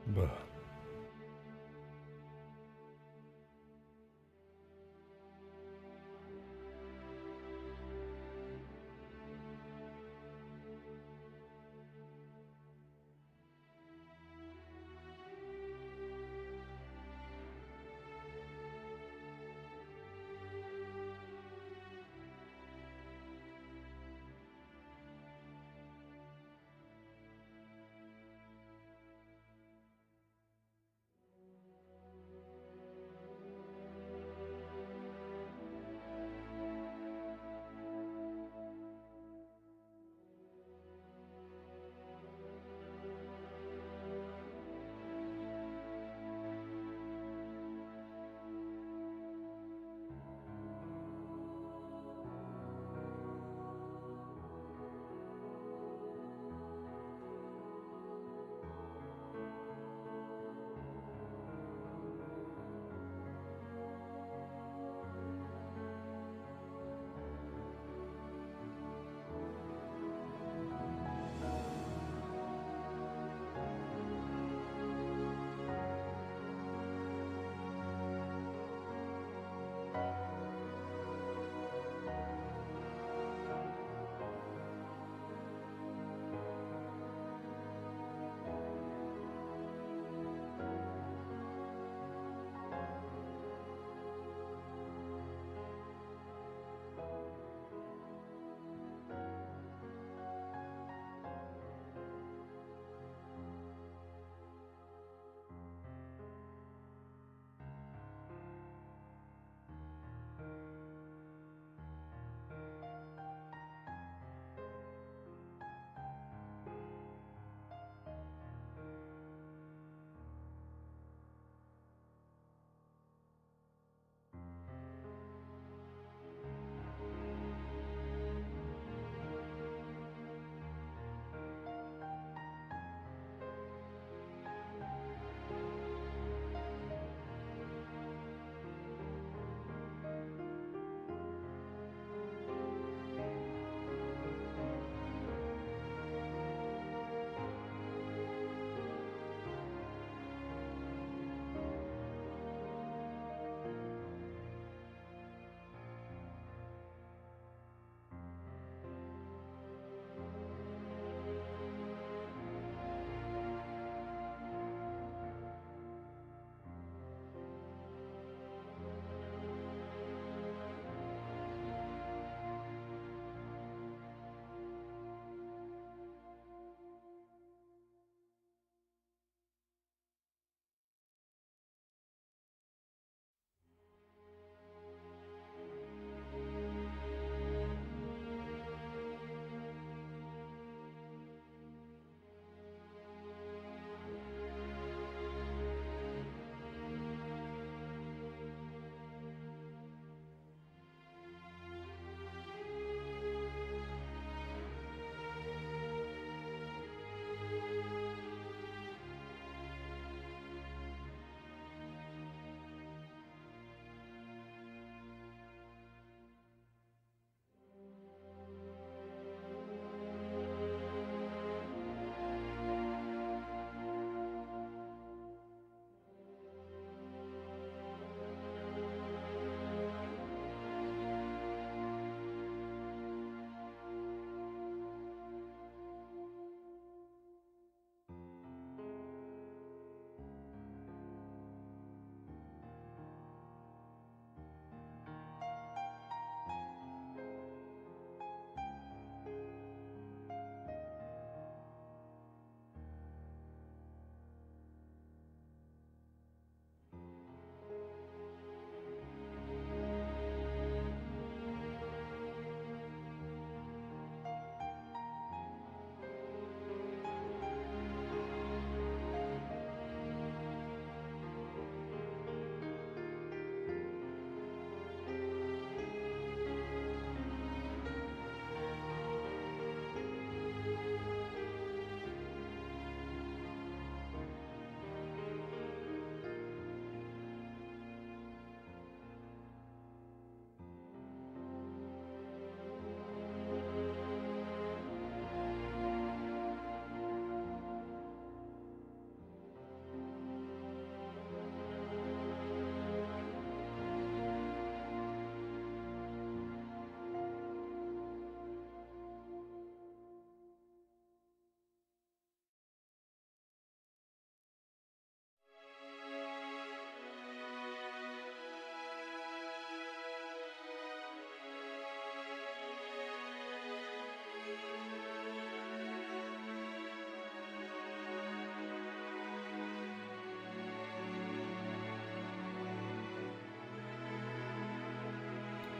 बरं.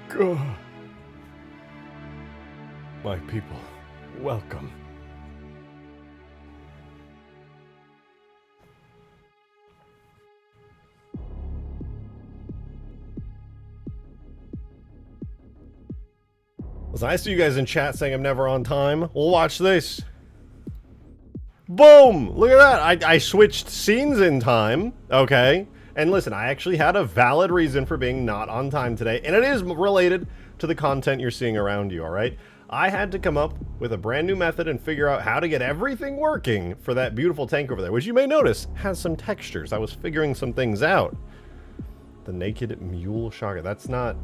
God. My people, welcome. Listen, I see you guys in chat saying I'm never on time. Well, watch this. Boom! Look at that. I switched scenes in time. Okay. And listen, I actually had a valid reason for being not on time today, and it is related to the content you're seeing around you, alright? I had to come up with a brand new method and figure out how to get everything working for that beautiful tank over there, which you may notice has some textures. I was figuring some things out. The naked mule shotgun. That's not...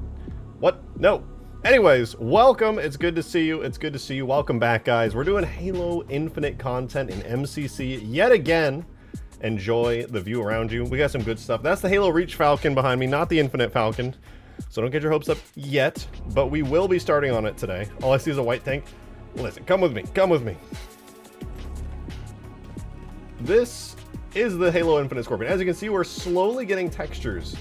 What? No. Anyways, welcome. It's good to see you. It's good to see you. Welcome back, guys. We're doing Halo Infinite content in MCC yet again. Enjoy the view around you. We got some good stuff. That's the Halo Reach Falcon behind me, not the Infinite Falcon. So don't get your hopes up yet, but we will be starting on it today. All I see is a white tank. Listen, come with me. Come with me. This is the Halo Infinite Scorpion. As you can see, we're slowly getting textures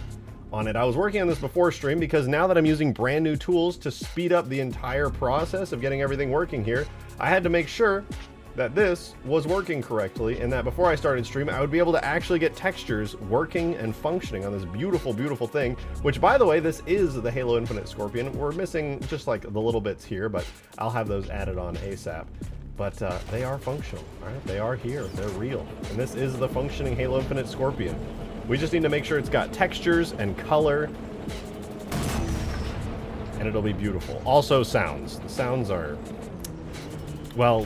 on it. I was working on this before stream because now that I'm using brand new tools to speed up the entire process of getting everything working here, I had to make sure that this was working correctly and that before I started stream, I would be able to actually get textures working and functioning on this beautiful, beautiful thing, which, by the way, this is the Halo Infinite Scorpion. We're missing just like the little bits here, but I'll have those added on ASAP. But they are functional, all right? They are here, they're real. And this is the functioning Halo Infinite Scorpion. We just need to make sure it's got textures and color, and it'll be beautiful. Also sounds. The sounds are, well,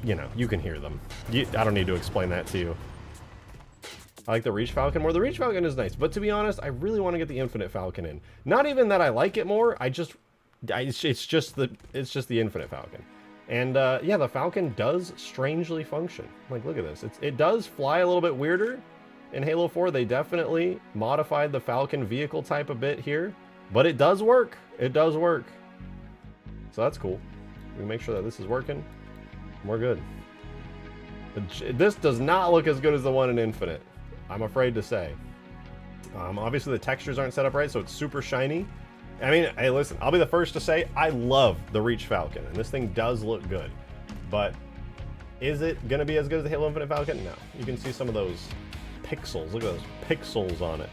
you know, you can hear them. I don't need to explain that to you. I like the Reach Falcon more. The Reach Falcon is nice, but to be honest, I really want to get the Infinite Falcon in. Not even that I like it more. It's just the Infinite Falcon. And yeah, the Falcon does strangely function. Like, look at this. It does fly a little bit weirder in Halo 4. They definitely modified the Falcon vehicle type a bit here, but it does work. It does work. So that's cool. We make sure that this is working. We're good. This does not look as good as the one in Infinite, I'm afraid to say. Obviously the textures aren't set up right, so it's super shiny. I mean, hey, listen, I'll be the first to say I love the Reach Falcon, and this thing does look good. But is it going to be as good as the Halo Infinite Falcon? No. You can see some of those pixels. Look at those pixels on it.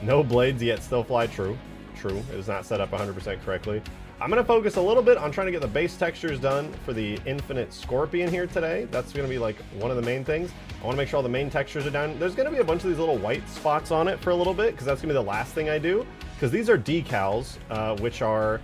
No blades yet still fly. True. True. It is not set up 100% correctly. I'm going to focus a little bit on trying to get the base textures done for the Infinite Scorpion here today. That's going to be like one of the main things. I want to make sure all the main textures are done. There's going to be a bunch of these little white spots on it for a little bit, because that's going to be the last thing I do. Because these are decals, which are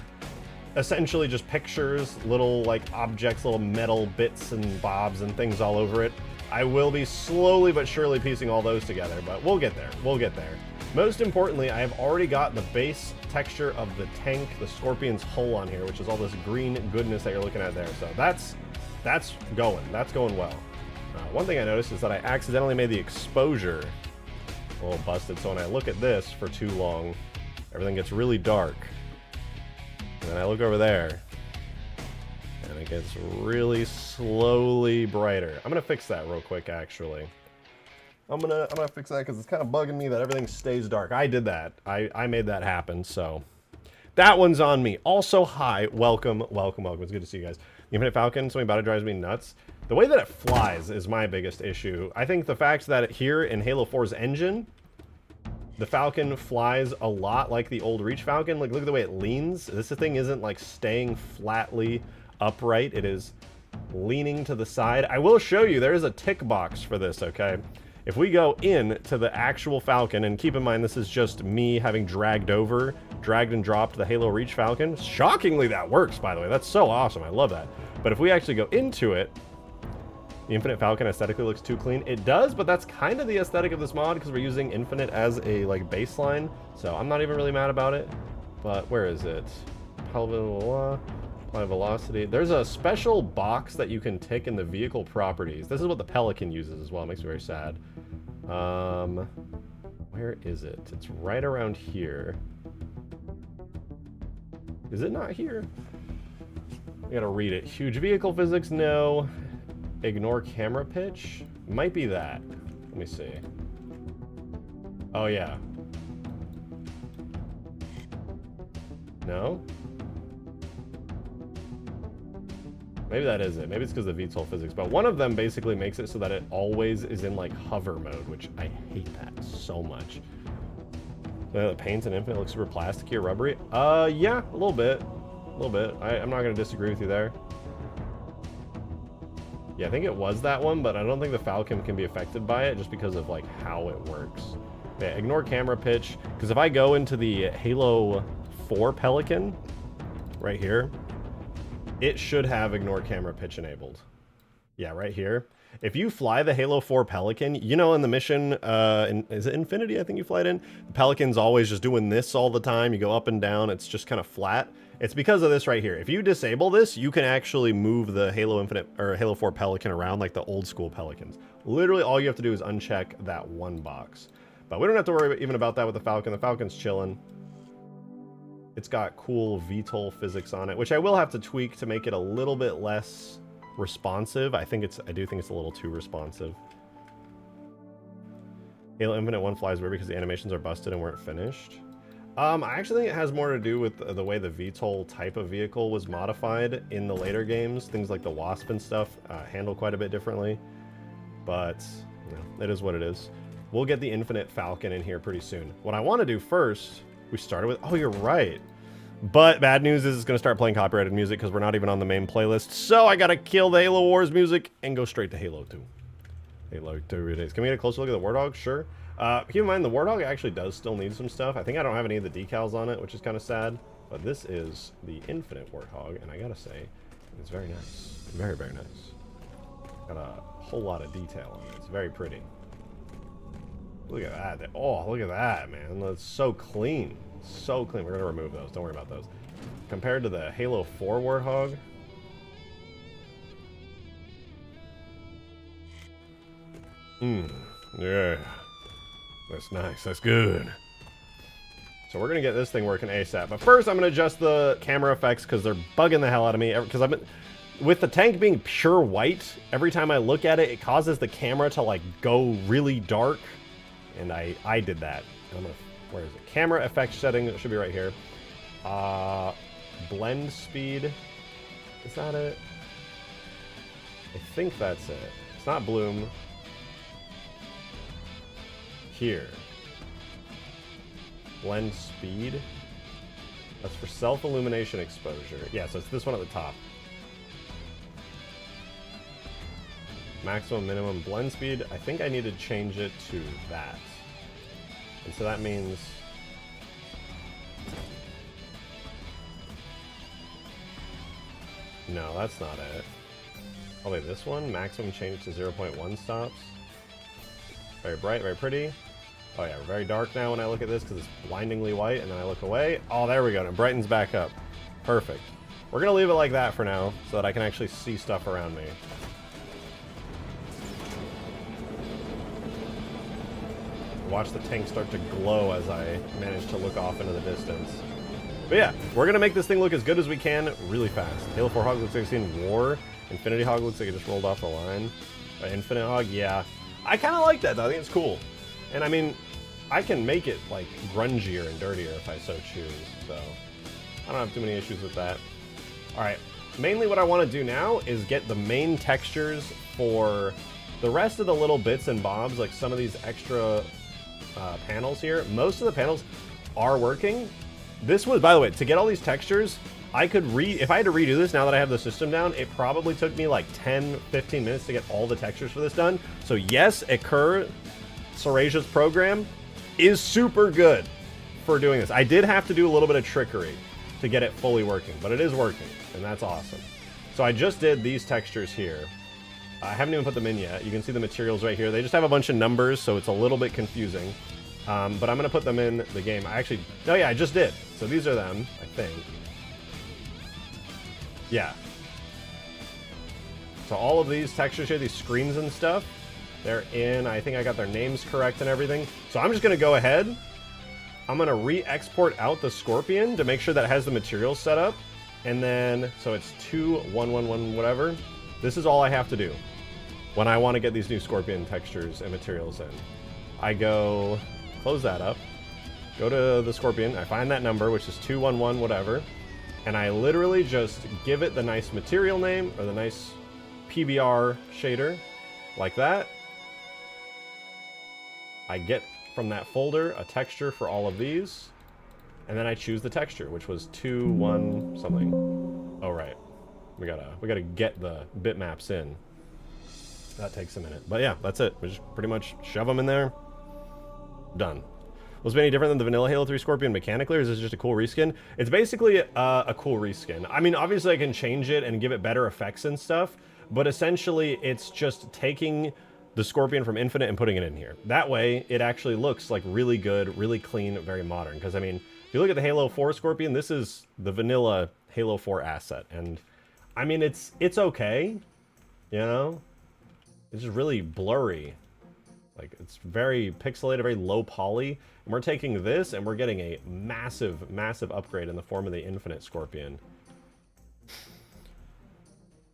essentially just pictures, little like objects, little metal bits and bobs and things all over it. I will be slowly but surely piecing all those together, but we'll get there. We'll get there. Most importantly, I have already got the base texture of the tank, the Scorpion's hull on here, which is all this green goodness that you're looking at there. So that's going well. One thing I noticed is that I accidentally made the exposure a little busted. So when I look at this for too long, everything gets really dark. And then I look over there, and it gets really slowly brighter. I'm gonna fix that real quick, actually. I'm gonna fix that because it's kind of bugging me that everything stays dark. I did that. I made that happen, so that one's on me. Also, hi, welcome. It's good to see you guys. The Infinite Falcon, something about it drives me nuts. The way that it flies is my biggest issue. I think the fact that here in Halo 4's engine, the Falcon flies a lot like the old Reach Falcon. Like, look at the way it leans. This thing isn't like staying flatly upright. It is leaning to the side. I will show you, there is a tick box for this, okay? If we go in to the actual Falcon, and keep in mind this is just me having dragged and dropped the Halo Reach Falcon. Shockingly, that works, by the way. That's so awesome. I love that. But if we actually go into it, the Infinite Falcon aesthetically looks too clean. It does, but that's kind of the aesthetic of this mod because we're using Infinite as a like baseline. So I'm not even really mad about it. But where is it? Apply velocity. There's a special box that you can tick in the vehicle properties. This is what the Pelican uses as well. It makes me very sad. Where is it? It's right around here. Is it not here? I gotta read it. Huge vehicle physics, no. Ignore camera pitch? Might be that. Let me see. Oh, yeah. No? Maybe that is it. Maybe it's because of VTOL physics. But one of them basically makes it so that it always is in like hover mode, which I hate that so much. The paint and Infinite looks super plasticky or rubbery. Yeah, a little bit. A little bit. I'm not going to disagree with you there. Yeah, I think it was that one, but I don't think the Falcon can be affected by it just because of like how it works. Yeah, ignore camera pitch, because if I go into the Halo 4 Pelican right here, it should have ignore camera pitch enabled. Yeah, right here. If you fly the Halo 4 Pelican, you know, in the mission, is it Infinity? I think you fly it in. The Pelican's always just doing this all the time. You go up and down. It's just kind of flat. It's because of this right here. If you disable this, you can actually move the Halo Infinite or Halo 4 Pelican around like the old school Pelicans. Literally, all you have to do is uncheck that one box. But we don't have to worry even about that with the Falcon. The Falcon's chilling. It's got cool VTOL physics on it, which I will have to tweak to make it a little bit less responsive. I do think it's a little too responsive. Halo Infinite 1 flies weird because the animations are busted and weren't finished. I actually think it has more to do with the way the VTOL type of vehicle was modified in the later games. Things like the Wasp and stuff handle quite a bit differently. But you know, it is what it is. We'll get the Infinite Falcon in here pretty soon. What I want to do first, we started with... Oh, you're right. But bad news is it's going to start playing copyrighted music because we're not even on the main playlist. So I got to kill the Halo Wars music and go straight to Halo 2. Halo 2 it is. Can we get a closer look at the Warthog? Sure. Keep in mind, the Warthog actually does still need some stuff. I think I don't have any of the decals on it, which is kind of sad. But this is the Infinite Warthog, and I gotta say, it's very nice. Very, very nice. Got a whole lot of detail on it. It's very pretty. Look at that. Oh, look at that, man. That's so clean. So clean. We're gonna remove those. Don't worry about those. Compared to the Halo 4 Warthog, yeah. That's nice. That's good. So we're going to get this thing working ASAP. But first, I'm going to adjust the camera effects because they're bugging the hell out of me. Because I've been... With the tank being pure white, every time I look at it, it causes the camera to, like, go really dark. And I did that. I'm gonna, where is it? Camera effects setting. It should be right here. Blend speed. Is that it? I think that's it. It's not bloom. Here. Blend speed. That's for self-illumination exposure. Yeah, so it's this one at the top. Maximum, minimum blend speed. I think I need to change it to that. And so that means... No, that's not it. Oh wait, this one? Maximum change to 0.1 stops. Very bright, very pretty. Oh yeah, very dark now when I look at this because it's blindingly white, and then I look away. Oh, there we go, and it brightens back up. Perfect. We're gonna leave it like that for now so that I can actually see stuff around me. Watch the tank start to glow as I manage to look off into the distance. But yeah, we're gonna make this thing look as good as we can really fast. Halo 4 Hog looks like it's in war. Infinity Hog looks like it just rolled off the line. Infinite Hog, yeah. I kind of like that though. I think it's cool. And I mean, I can make it like grungier and dirtier if I so choose. So I don't have too many issues with that. All right, mainly what I want to do now is get the main textures for the rest of the little bits and bobs, like some of these extra panels here. Most of the panels are working. This was, by the way, to get all these textures, I could if I had to redo this now that I have the system down, it probably took me like 10, 15 minutes to get all the textures for this done. So yes, Saraja's program is super good for doing this. I did have to do a little bit of trickery to get it fully working, but it is working, and that's awesome. So I just did these textures here. I haven't even put them in yet. You can see the materials right here. They just have a bunch of numbers, so it's a little bit confusing. But I'm going to put them in the game. Oh yeah, I just did. So these are them, I think. Yeah. So all of these textures here, these screens and stuff, they're in. I think I got their names correct and everything. So I'm just going to go ahead. I'm going to re-export out the Scorpion to make sure that it has the materials set up. And then, so it's 2111 whatever. This is all I have to do when I want to get these new Scorpion textures and materials in. I go close that up, go to the Scorpion, I find that number, which is 211 whatever, and I literally just give it the nice material name, or the nice PBR shader, like that. I get from that folder a texture for all of these, and then I choose the texture, which was 2-1 something. Oh right, we gotta get the bitmaps in. That takes a minute, but yeah, that's it. We just pretty much shove them in there. Done. Was it any different than the vanilla Halo 3 Scorpion mechanically, or is this just a cool reskin? It's basically a cool reskin. I mean, obviously I can change it and give it better effects and stuff, but essentially it's just taking the Scorpion from Infinite and putting it in here. That way, it actually looks like really good, really clean, very modern. Because, I mean, if you look at the Halo 4 Scorpion, this is the vanilla Halo 4 asset. And, I mean, it's okay, you know? It's just really blurry. Like, it's very pixelated, very low poly. And we're taking this, and we're getting a massive, massive upgrade in the form of the Infinite Scorpion.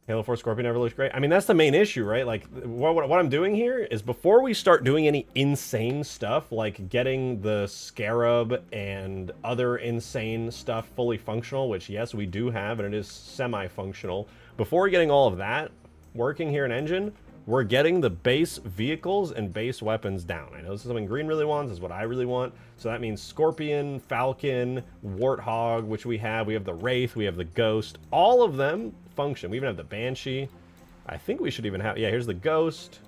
Halo 4 Scorpion never looks great. I mean, that's the main issue, right? Like, what I'm doing here is before we start doing any insane stuff, like getting the Scarab and other insane stuff fully functional, which, yes, we do have, and it is semi-functional. Before getting all of that working here in Engine, we're getting the base vehicles and base weapons down. I know this is something Green really wants. This is what I really want. So that means Scorpion, Falcon, Warthog, which we have. We have the Wraith. We have the Ghost. All of them function. We even have the Banshee. I think we should even have... Yeah, here's the Ghost.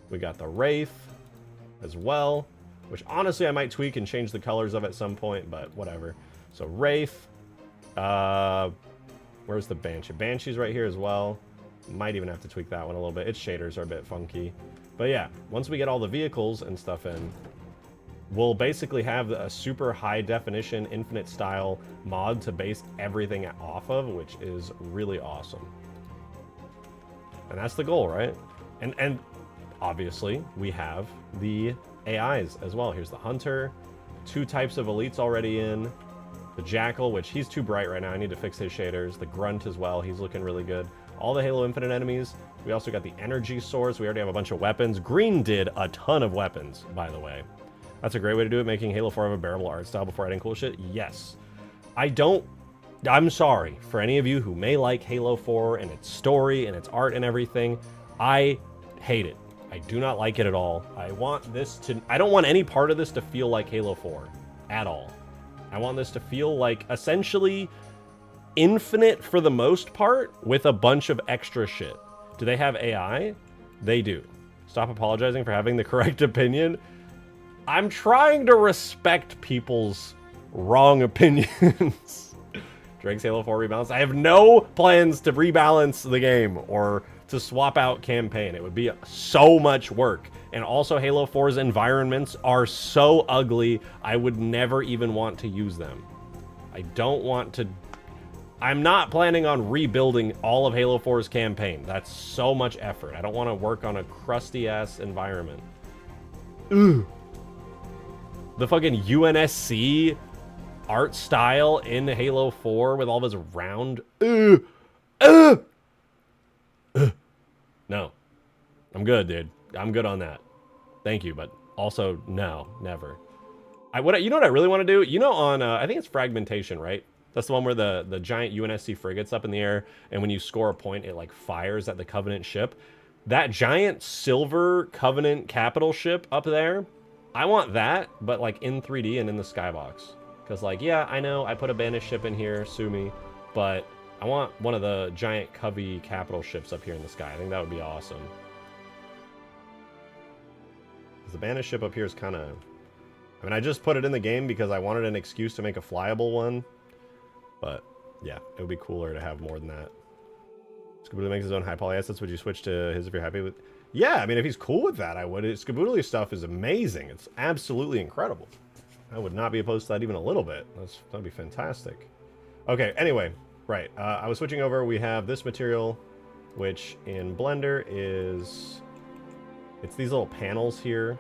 We got the Wraith as well, which honestly I might tweak and change the colors of at some point, but whatever. So Wraith. Where's the Banshee? Banshee's right here as well. Might even have to tweak that one a little bit. Its shaders are a bit funky. But yeah, once we get all the vehicles and stuff in, we'll basically have a super high definition, infinite style mod to base everything off of, which is really awesome. And that's the goal, right? And obviously, we have the AIs as well. Here's the Hunter, 2 types of elites already in. The Jackal, which he's too bright right now. I need to fix his shaders. The Grunt as well. He's looking really good. All the Halo Infinite enemies. We also got the energy source. We already have a bunch of weapons. Green did a ton of weapons, by the way. That's a great way to do it, making Halo 4 have a bearable art style before adding cool shit. Yes. I'm sorry for any of you who may like Halo 4 and its story and its art and everything. I hate it. I do not like it at all. I don't want any part of this to feel like Halo 4 at all. I want this to feel like essentially Infinite for the most part with a bunch of extra shit. Do they have AI? They do. Stop apologizing for having the correct opinion. I'm trying to respect people's wrong opinions. Drake's Halo 4 rebalance. I have no plans to rebalance the game or to swap out campaign. It would be so much work. And also Halo 4's environments are so ugly, I would never even want to use them. I don't want to... I'm not planning on rebuilding all of Halo 4's campaign. That's so much effort. I don't want to work on a crusty-ass environment. Ugh. The fucking UNSC art style in Halo 4 with all this round... No. I'm good, dude. I'm good on that. Thank you, but also, no. Never. You know what I really want to do? You know on... I think it's Fragmentation, right? That's the one where the giant UNSC frigate's up in the air, and when you score a point, it, like, fires at the Covenant ship. That giant silver Covenant capital ship up there, I want that, but, like, in 3D and in the skybox. Because, like, yeah, I know, I put a banished ship in here, sue me, but I want one of the giant Covey capital ships up here in the sky. I think that would be awesome. The banished ship up here is kind of... I mean, I just put it in the game because I wanted an excuse to make a flyable one. But, yeah, it would be cooler to have more than that. Skaboodle makes his own high poly assets. Would you switch to his if you're happy with... Yeah, I mean, if he's cool with that, I would. Skaboodle stuff is amazing. It's absolutely incredible. I would not be opposed to that even a little bit. That'd be fantastic. Okay, anyway, right. I was switching over. We have this material, which in Blender is... It's these little panels here.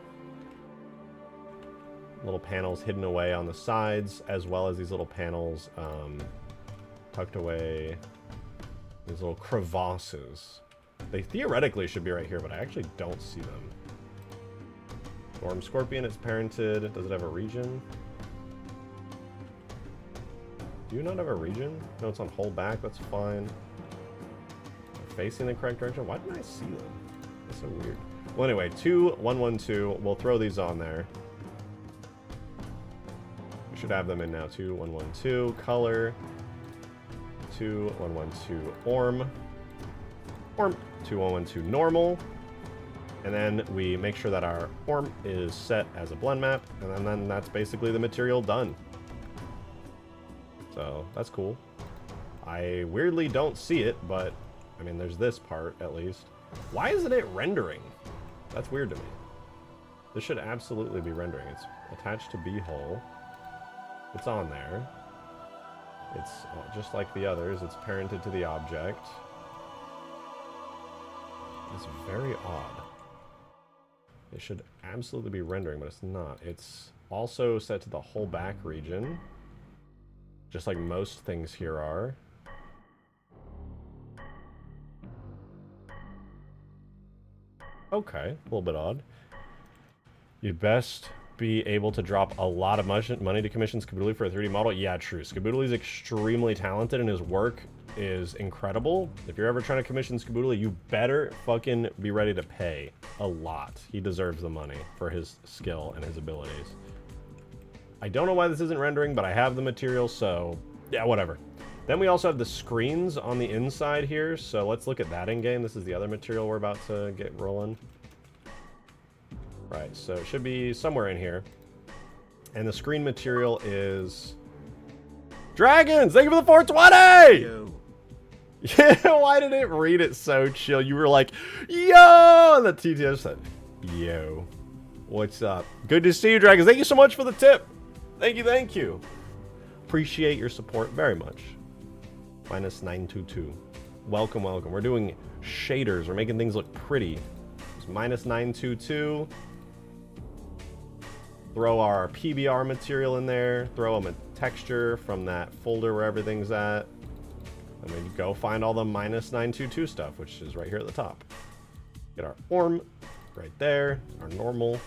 Little panels hidden away on the sides, as well as these little panels tucked away. These little crevasses. They theoretically should be right here, but I actually don't see them. Storm Scorpion, it's parented. Does it have a region? Do you not have a region? No, it's on whole back. That's fine. Facing the correct direction. Why didn't I see them? That's so weird. Well, anyway, 2, 1, 1, 2. We'll throw these on there. We should have them in now. 2, 1, 1, 2. Color. 2, 1, 1, 2. Orm. Orm. 2, 1, 1, 2. Normal. And then we make sure that our Orm is set as a blend map. And then that's basically the material done. So, that's cool. I weirdly don't see it, but... I mean, there's this part, at least. Why isn't it rendering? That's weird to me. This should absolutely be rendering. It's attached to B-hole. It's on there. It's just like the others. It's parented to the object. It's very odd. It should absolutely be rendering, but it's not. It's also set to the whole back region. Just like most things here are. Okay, a little bit odd. You'd best be able to drop a lot of money to commission Skaboodly for a 3D model. Yeah, true. Skaboodly's extremely talented and his work is incredible. If you're ever trying to commission Skaboodly, you better fucking be ready to pay a lot. He deserves the money for his skill and his abilities. I don't know why this isn't rendering, but I have the material, so yeah, whatever. Then we also have the screens on the inside here, so let's look at that in-game. This is the other material we're about to get rolling. Right, so it should be somewhere in here. And the screen material is... Dragons! Thank you for the 420! Yo. Yeah, why did it read it so chill? You were like, yo! And the TTS said, yo. What's up? Good to see you, Dragons. Thank you so much for the tip. Thank you, thank you. Appreciate your support very much. Minus 922. Welcome, welcome. We're doing shaders. We're making things look pretty. It's minus 922. Throw our PBR material in there. Throw a texture from that folder where everything's at. And we go find all the minus 922 stuff, which is right here at the top. Get our Orm right there. Our normal.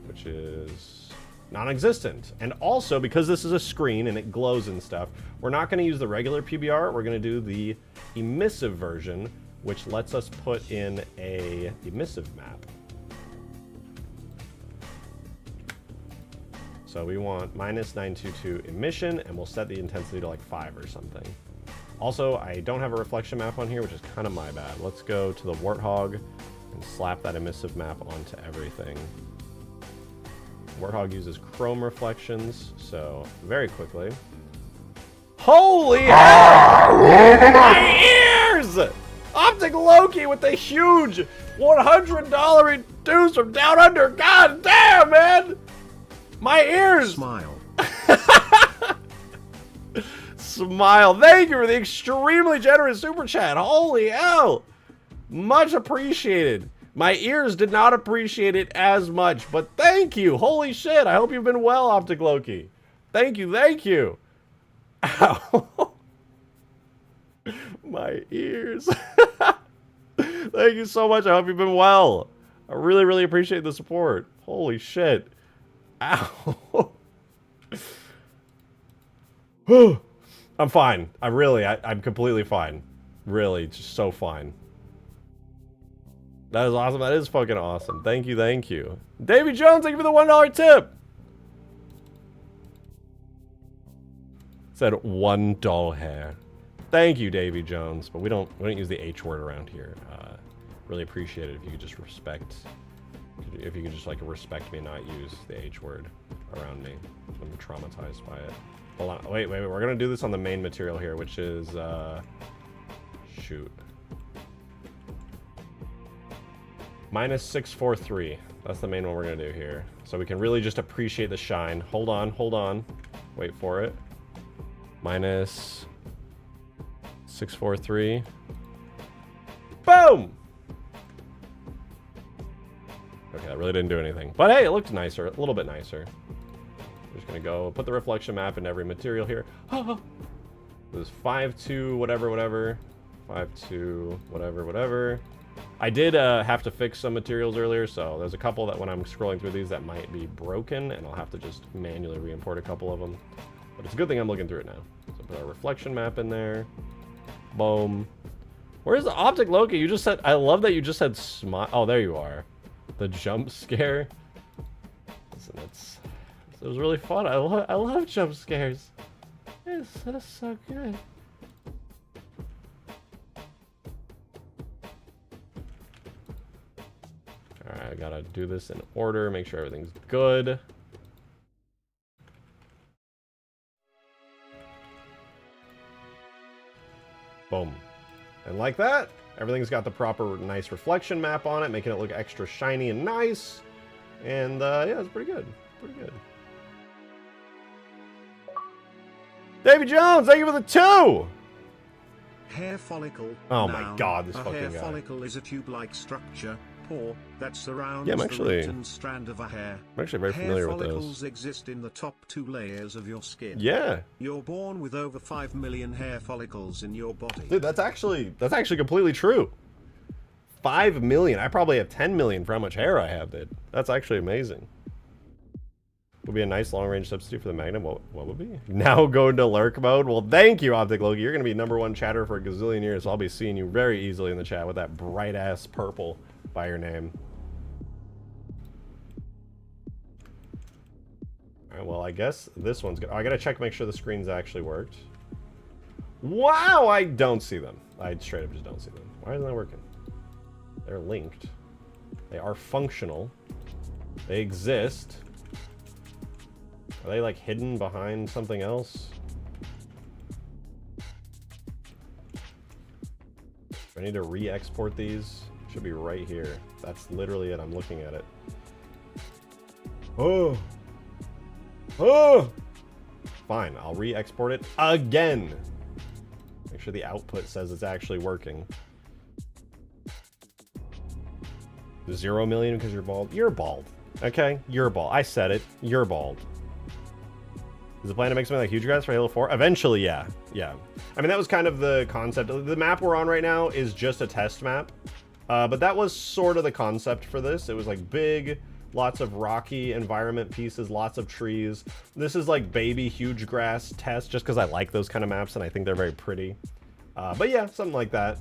Which is... non-existent. And also, because this is a screen and it glows and stuff, we're not going to use the regular PBR. We're going to do the emissive version, which lets us put in a emissive map. So we want minus 922 emission, and we'll set the intensity to like 5 or something. Also, I don't have a reflection map on here, which is kind of my bad. Let's go to the Warthog and slap that emissive map onto everything. Warthog uses chrome reflections, so very quickly. Holy hell! My ears! Optic Loki with the huge $100 reduce from Down Under. God damn, man! My ears! Smile. Smile. Thank you for the extremely generous super chat. Holy hell! Much appreciated. My ears did not appreciate it as much, but thank you. Holy shit. I hope you've been well, Optic Loki. Thank you, thank you. Ow. My ears. Thank you so much. I hope you've been well. I really, really appreciate the support. Holy shit. Ow. I'm fine. I'm completely fine. Really, just so fine. That is awesome. That is fucking awesome. Thank you, thank you. Davy Jones, thank you for the $1 tip. Said one doll hair. Thank you, Davy Jones. But we don't use the H word around here. Really appreciate it if you could just respect. If you could just like respect me and not use the H word around me. I'm traumatized by it. Hold on. Wait. We're gonna do this on the main material here, which is shoot. Minus 643. That's the main one we're gonna do here. So we can really just appreciate the shine. Hold on. Wait for it. Minus 643. Boom! Okay, that really didn't do anything. But hey, it looked nicer, a little bit nicer. We're just gonna go put the reflection map in every material here. This is 5.2 whatever. 5.2 whatever. I did have to fix some materials earlier, so there's a couple that when I'm scrolling through these that might be broken, and I'll have to just manually re-import a couple of them. But it's a good thing I'm looking through it now. So put our reflection map in there. Boom. Where's the optic Loki? You just said, I love that you just said smile. Oh, there you are. The jump scare. Listen, it was really fun. I love jump scares. That's so good. Alright, I gotta do this in order, make sure everything's good. Boom. And like that, everything's got the proper nice reflection map on it, making it look extra shiny and nice. And yeah, it's pretty good. Pretty good. Davy Jones, thank you for the 2! Hair follicle. Oh my god, this a fucking hair guy. follicle is a tube-like structure, pore, that surrounds Yeah, the root and strand of a hair. I'm actually very familiar with those. Hair follicles exist in the top 2 layers of your skin. Yeah. You're born with over 5 million hair follicles in your body. Dude, that's actually completely true. 5 million. I probably have 10 million for how much hair I have, dude. That's actually amazing. Would be a nice long-range substitute for the Magnum. What would be? Now go into lurk mode. Well, thank you, Optic Loki. You're going to be #1 chatter for a gazillion years, so I'll be seeing you very easily in the chat with that bright-ass purple by your name. Alright, well, I guess this one's good. Oh, I got to check, make sure the screens actually worked. Wow, I don't see them. I straight up just don't see them. Why isn't that working? They're linked. They are functional. They exist. Are they like hidden behind something else? Do I need to re-export these? Should be right here. That's literally it. I'm looking at it. Oh. Oh. Fine. I'll re-export it again. Make sure the output says it's actually working. 0 million because you're bald. You're bald. Okay? You're bald. I said it. You're bald. Is the plan to make something like Huge Grass for Halo 4? Eventually, yeah. Yeah. I mean, that was kind of the concept. The map we're on right now is just a test map. But that was sort of the concept for this. It was like big, lots of rocky environment pieces, lots of trees. This is like baby Huge Grass test, just because I like those kind of maps and I think they're very pretty. But yeah, something like that.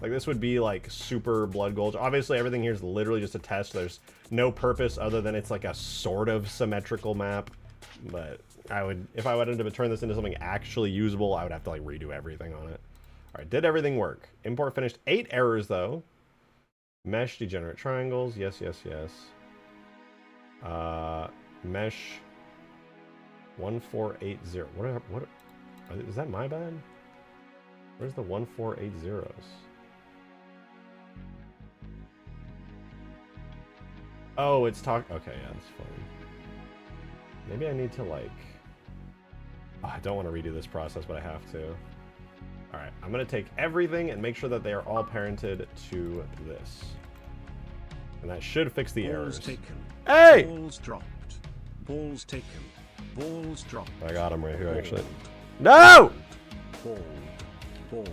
Like this would be like super Blood Gulch. Obviously, everything here is literally just a test. There's no purpose other than it's like a sort of symmetrical map. But I would, if I wanted to turn this into something actually usable, I would have to like redo everything on it. All right, did everything work? Import finished. 8 errors though. Mesh degenerate triangles. Yes, yes, yes. Mesh 1480. What? Is that my bad? Where's the 1480s? Oh, it's okay, yeah, that's fine. Maybe I need to like... Oh, I don't want to redo this process, but I have to. Alright, I'm going to take everything and make sure that they are all parented to this. And that should fix the errors. Balls taken. Hey! Balls dropped. Balls taken. Balls dropped. I got him right here, actually. No! Bald. Bald.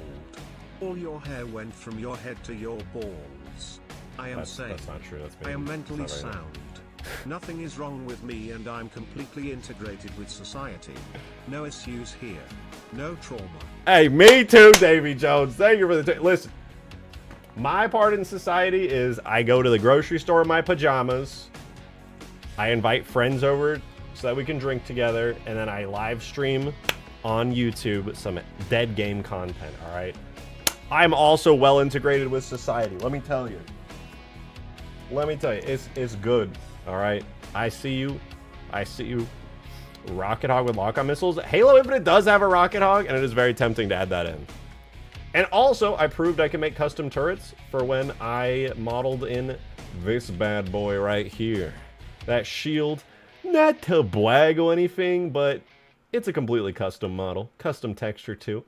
All your hair went from your head to your balls. I am saying. That's not true. That's I am mentally sound. Nothing is wrong with me and I'm completely integrated with society. No issues here. No trauma. Hey, me too, Davy Jones. Thank you for the... Listen. My part in society is I go to the grocery store in my pajamas. I invite friends over so that we can drink together. And then I live stream on YouTube some dead game content, all right? I'm also well integrated with society. Let me tell you. It's good. All right, I see you. Rocket Hog with lock-on missiles. Halo Infinite does have a Rocket Hog, and it is very tempting to add that in. And also, I proved I can make custom turrets for when I modeled in this bad boy right here. That shield, not to brag or anything, but it's a completely custom model. Custom texture, too.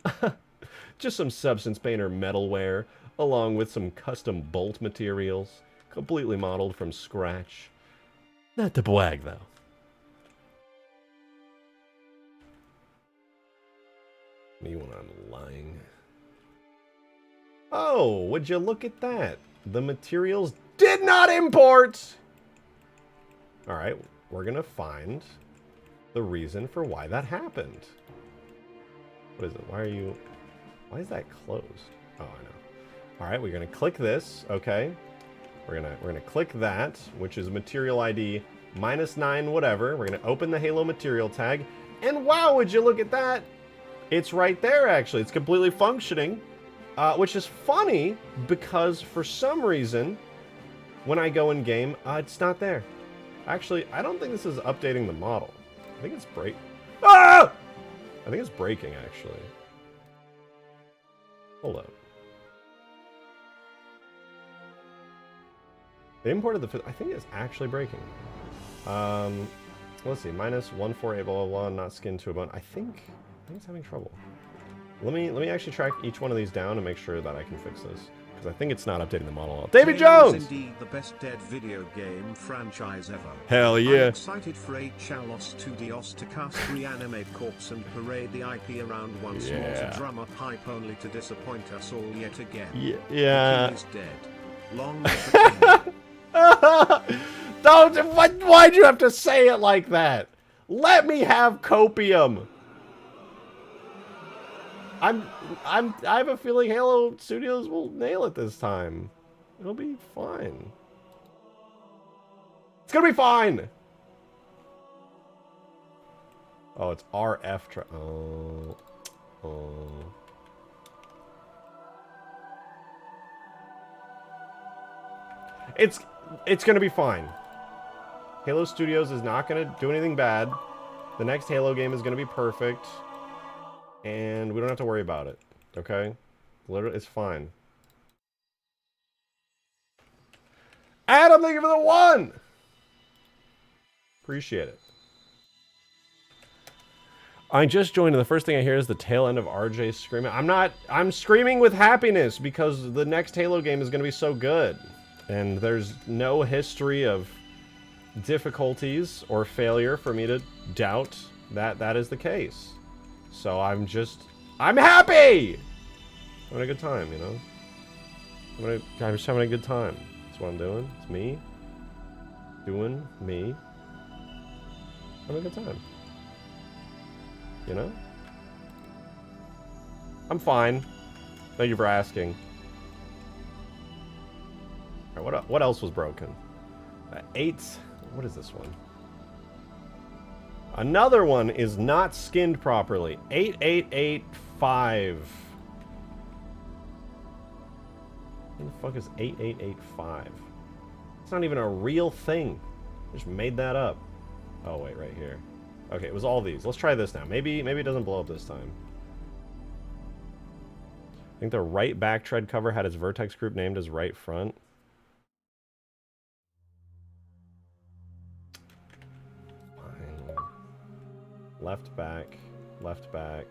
Just some Substance Painter metalware, along with some custom bolt materials. Completely modeled from scratch. Not to brag, though. Me when I'm lying. Oh, would you look at that? The materials did not import! Alright, we're gonna find the reason for why that happened. What is it? Why is that closed? Oh, I know. All right, we're gonna click this. Okay, we're gonna click that, which is material ID -9 whatever. We're gonna open the Halo material tag, and wow, would you look at that? It's right there. Actually, it's completely functioning, which is funny because for some reason, when I go in game, it's not there. Actually, I don't think this is updating the model. I think it's Ah! I think it's breaking, actually. Hold up. They imported I think it's actually breaking. Let's see. -148 blah blah blah. Not skinned to a bone. I think it's having trouble. Let me actually track each one of these down and make sure that I can fix this. Because I think it's not updating the model at all. Davy Halo Jones! is indeed the best dead video game franchise ever. Hell yeah. I'm excited for HLOS 2Dios to cast reanimate corpse and parade the IP around once more to drum up hype only to disappoint us all yet again. Yeah. The king is dead. Long live the king. Why'd you have to say it like that? Let me have copium. I have a feeling Halo Studios will nail it this time. It'll be fine. It's gonna be fine. Oh, it's RF. Oh. It's gonna be fine. Halo Studios is not gonna do anything bad. The next Halo game is gonna be perfect. And we don't have to worry about it. Okay? Literally, it's fine. Adam, thank you for the 1! Appreciate it. I just joined and the first thing I hear is the tail end of RJ screaming. I'm screaming with happiness because the next Halo game is gonna be so good. And there's no history of difficulties or failure for me to doubt that that is the case. So I'm happy! Having a good time, you know? I'm just having a good time. That's what I'm doing. It's me. Doing me. Having a good time. You know? I'm fine. Thank you for asking. Alright, what else was broken? 8... What is this one? Another one is not skinned properly. 8885. What the fuck is 8885? It's not even a real thing. I just made that up. Oh, wait, right here. Okay, it was all these. Let's try this now. Maybe it doesn't blow up this time. I think the right back tread cover had its vertex group named as right front. Left back, left back.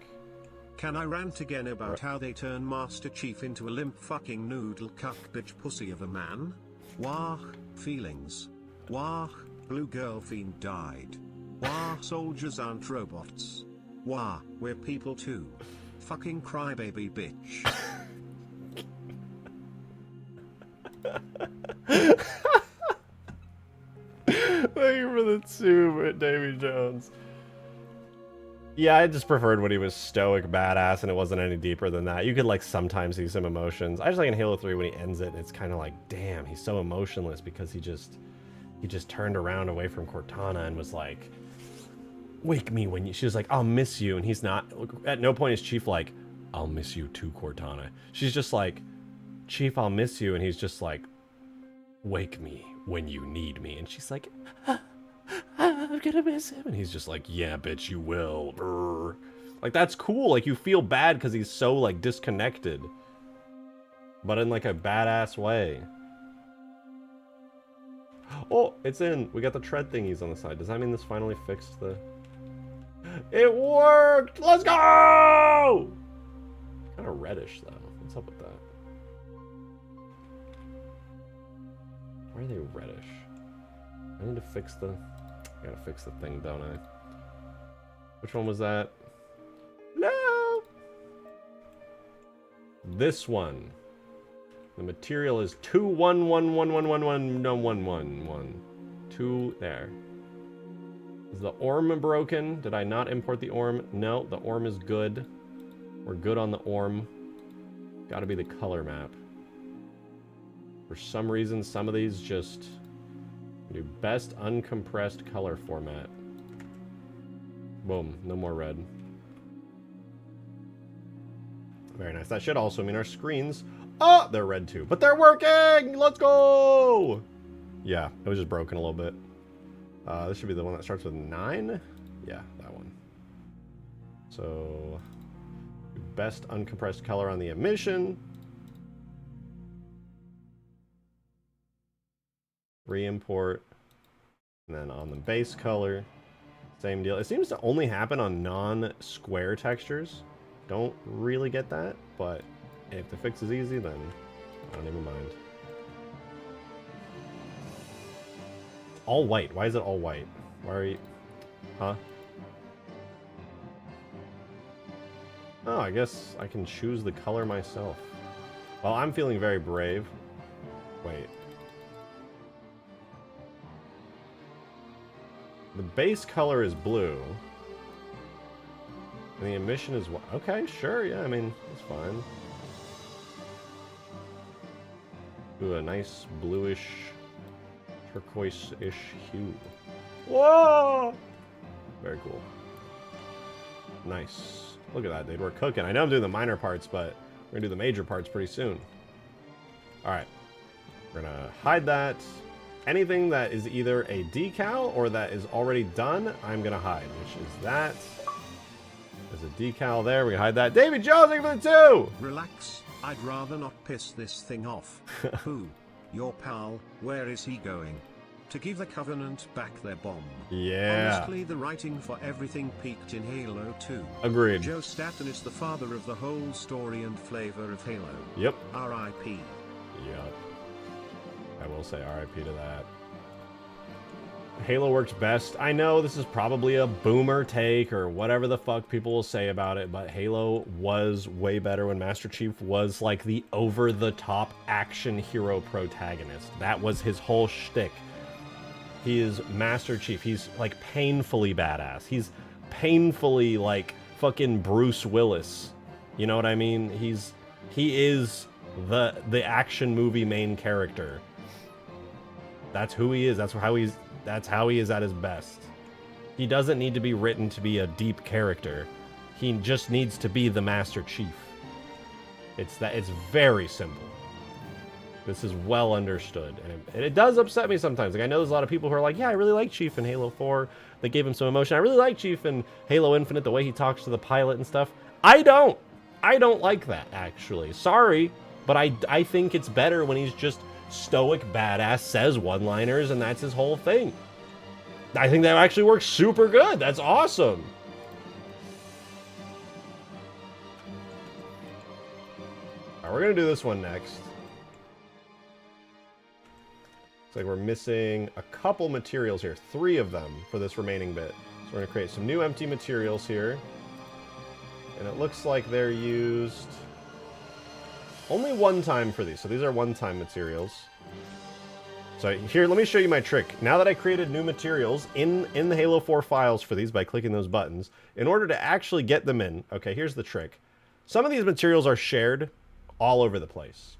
Can I rant again about how they turn Master Chief into a limp fucking noodle cuck bitch pussy of a man? Wah, feelings. Wah, blue girl fiend died. Wah, soldiers aren't robots. Wah, we're people too. Fucking crybaby bitch. Thank you for the 2, Davy Jones. Yeah, I just preferred when he was stoic badass and it wasn't any deeper than that. You could like sometimes see some emotions. I just like in Halo 3 when he ends it, it's kind of like, damn, he's so emotionless because he just turned around away from Cortana and was like, wake me when you... She was like, I'll miss you. And he's not... At no point is Chief like, I'll miss you too, Cortana. She's just like, Chief, I'll miss you. And he's just like, wake me when you need me. And she's like, I'm gonna miss him. And he's just like, yeah, bitch, you will. Brr. Like, that's cool. Like, you feel bad because he's so, like, disconnected. But in, like, a badass way. Oh, it's in. We got the tread thingies on the side. Does that mean this finally fixed the... It worked! Let's go! Kind of reddish, though. What's up with that? Why are they reddish? I need to fix the... I gotta fix the thing, don't I? Which one was that? No! This one. The material is 21111111111. 2 there. Is the orm broken? Did I not import the orm? No, the orm is good. We're good on the orm. Gotta be the color map. For some reason, some of these just do best uncompressed color format. Boom, no more red. Very nice. That should also mean our screens... Oh, they're red too. But they're working! Let's go! Yeah, it was just broken a little bit. This should be the one that starts with 9? Yeah, that one. So... best uncompressed color on the emission. Re-import. And then on the base color. Same deal. It seems to only happen on non-square textures. Don't really get that, but if the fix is easy, then I don't even mind. All white. Why is it all white? Why are you... Huh? Oh, I guess I can choose the color myself. Well, I'm feeling very brave. Wait. The base color is blue. And the emission is... Okay, sure, yeah, I mean, it's fine. Ooh, a nice bluish, turquoise-ish hue. Whoa! Very cool. Nice. Look at that, dude. We're cooking. I know I'm doing the minor parts, but we're gonna do the major parts pretty soon. Alright. We're gonna hide that. Anything that is either a decal or that is already done, I'm gonna hide, which is that. There's a decal there. We can hide that. David Jones, thank you for the 2! Relax, I'd rather not piss this thing off. Who? Your pal, where is he going? To give the Covenant back their bomb. Yeah. Honestly, the writing for everything peaked in Halo 2. Agreed. Joe Staten is the father of the whole story and flavor of Halo. Yep. R.I.P. Yep. I will say RIP to that. Halo works best. I know this is probably a boomer take or whatever the fuck people will say about it, but Halo was way better when Master Chief was like the over-the-top action hero protagonist. That was his whole shtick. He is Master Chief. He's like painfully badass. He's painfully like fucking Bruce Willis. You know what I mean? He is the action movie main character. That's who he is. That's how he is at his best. He doesn't need to be written to be a deep character. He just needs to be the Master Chief. It's very simple. This is well understood. And it does upset me sometimes. Like, I know there's a lot of people who are like, yeah, I really like Chief in Halo 4. They gave him some emotion. I really like Chief in Halo Infinite, the way he talks to the pilot and stuff. I don't like that, actually. Sorry, but I think it's better when he's just stoic badass, says one-liners, and that's his whole thing. I think that actually works super good. That's awesome. All right, we're gonna do this one next. Looks like we're missing a couple materials here, 3 of them for this remaining bit. So we're gonna create some new empty materials here, and it looks like they're used only one time for these. So these are one-time materials. So here, let me show you my trick. Now that I created new materials in the Halo 4 files for these by clicking those buttons, in order to actually get them in, okay, here's the trick. Some of these materials are shared all over the place.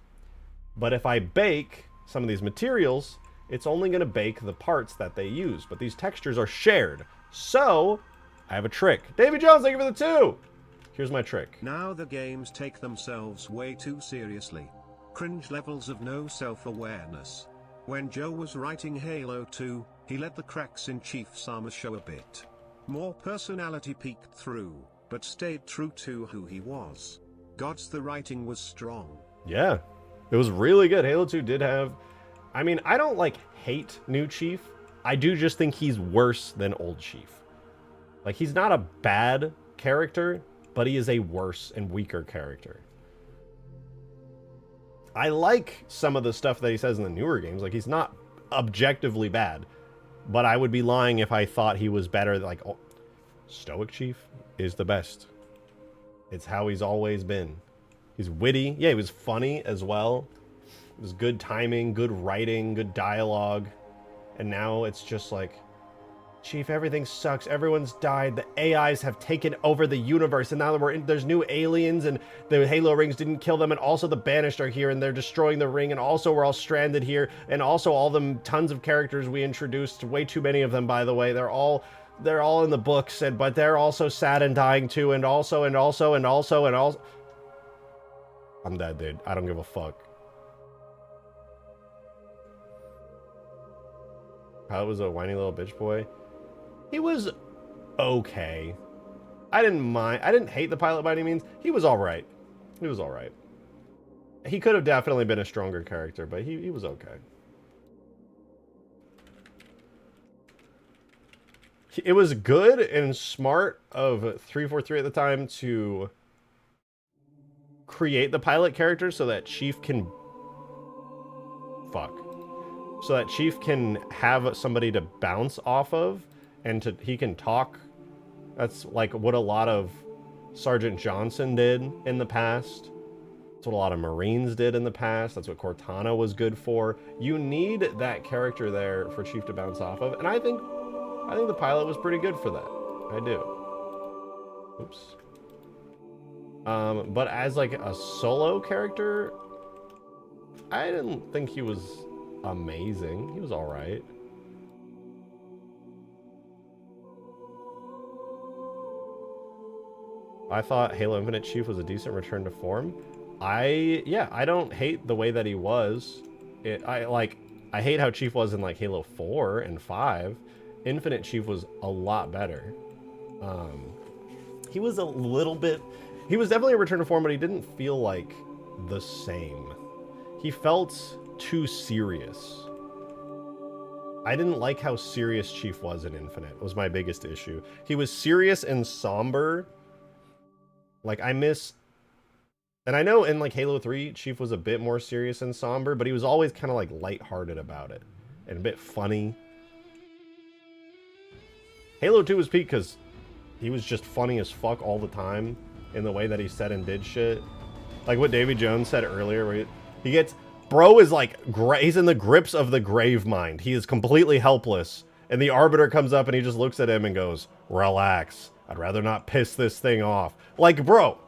But if I bake some of these materials, it's only going to bake the parts that they use. But these textures are shared. So, I have a trick. David Jones, thank you for the 2! Here's my trick. Now the games take themselves way too seriously. Cringe levels of no self-awareness. When Joe was writing Halo 2, he let the cracks in Chief's armor show a bit. More personality peeked through, but stayed true to who he was. Gods, the writing was strong. Yeah, it was really good. Halo 2 did have... I mean, I don't, like, hate new Chief. I do just think he's worse than old Chief. Like, he's not a bad character, but he is a worse and weaker character. I like some of the stuff that he says in the newer games. Like, he's not objectively bad, but I would be lying if I thought he was better. Like, oh, Stoic Chief is the best. It's how he's always been. He's witty. Yeah, he was funny as well. It was good timing, good writing, good dialogue. And now it's just like Chief, everything sucks. Everyone's died. The AIs have taken over the universe, and now there's new aliens, and the Halo rings didn't kill them, and also the Banished are here, and they're destroying the ring, and also we're all stranded here, and also all them tons of characters we introduced, way too many of them, by the way. They're all in the books, but they're also sad and dying too, and also. I'm dead, dude. I don't give a fuck. Pilot was a whiny little bitch boy. He was okay. I didn't mind. I didn't hate the pilot by any means. He was all right. He was all right. He could have definitely been a stronger character, but he was okay. It was good and smart of 343 at the time to create the pilot character so that Chief can... So that Chief can have somebody to bounce off of, and he can talk. That's like what a lot of Sergeant Johnson did in the past. That's what a lot of Marines did in the past. That's what Cortana was good for. You need that character there for Chief to bounce off of, and I think the pilot was pretty good for that. I do. Oops. But as like a solo character, I didn't think he was amazing. He was all right. I thought Halo Infinite Chief was a decent return to form. I don't hate the way that he was. I hate how Chief was in like Halo 4 and 5. Infinite Chief was a lot better. He was definitely a return to form, but he didn't feel like the same. He felt too serious. I didn't like how serious Chief was in Infinite. Was my biggest issue. He was serious and somber. Like, and I know in like Halo 3, Chief was a bit more serious and somber, but he was always kind of like lighthearted about it and a bit funny. Halo 2 was peak because he was just funny as fuck all the time in the way that he said and did shit. Like what Davy Jones said earlier, where he gets... Bro is like, he's in the grips of the grave mind. He is completely helpless. And the Arbiter comes up and he just looks at him and goes, relax. I'd rather not piss this thing off. Like, bro,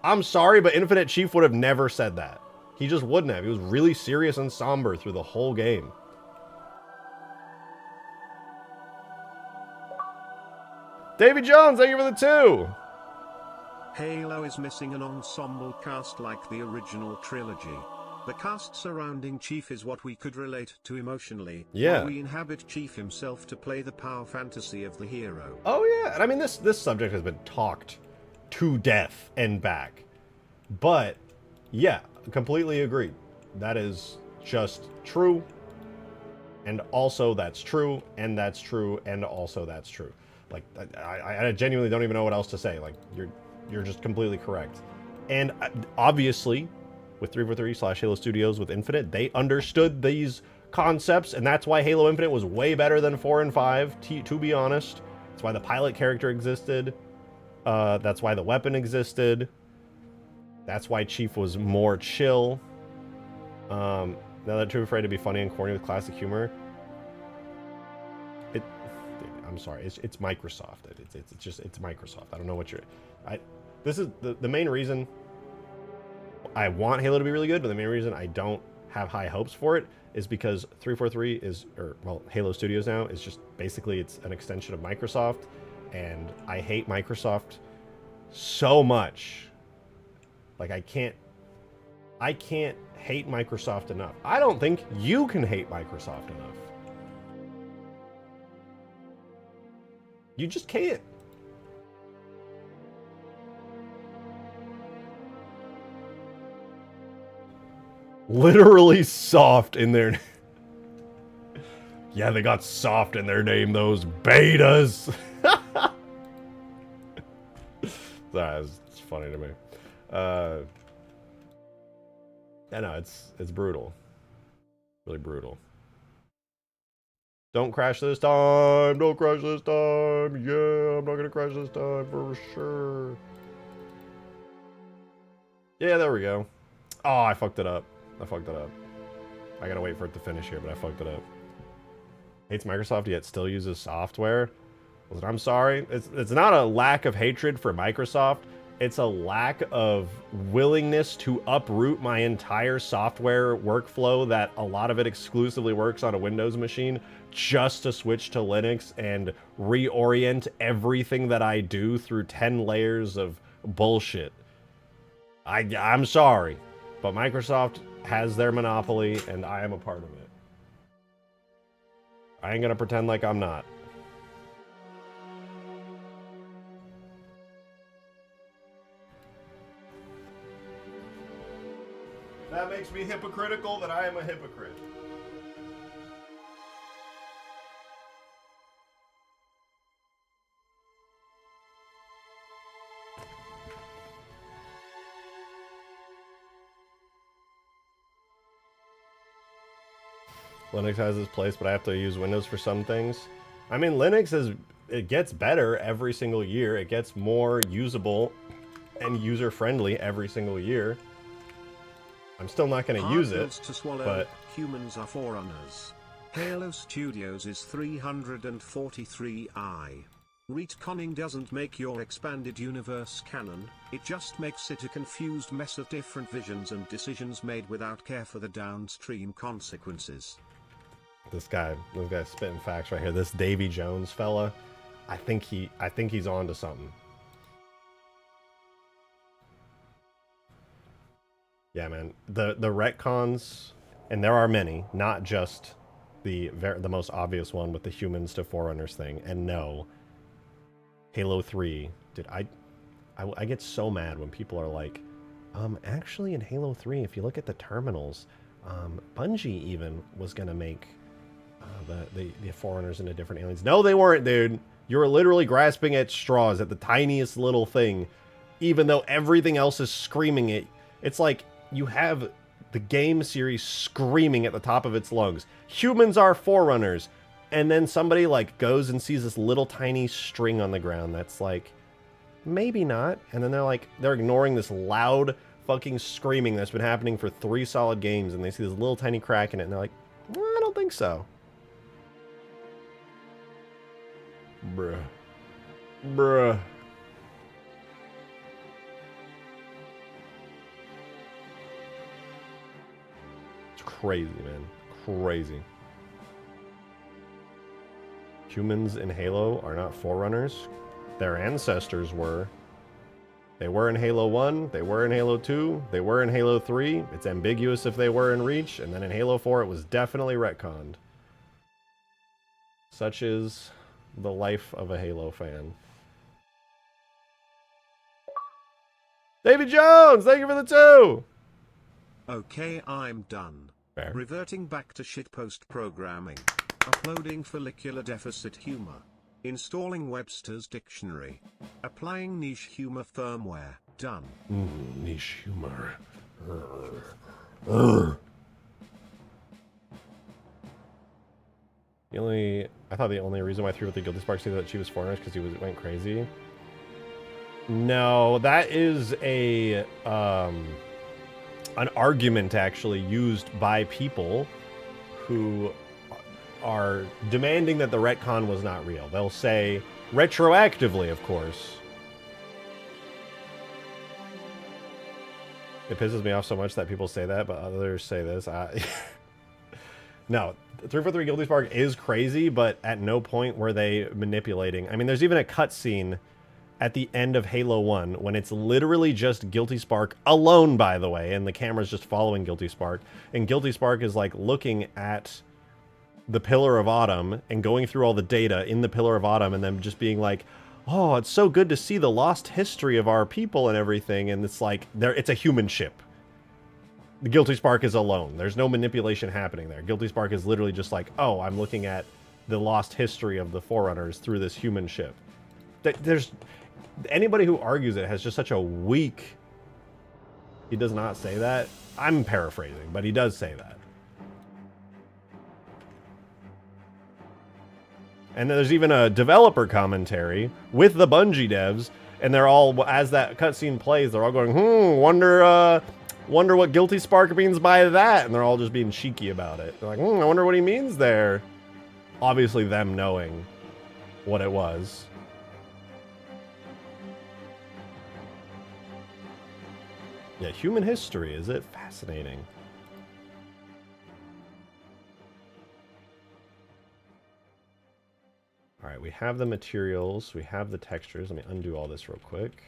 I'm sorry, but Infinite Chief would have never said that. He just wouldn't have. He was really serious and somber through the whole game. Davy Jones, thank you for the 2. Halo is missing an ensemble cast like the original trilogy. The cast surrounding Chief is what we could relate to emotionally. Yeah. While we inhabit Chief himself to play the power fantasy of the hero. Oh yeah, and I mean this subject has been talked to death and back. But yeah, completely agreed. That is just true. And also that's true, and that's true, and also that's true. Like I genuinely don't even know what else to say. Like you're just completely correct. And obviously with 343/Halo Studios with Infinite, they understood these concepts, and that's why Halo Infinite was way better than 4 and 5, to be honest. That's why the pilot character existed. That's why the weapon existed. That's why Chief was more chill. Now they're too afraid to be funny and corny with classic humor. I'm sorry, it's Microsoft. It's Microsoft. I don't know what this is the main reason I want Halo to be really good, but the main reason I don't have high hopes for it is because 343 Halo Studios now is just basically it's an extension of Microsoft, and I hate Microsoft so much. Like I can't hate Microsoft enough. I don't think you can hate Microsoft enough. You just can't. Literally soft in their... Yeah, they got soft in their name, those betas. It's funny to me. Yeah, no, it's brutal. Really brutal. Don't crash this time. Don't crash this time. Yeah, I'm not gonna crash this time for sure. Yeah, there we go. Oh, I fucked it up. I gotta wait for it to finish here, but I fucked it up. Hates Microsoft yet still uses software. Listen, I'm sorry. It's not a lack of hatred for Microsoft. It's a lack of willingness to uproot my entire software workflow that a lot of it exclusively works on a Windows machine just to switch to Linux and reorient everything that I do through 10 layers of bullshit. I'm sorry, but Microsoft has their monopoly and I am a part of it. I ain't gonna pretend like I'm not. That makes me hypocritical that I am a hypocrite. Linux has its place, but I have to use Windows for some things. I mean, it gets better every single year. It gets more usable and user-friendly every single year. I'm still not going to use it, to swallow, but humans are forerunners. Halo Studios is 343i. Retconning doesn't make your expanded universe canon, it just makes it a confused mess of different visions and decisions made without care for the downstream consequences. This guy's spitting facts right here. This Davy Jones fella, I think he's on to something. Yeah, man. The retcons, and there are many, not just the most obvious one with the humans to Forerunners thing. And no, Halo 3. I get so mad when people are like, actually in Halo 3, if you look at the terminals, Bungie even was gonna make the Forerunners into different aliens. No, they weren't, dude. You were literally grasping at straws at the tiniest little thing, even though everything else is screaming it. It's like you have the game series screaming at the top of its lungs, humans are Forerunners, and then somebody like goes and sees this little tiny string on the ground that's like, maybe not, and then they're ignoring this loud fucking screaming that's been happening for 3 solid games, and they see this little tiny crack in it, and they're like, I don't think so. Bruh. It's crazy, man. Crazy. Humans in Halo are not Forerunners. Their ancestors were. They were in Halo 1, they were in Halo 2, they were in Halo 3. It's ambiguous if they were in Reach, and then in Halo 4 it was definitely retconned. Such is the life of a Halo fan. Davy Jones, thank you for the 2! Okay, I'm done. Fair. Reverting back to shitpost programming. Uploading follicular deficit humor. Installing Webster's dictionary. Applying niche humor firmware. Done. Niche humor. I thought the only reason why I threw with the Guilty Spark said that she was Foreigners because he went crazy. No, that is an argument actually used by people who are demanding that the retcon was not real. They'll say, retroactively, of course. It pisses me off so much that people say that, but others say this. No, 343 Guilty Spark is crazy, but at no point were they manipulating. I mean, there's even a cutscene at the end of Halo 1 when it's literally just Guilty Spark alone, by the way, and the camera's just following Guilty Spark, and Guilty Spark is like looking at the Pillar of Autumn and going through all the data in the Pillar of Autumn and then just being like, oh, it's so good to see the lost history of our people and everything, and it's like, it's a human ship. The Guilty Spark is alone. There's no manipulation happening there. Guilty Spark is literally just like, oh, I'm looking at the lost history of the Forerunners through this human ship. There's anybody who argues it has just such a weak... He does not say that. I'm paraphrasing, but he does say that. And there's even a developer commentary with the Bungie devs, and they're all, as that cutscene plays, they're all going, wonder what Guilty Spark means by that, and they're all just being cheeky about it. They're like, I wonder what he means there. Obviously them knowing what it was. Yeah, human history, is it fascinating? All right, we have the materials, we have the textures. Let me undo all this real quick.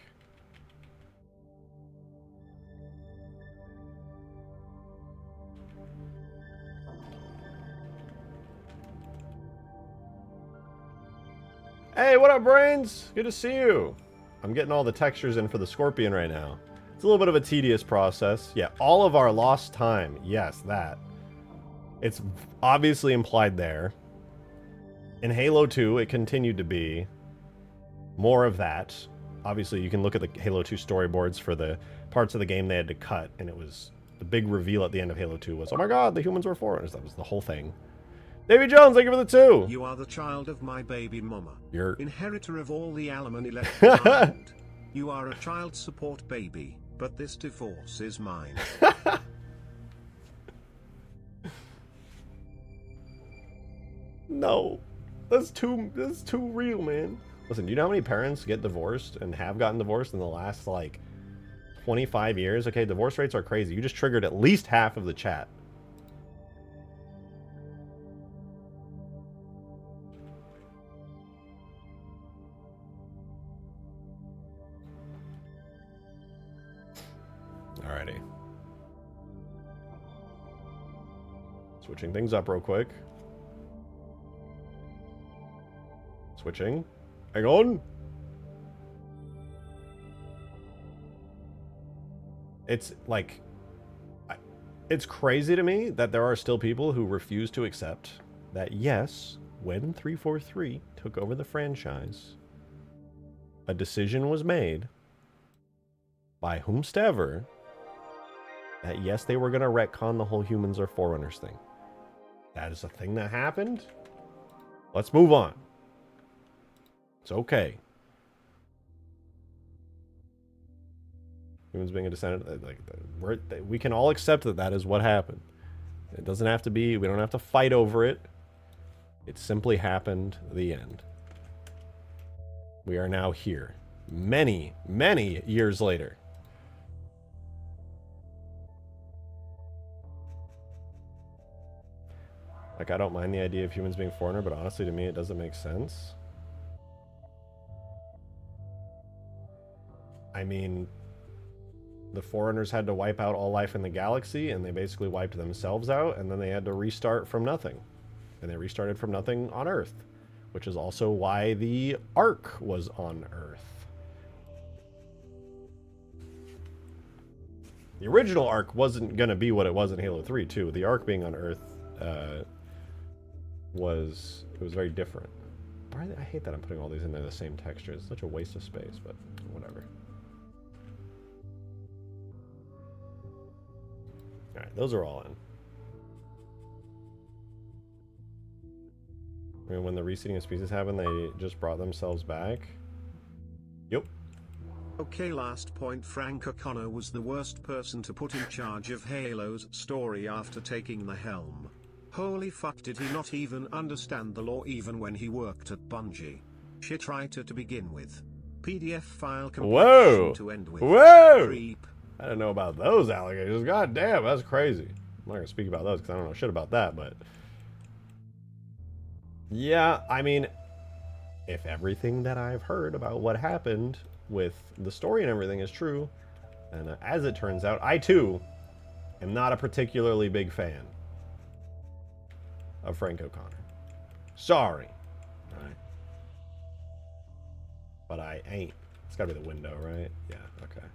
Hey, what up, Brains? Good to see you. I'm getting all the textures in for the Scorpion right now. It's a little bit of a tedious process. Yeah, all of our lost time. Yes, that. It's obviously implied there. In Halo 2, it continued to be more of that. Obviously, you can look at the Halo 2 storyboards for the parts of the game they had to cut, and it was the big reveal at the end of Halo 2 was, oh my god, the humans were foreigners. That was the whole thing. Davy Jones, thank you for the 2. You are the child of my baby mama. You're inheritor of all the alimony left behind. You are a child support baby, but this divorce is mine. No. That's too real, man. Listen, do you know how many parents get divorced and have gotten divorced in the last, like, 25 years? Okay, divorce rates are crazy. You just triggered at least half of the chat. Alrighty. Switching things up real quick. Switching. Hang on. It's like... It's crazy to me that there are still people who refuse to accept that, yes, when 343 took over the franchise, a decision was made by whomstever that, yes, they were going to retcon the whole humans are forerunners thing. That is a thing that happened. Let's move on. It's okay. Humans being a descendant, like, we can all accept that that is what happened. It doesn't have to be, we don't have to fight over it. It simply happened, the end. We are now here. Many, many years later. Like, I don't mind the idea of humans being foreigner, but honestly, to me, it doesn't make sense. I mean, the foreigners had to wipe out all life in the galaxy, and they basically wiped themselves out, and then they had to restart from nothing. And they restarted from nothing on Earth, which is also why the Ark was on Earth. The original Ark wasn't going to be what it was in Halo 3, too. The Ark being on Earth was very different. I hate that I'm putting all these in there the same texture. It's such a waste of space, but whatever. Alright, those are all in. I mean, when the reseeding of species happened, they just brought themselves back. Yep. Okay, last point. Frank O'Connor was the worst person to put in charge of Halo's story after taking the helm. Holy fuck, did he not even understand the lore even when he worked at Bungie? Shit writer to begin with. PDF file completion to end with. Whoa! Creep. I don't know about those allegations. God damn, that's crazy. I'm not going to speak about those because I don't know shit about that, but... Yeah, I mean, if everything that I've heard about what happened with the story and everything is true, and as it turns out, I too am not a particularly big fan of Frank O'Connor. Sorry. Right? But I ain't. It's gotta be the window, right? Yeah, okay.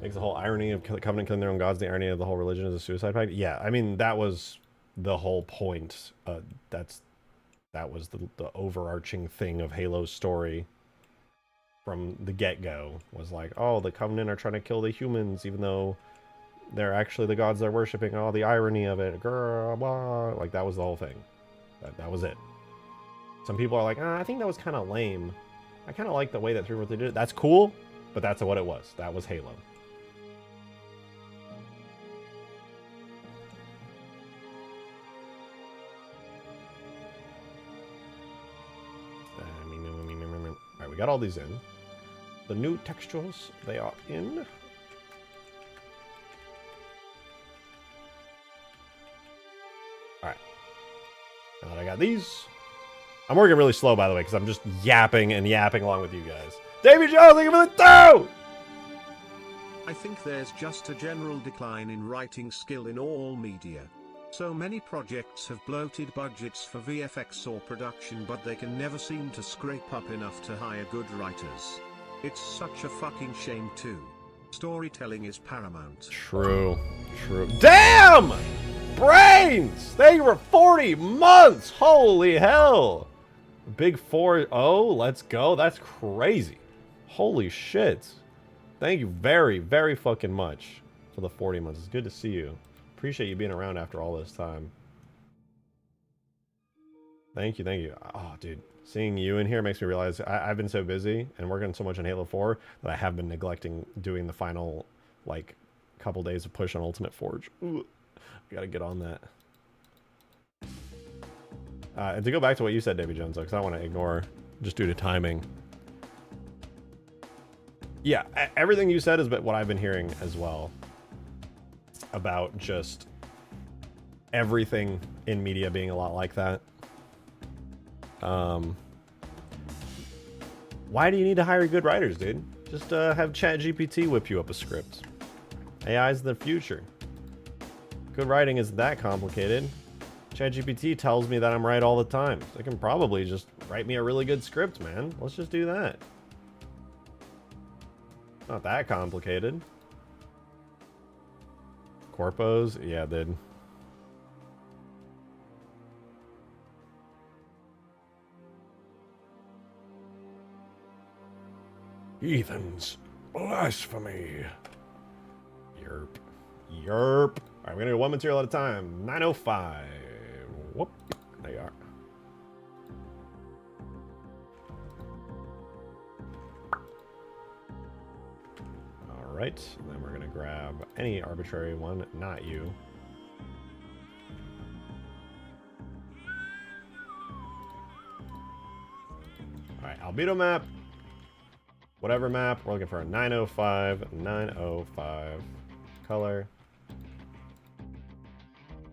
Makes the whole irony of Covenant killing their own gods the irony of the whole religion as a suicide pact. Yeah, I mean, that was the whole point. That was the overarching thing of Halo's story from the get-go. Was like, oh, the Covenant are trying to kill the humans, even though they're actually the gods they're worshipping. Oh, the irony of it. Grr, blah. Like, that was the whole thing. That was it. Some people are like, I think that was kind of lame. I kind of like the way that 343 did it. That's cool, but that's what it was. That was Halo. we got all these in. The new textures, they are in. Alright. Now that I got these. I'm working really slow, by the way, because I'm just yapping and yapping along with you guys. Davy Jones, thank you for the 2! I think there's just a general decline in writing skill in all media. So many projects have bloated budgets for VFX or production, but they can never seem to scrape up enough to hire good writers. It's such a fucking shame too. Storytelling is paramount. True. True. Damn! Brains! Thank you for 40 months! Holy hell! Big 4-0, let's go. That's crazy. Holy shit. Thank you very, very fucking much for the 40 months. It's good to see you. Appreciate you being around after all this time. Thank you, thank you. Oh, dude. Seeing you in here makes me realize I've been so busy and working so much on Halo 4 that I have been neglecting doing the final, like, couple days of push on Ultimate Forge. Ooh, I gotta get on that. And to go back to what you said, Davy Jones, though, because I don't want to ignore, just due to timing. Yeah, everything you said is what I've been hearing as well. About just everything in media being a lot like that. Why do you need to hire good writers, dude? Just have ChatGPT whip you up a script. AI's the future. Good writing isn't that complicated. ChatGPT tells me that I'm right all the time. So it can probably just write me a really good script, man. Let's just do that. Not that complicated. Corpos? Yeah, dude. Heathens. Blasphemy. Yerp. Yerp. Alright, we're gonna go one material at a time. 905. Whoop. There you are. Alright, and then we're gonna grab any arbitrary one, not you. Alright, albedo map. Whatever map, we're looking for a 905, 905 color.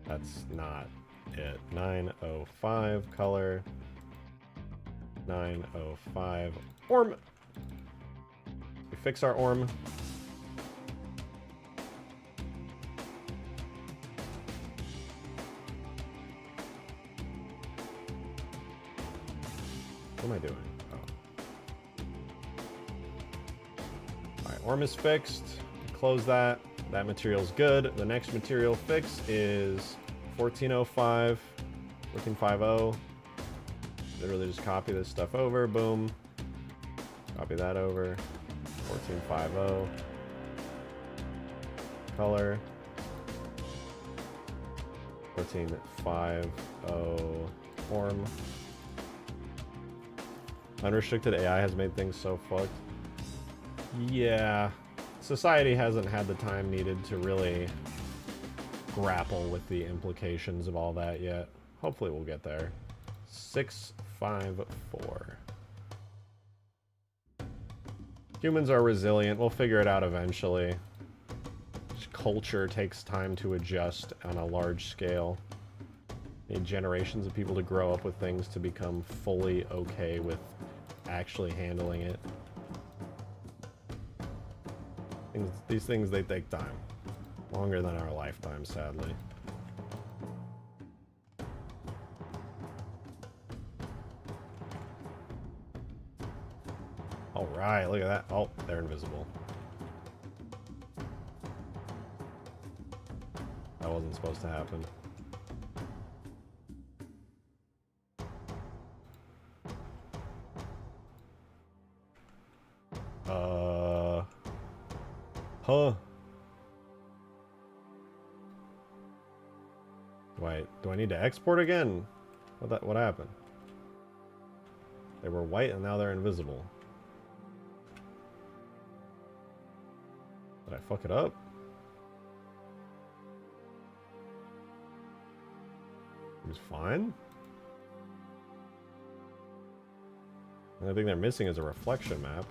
That's not it. 905 color. 905 orm. We fix our orm. What am I doing? Orm is fixed. Close that. That material's good. The next material fix is 1405, 1450. Literally just copy this stuff over. Boom. Copy that over. 1450. Color. 1450 form. Unrestricted AI has made things so fucked. Yeah, society hasn't had the time needed to really grapple with the implications of all that yet. Hopefully we'll get there. 654. Humans are resilient. We'll figure it out eventually. Culture takes time to adjust on a large scale. Need generations of people to grow up with things to become fully okay with actually handling it. These things, they take time. Longer than our lifetime, sadly. Alright, look at that. Oh, they're invisible. That wasn't supposed to happen. Huh. Do I need to export again? What happened? They were white and now they're invisible. Did I fuck it up? It was fine? The only thing they're missing is a reflection map.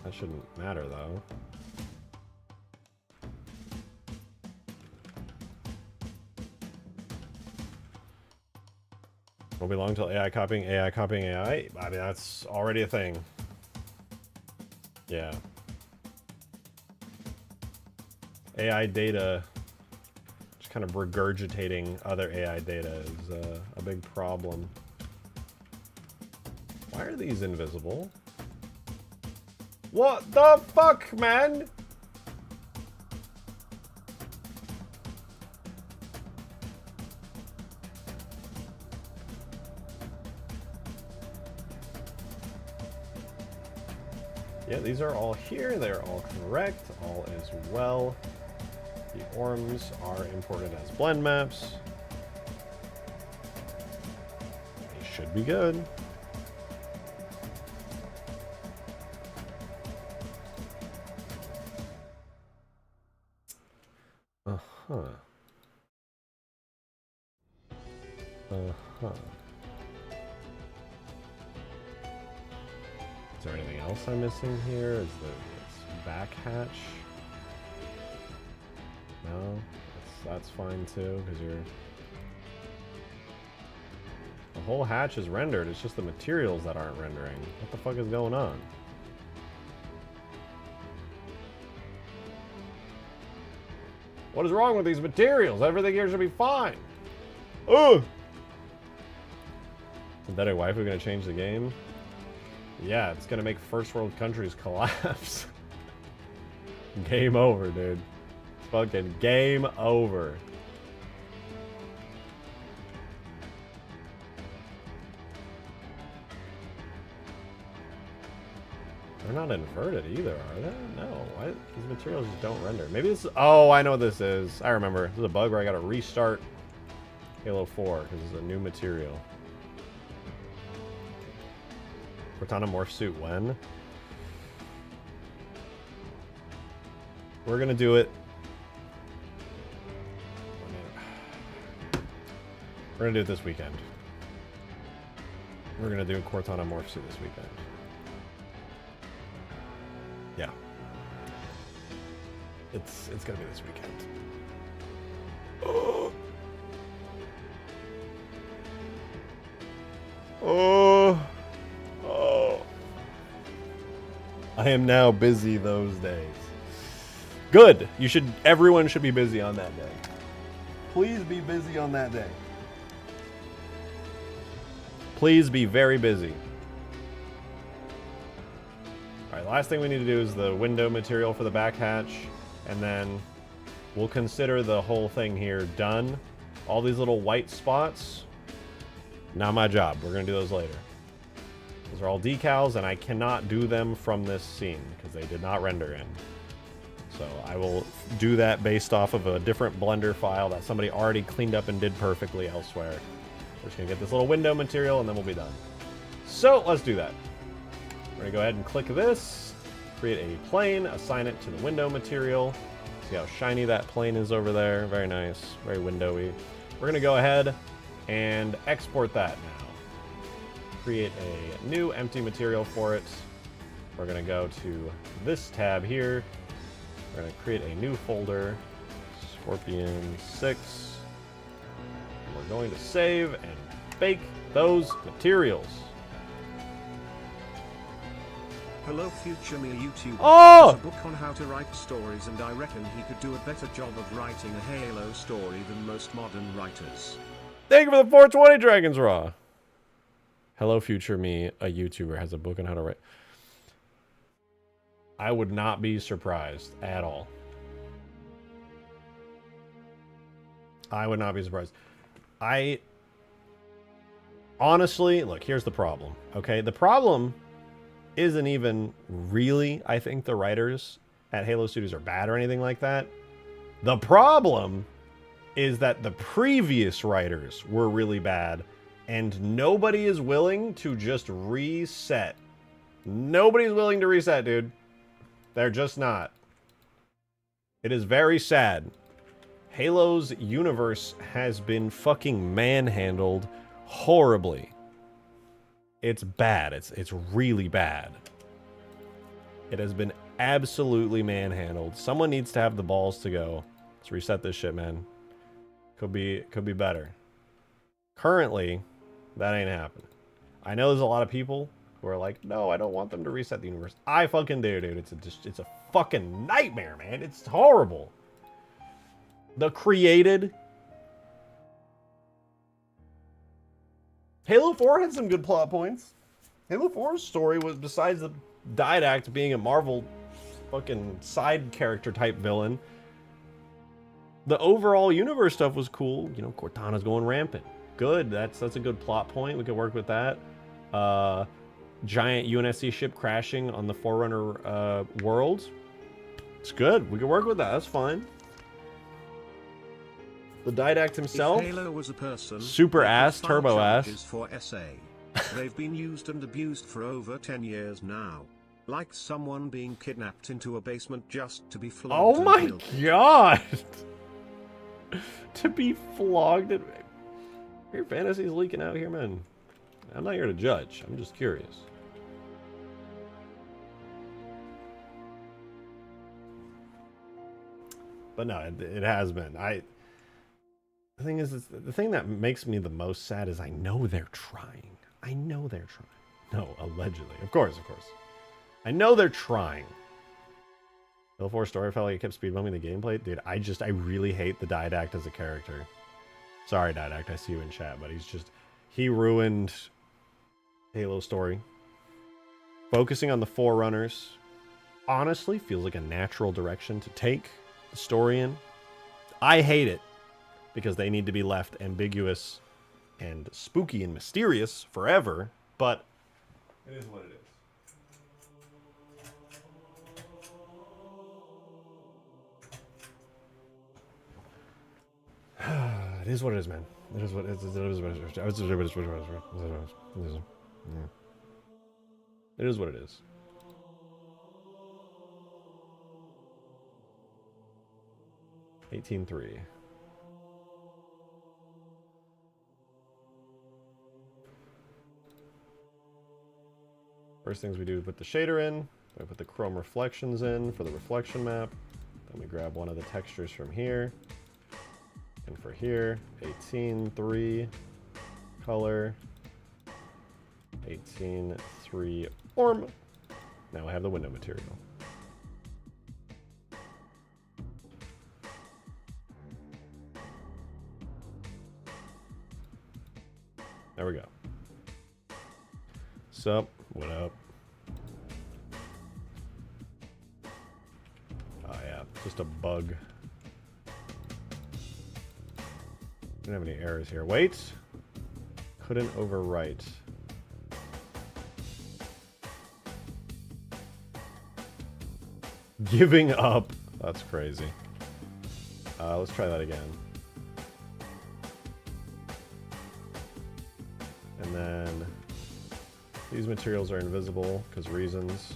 That shouldn't matter, though. Won't be long till AI copying AI copying AI. I mean, that's already a thing. Yeah. AI data, just kind of regurgitating other AI data is a big problem. Why are these invisible? What the fuck, man? Yeah, these are all here. They're all correct. All is well. The orms are imported as blend maps. They should be good. Uh-huh. Uh-huh. Is there anything else I'm missing here? Is the back hatch? No, that's fine too, because the whole hatch is rendered. It's just the materials that aren't rendering. What the fuck is going on? What is wrong with these materials? Everything here should be fine. Ugh! Synthetic waifu gonna change the game? Yeah, it's gonna make first world countries collapse. Game over, dude. Fucking game over. They're not inverted either, are they? No. Why? These materials just don't render. Maybe this. Oh, I know what this is. I remember. This is a bug where I gotta restart Halo 4 because it's a new material. Cortana morph suit when? We're gonna do it. We're gonna do it this weekend. We're gonna do a Cortana morph suit this weekend. Yeah. It's gonna be this weekend. Oh. Oh. Oh. I am now busy those days. Good. Everyone should be busy on that day. Please be busy on that day. Please be very busy. Alright, last thing we need to do is the window material for the back hatch, and then we'll consider the whole thing here done. All these little white spots, not my job. We're going to do those later. Those are all decals, and I cannot do them from this scene because they did not render in. So I will do that based off of a different Blender file that somebody already cleaned up and did perfectly elsewhere. We're just going to get this little window material, and then we'll be done. So let's do that. We're going to go ahead and click this, create a plane, assign it to the window material. See how shiny that plane is over there. Very nice, very windowy. We're going to go ahead and export that now. Create a new empty material for it. We're going to go to this tab here. We're going to create a new folder, Scorpion 6. We're going to save and bake those materials. Hello future me YouTuber. Oh! There's a book on how to write stories, and I reckon he could do a better job of writing a Halo story than most modern writers. Thank you for the 420 Dragons Raw. Hello future me, a YouTuber, has a book on how to write. I would not be surprised at all. I would not be surprised. Honestly, look, here's the problem, okay? The problem isn't even really, I think, the writers at Halo Studios are bad or anything like that. The problem is that the previous writers were really bad, and nobody is willing to just reset. Nobody's willing to reset, dude. They're just not. It is very sad. Halo's universe has been fucking manhandled horribly. It's bad. It's really bad. It has been absolutely manhandled. Someone needs to have the balls to go. Let's reset this shit, man. Could be better. Currently, that ain't happening. I know there's a lot of people who are like, no, I don't want them to reset the universe. I fucking do, dude. It's a fucking nightmare, man. It's horrible. The created Halo 4 had some good plot points. Halo 4's story was, besides the Didact being a Marvel fucking side character type villain, the overall universe stuff was cool. You know, Cortana's going rampant. Good. That's a good plot point. We could work with that. Giant UNSC ship crashing on the Forerunner world. It's good. We could work with that. That's fine. The Didact himself, if Halo was a person, super ass, turbo ass. For SA. They've been used and abused for over 10 years now. Like someone being kidnapped into a basement just to be flogged. Oh my god! To be flogged. Your fantasy's leaking out here, man. I'm not here to judge. I'm just curious. But no, it has been. The thing is, the thing that makes me the most sad is I know they're trying. I know they're trying. No, allegedly. Of course. I know they're trying. Halo 4 story felt like it kept speed bumping the gameplay. Dude, I really hate the Didact as a character. Sorry, Didact, I see you in chat, but he ruined Halo story. Focusing on the Forerunners, honestly, feels like a natural direction to take the story in. I hate it, because they need to be left ambiguous and spooky and mysterious forever, but it is what it is. It is what it is, man. It is what it is. It is what it is. It is what it is. 18-3. First things we do is put the shader in. Then we put the chrome reflections in for the reflection map. Then we grab one of the textures from here. And for here, 18-3 color, 18-3 orm. Now I have the window material. There we go. Sup? What up? Oh yeah, just a bug. Don't have any errors here. Wait. Couldn't overwrite. Giving up. That's crazy. Let's try that again. And then these materials are invisible because reasons.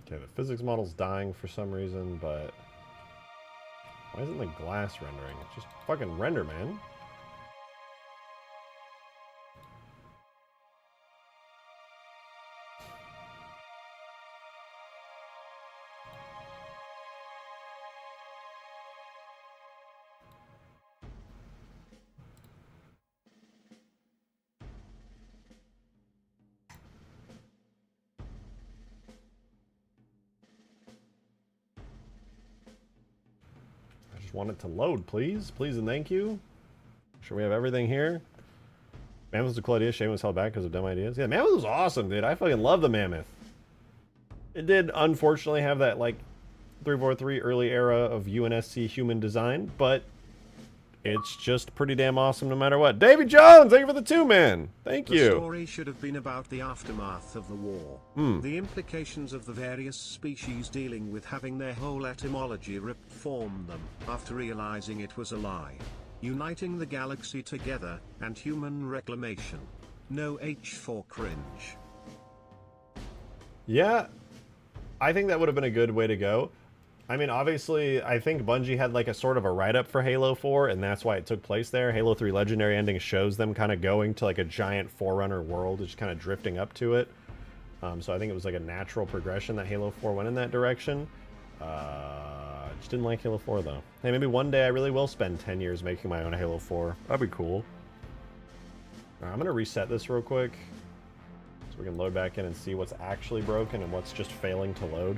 Okay, the physics model's dying for some reason, but why isn't the glass rendering? Just fucking render, man. Want it to load, please. Please and thank you. Sure we have everything here. Mammoth was a cool idea. Shane was held back because of dumb ideas. Yeah, Mammoth was awesome, dude. I fucking love the Mammoth. It did, unfortunately, have that, like, 343 early era of UNSC human design, but it's just pretty damn awesome no matter what. Davy Jones, thank you for the 2-man. Thank you. The story should have been about the aftermath of the war. The implications of the various species dealing with having their whole etymology ripped from them, after realizing it was a lie. Uniting the galaxy together, and human reclamation. No H for cringe. Yeah, I think that would have been a good way to go. I mean, obviously, I think Bungie had like a sort of a write-up for Halo 4, and that's why it took place there. Halo 3 Legendary Ending shows them kind of going to like a giant Forerunner world, just kind of drifting up to it. So I think it was like a natural progression that Halo 4 went in that direction. Just didn't like Halo 4 though. Hey, maybe one day I really will spend 10 years making my own Halo 4. That'd be cool. All right, I'm gonna reset this real quick so we can load back in and see what's actually broken and what's just failing to load.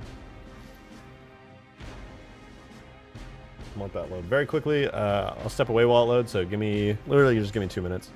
Want that load very quickly. I'll step away while it loads, so literally just give me 2 minutes.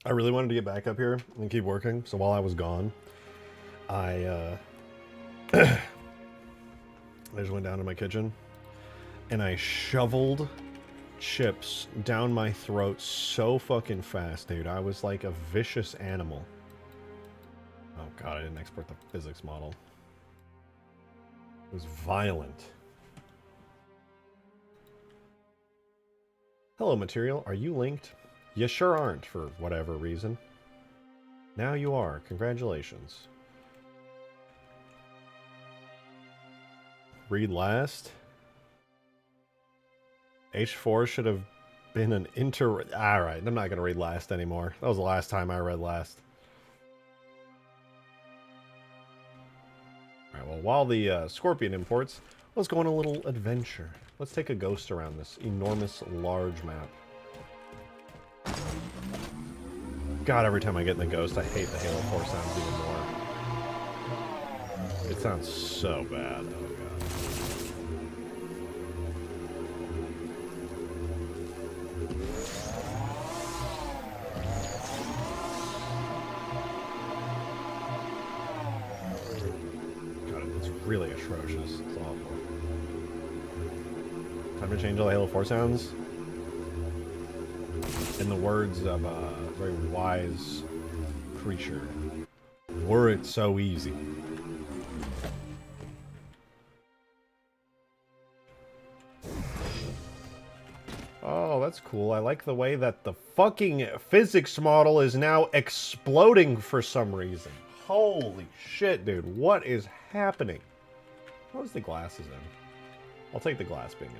I really wanted to get back up here and keep working, so while I was gone, I I just went down to my kitchen and I shoveled chips down my throat so fucking fast, dude. I was like a vicious animal. Oh god, I didn't export the physics model. It was violent. Hello, material. Are you linked? You sure aren't, for whatever reason. Now you are. Congratulations. Read last. H4 should have been an Alright, I'm not going to read last anymore. That was the last time I read last. Alright, well, while the Scorpion imports, let's go on a little adventure. Let's take a ghost around this enormous, large map. God, every time I get in the ghost, I hate the Halo 4 sounds even more. It sounds so bad. Oh, God. Really atrocious. It's awful. Time to change all the Halo 4 sounds. In the words of a very wise creature, were it so easy. Oh, that's cool. I like the way that the fucking physics model is now exploding for some reason. Holy shit, dude. What is happening? What was the glasses in? I'll take the glass being in.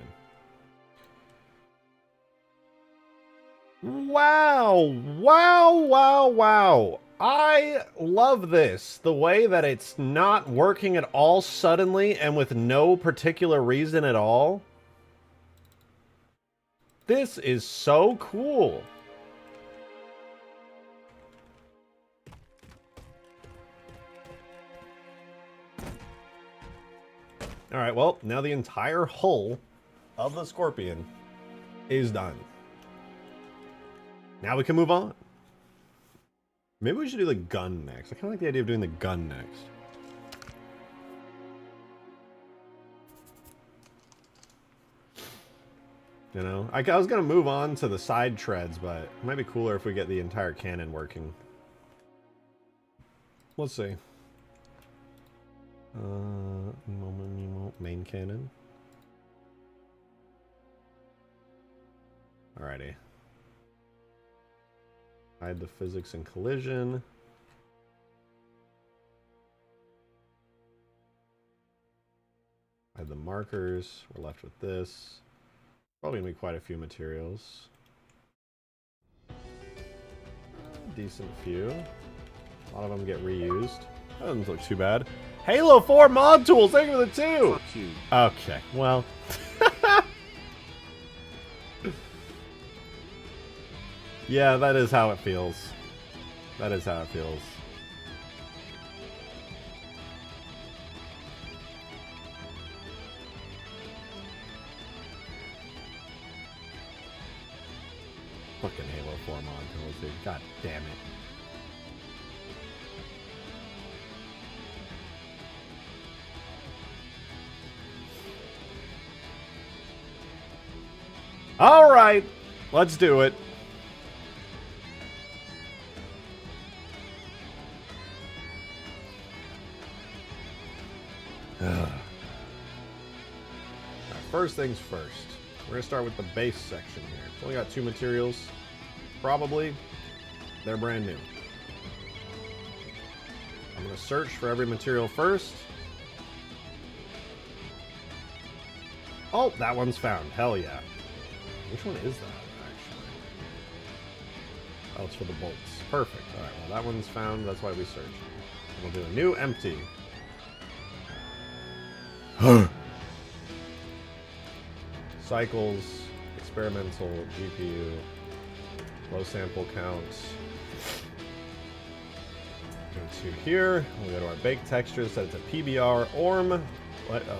Wow! Wow, wow, wow! I love this. The way that it's not working at all suddenly and with no particular reason at all. This is so cool. Alright, well, now the entire hull of the Scorpion is done. Now we can move on. Maybe we should do the gun next. I kind of like the idea of doing the gun next. You know? I was going to move on to the side treads, but it might be cooler if we get the entire cannon working. Let's see. Main cannon. Alrighty. Hide the physics and collision. Hide the markers. We're left with this. Probably gonna be quite a few materials. Decent few. A lot of them get reused. That doesn't look too bad. Halo 4 mod tools, thank you for the 2! Fuck you. Okay, well. Yeah, that is how it feels. That is how it feels. Fucking Halo 4 mod tools, dude. God damn it. All right, let's do it. Right, first things first. We're gonna start with the base section here. It's only got 2 materials. Probably, they're brand new. I'm gonna search for every material first. Oh, that one's found. Hell yeah. Which one is that, actually? Oh, it's for the bolts. Perfect. Alright, well, that one's found. That's why we searched. And we'll do a new empty. Cycles, experimental, GPU, low sample counts. Go to here. We'll go to our bake textures. Set it to PBR, ORM,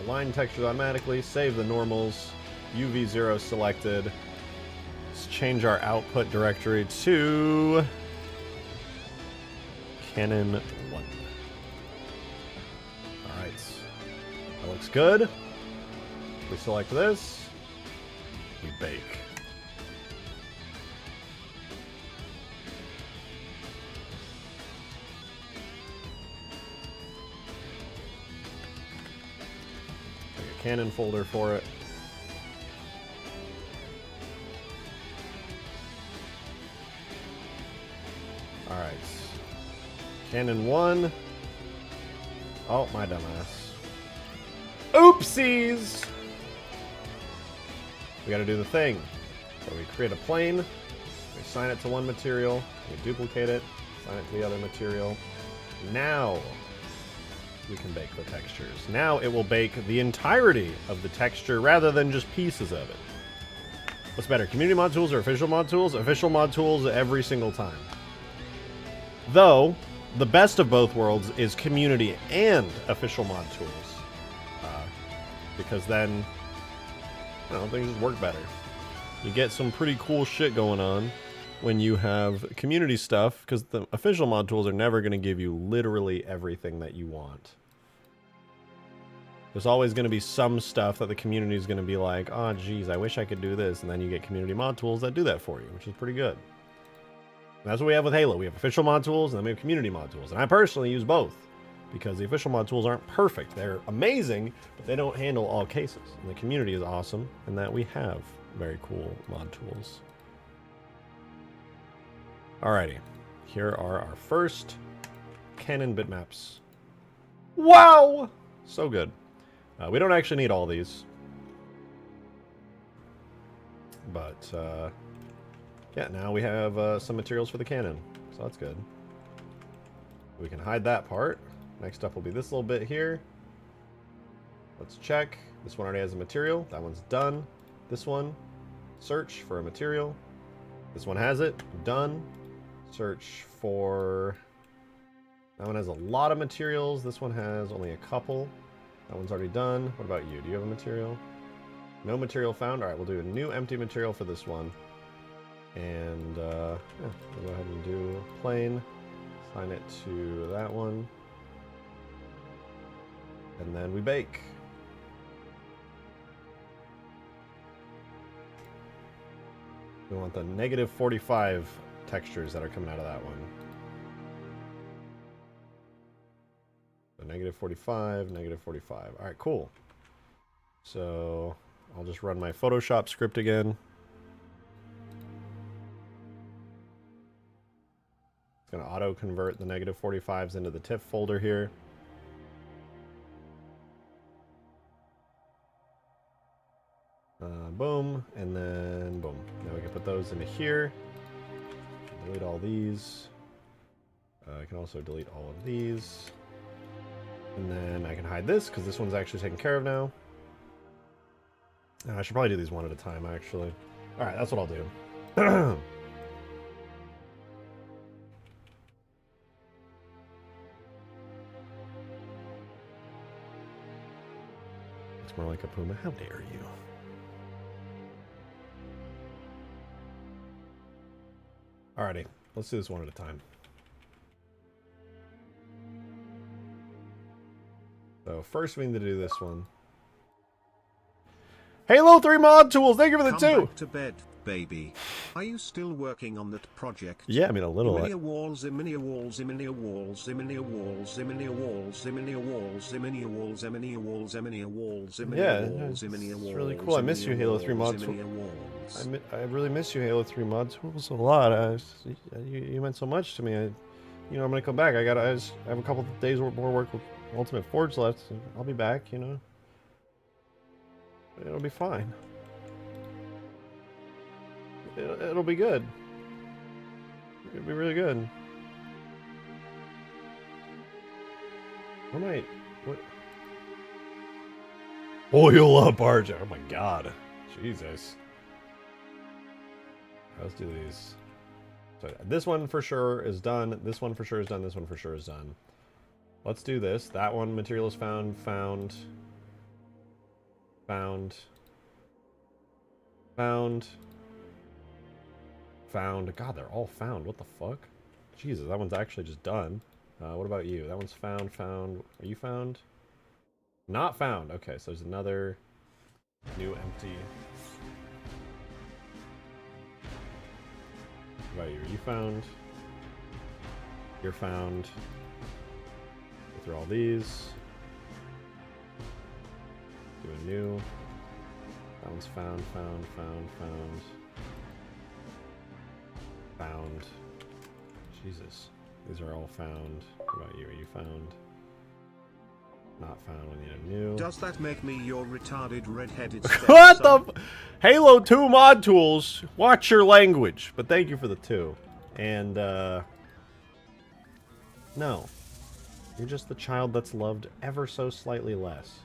line textures automatically. Save the normals. UV0 selected. Let's change our output directory to Canon 1. Alright. That looks good. We select this. We bake. Make a cannon folder for it. Alright. Cannon 1. Oh, my dumbass. Oopsies! We gotta do the thing. So we create a plane, we assign it to one material, we duplicate it, assign it to the other material. Now we can bake the textures. Now it will bake the entirety of the texture rather than just pieces of it. What's better, community mod tools or official mod tools? Official mod tools every single time. Though, the best of both worlds is community and official mod tools. Because then, I don't know, things just work better. You get some pretty cool shit going on when you have community stuff, because the official mod tools are never going to give you literally everything that you want. There's always going to be some stuff that the community is going to be like, oh geez, I wish I could do this, and then you get community mod tools that do that for you, which is pretty good. And that's what we have with Halo. We have official mod tools, and then we have community mod tools. And I personally use both, because the official mod tools aren't perfect. They're amazing, but they don't handle all cases. And the community is awesome in that we have very cool mod tools. Alrighty, here are our first canon bitmaps. Wow! So good. We don't actually need all these. But, yeah, now we have some materials for the cannon. So that's good. We can hide that part. Next up will be this little bit here. Let's check. This one already has a material. That one's done. This one, search for a material. This one has it. Done. Search for... That one has a lot of materials. This one has only a couple. That one's already done. What about you? Do you have a material? No material found. All right, we'll do a new empty material for this one. And yeah, we'll go ahead and do plain. Assign it to that one. And then we bake. We want the -45 textures that are coming out of that one. So -45, -45. All right, cool. So I'll just run my Photoshop script again. It's going to auto-convert the -45s into the TIFF folder here. Boom, and then boom. Now we can put those into here. Delete all these. I can also delete all of these. And then I can hide this, because this one's actually taken care of now. I should probably do these one at a time, actually. Alright, that's what I'll do. It's more like a puma. How dare you? Alrighty, let's do this one at a time. So first we need to do this one. Halo 3 mod tools, thank you for the Come 2! Back to bed, baby. Are you still working on that project? Yeah, I mean a little. Ziminia walls, Ziminia walls, Ziminia walls, Ziminia walls, Ziminia walls, Ziminia walls, Ziminia walls, Ziminia walls, Ziminia walls, Ziminia walls, Ziminia walls. It's really cool. I miss you, Halo 3 mod tools. I really miss you, Halo 3 mod tools, a lot. You meant so much to me. I'm gonna come back. I have a couple of days more work with Ultimate Forge left. So I'll be back. It'll be fine. It'll be good. It'll be really good. What? Oil up, Arch. Oh my god. Jesus. Let's do these. So this one for sure is done. This one for sure is done. This one for sure is done. Let's do this. That one material is found. Found. God, they're all found. What the fuck? Jesus, that one's actually just done. What about you? That one's found. Are you found? Not found. Okay, so there's another New empty. What about you? Are you found? You're found. Go through all these. Do a new. That one's found. Found. Jesus. These are all found. What about you? Are you found? Not found. We need a new. Does that make me your retarded red-headed What the Halo 2 mod tools? Watch your language. But thank you for the 2. And, no. You're just the child that's loved ever so slightly less.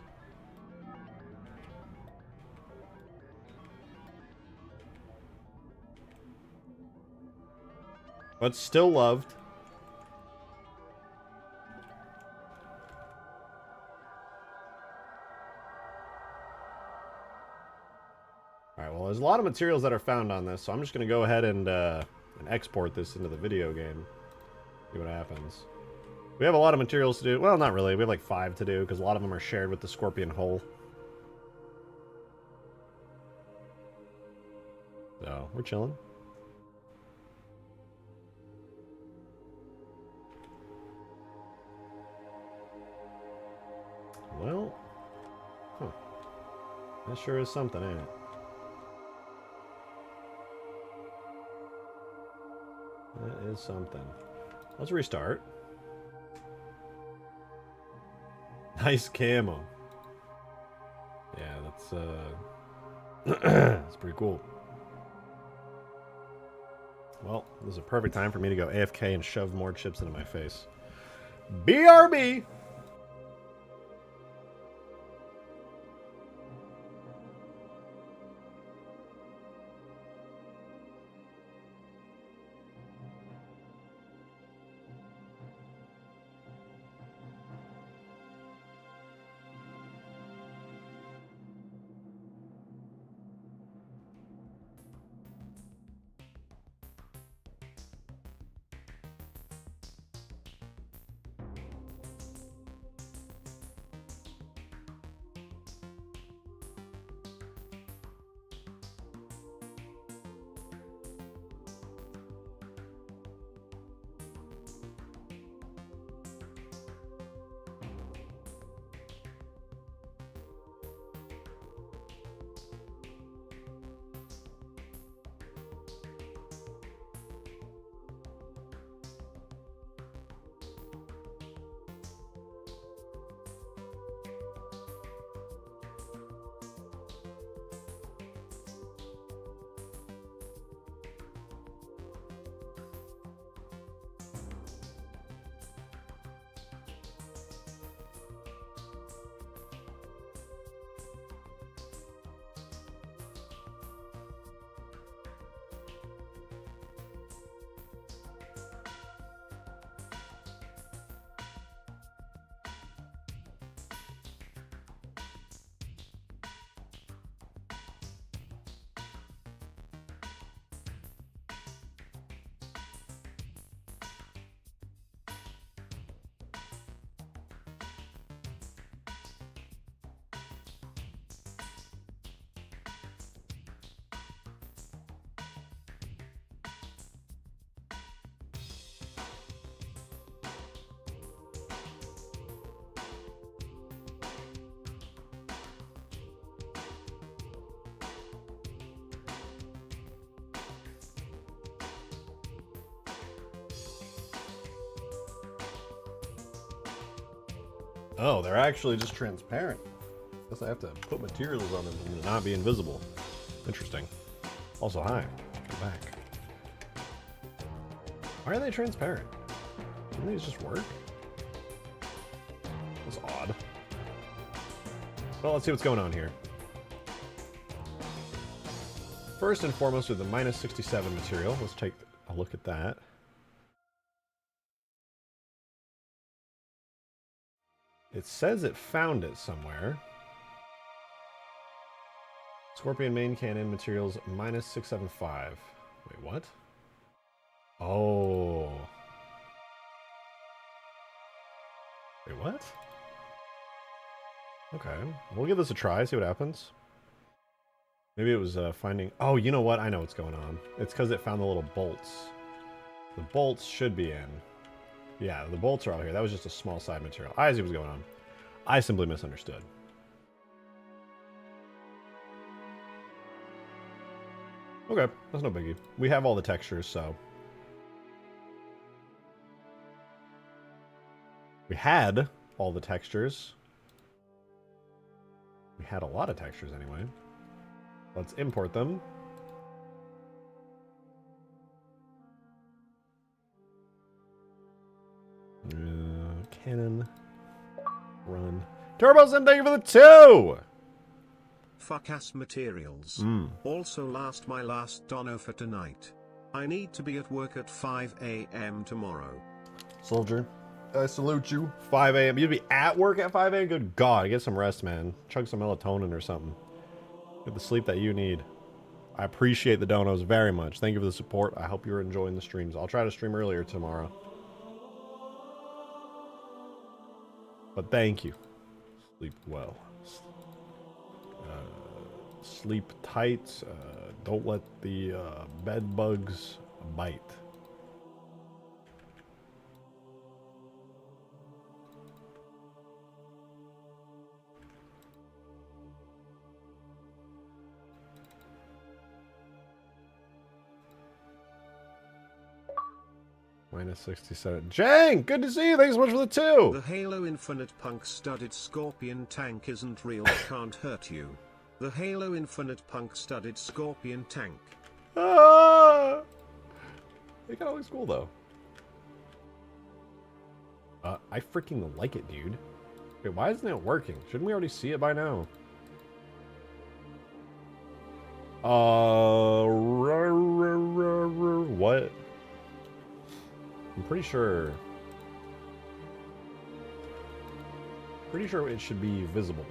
But still loved. Alright, well, there's a lot of materials that are found on this, so I'm just going to go ahead and export this into the video game. See what happens. We have a lot of materials to do. Well, not really. We have like 5 to do, because a lot of them are shared with the Scorpion Hole. So, we're chilling. Well, huh. That sure is something, ain't it? That is something. Let's restart. Nice camo. Yeah, that's that's pretty cool. Well, this is a perfect time for me to go AFK and shove more chips into my face. BRB! Oh, they're actually just transparent. Guess I have to put materials on them for them to not be invisible. Interesting. Also, hi. Come back. Why are they transparent? Don't these just work? That's odd. Well, let's see what's going on here. First and foremost with the minus 67 material. Let's take a look at that. It says it found it somewhere. Scorpion main cannon materials minus 675. Wait, what? Oh. Wait, what? Okay. We'll give this a try, see what happens. Maybe it was finding... Oh, you know what? I know what's going on. It's because it found the little bolts. The bolts should be in. Yeah, the bolts are out here. That was just a small side material. I see what's going on. I simply misunderstood. Okay, that's no biggie. We have all the textures, so... We had all the textures. We had a lot of textures anyway. Let's import them. Cannon. Run. Turbo Sim, thank you for the 2! Fuck ass materials. Also my last dono for tonight. I need to be at work at 5 a.m. tomorrow. Soldier, I salute you. 5 a.m. You'd be at work at 5 a.m.? Good God, get some rest, man. Chug some melatonin or something. Get the sleep that you need. I appreciate the donos very much. Thank you for the support. I hope you're enjoying the streams. I'll try to stream earlier tomorrow. But thank you. Sleep well. Sleep tight. Don't let the bed bugs bite. Minus 67. Jang! Good to see you. Thanks so much for the 2. The Halo Infinite Punk Studded Scorpion Tank isn't real. Can't hurt you. The Halo Infinite Punk Studded Scorpion Tank. Ah! It kind of looks cool, though. I freaking like it, dude. Wait, why isn't it working? Shouldn't we already see it by now? What? I'm pretty sure it should be visible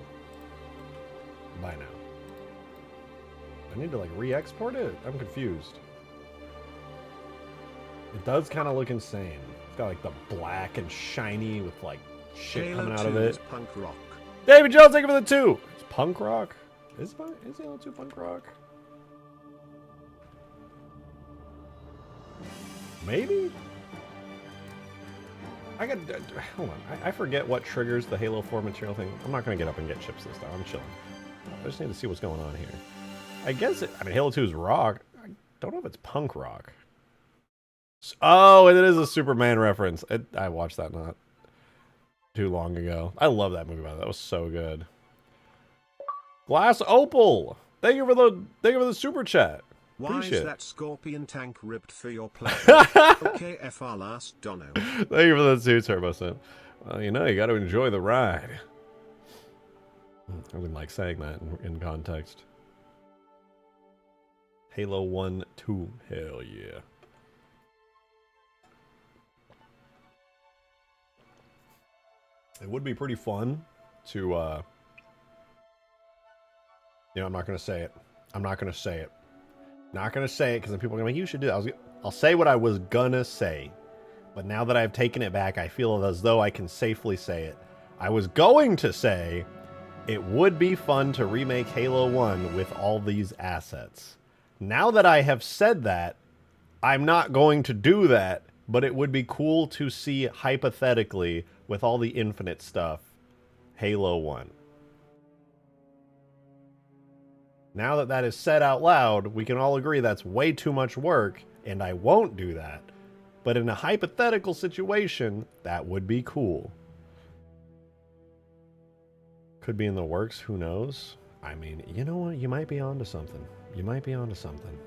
by now. I need to like re-export it? I'm confused. It does kind of look insane. It's got like the black and shiny with like shit Halo coming out 2 of it. is punk rock. David Jones, thank you for the 2. It's punk rock. Is Halo 2 punk rock? Maybe? Hold on. I forget what triggers the Halo 4 material thing. I'm not going to get up and get chips this time. I'm chilling. I just need to see what's going on here. I guess I mean, Halo 2 is rock. I don't know if it's punk rock. Oh, it is a Superman reference. I watched that not too long ago. I love that movie, by the way. That was so good. Glass Opal! Thank you for the super chat. Why Appreciate is it. that Scorpion Tank ripped for your pleasure? Okay, FR last dono. Thank you for the 2, Turbo Sim. Well, you know, you got to enjoy the ride. I wouldn't like saying that in context. Halo 1, 2. Hell yeah. It would be pretty fun to, you know, I'm not going to say it. I'm not going to say it. Not going to say it because then people are going to be like, you should do that. I'll say what I was going to say. But now that I've taken it back, I feel as though I can safely say it. I was going to say it would be fun to remake Halo 1 with all these assets. Now that I have said that, I'm not going to do that, but it would be cool to see hypothetically with all the Infinite stuff, Halo 1. Now that that is said out loud, we can all agree that's way too much work, and I won't do that. But in a hypothetical situation, that would be cool. Could be in the works, who knows? I mean, you know what? You might be onto something. You might be onto something.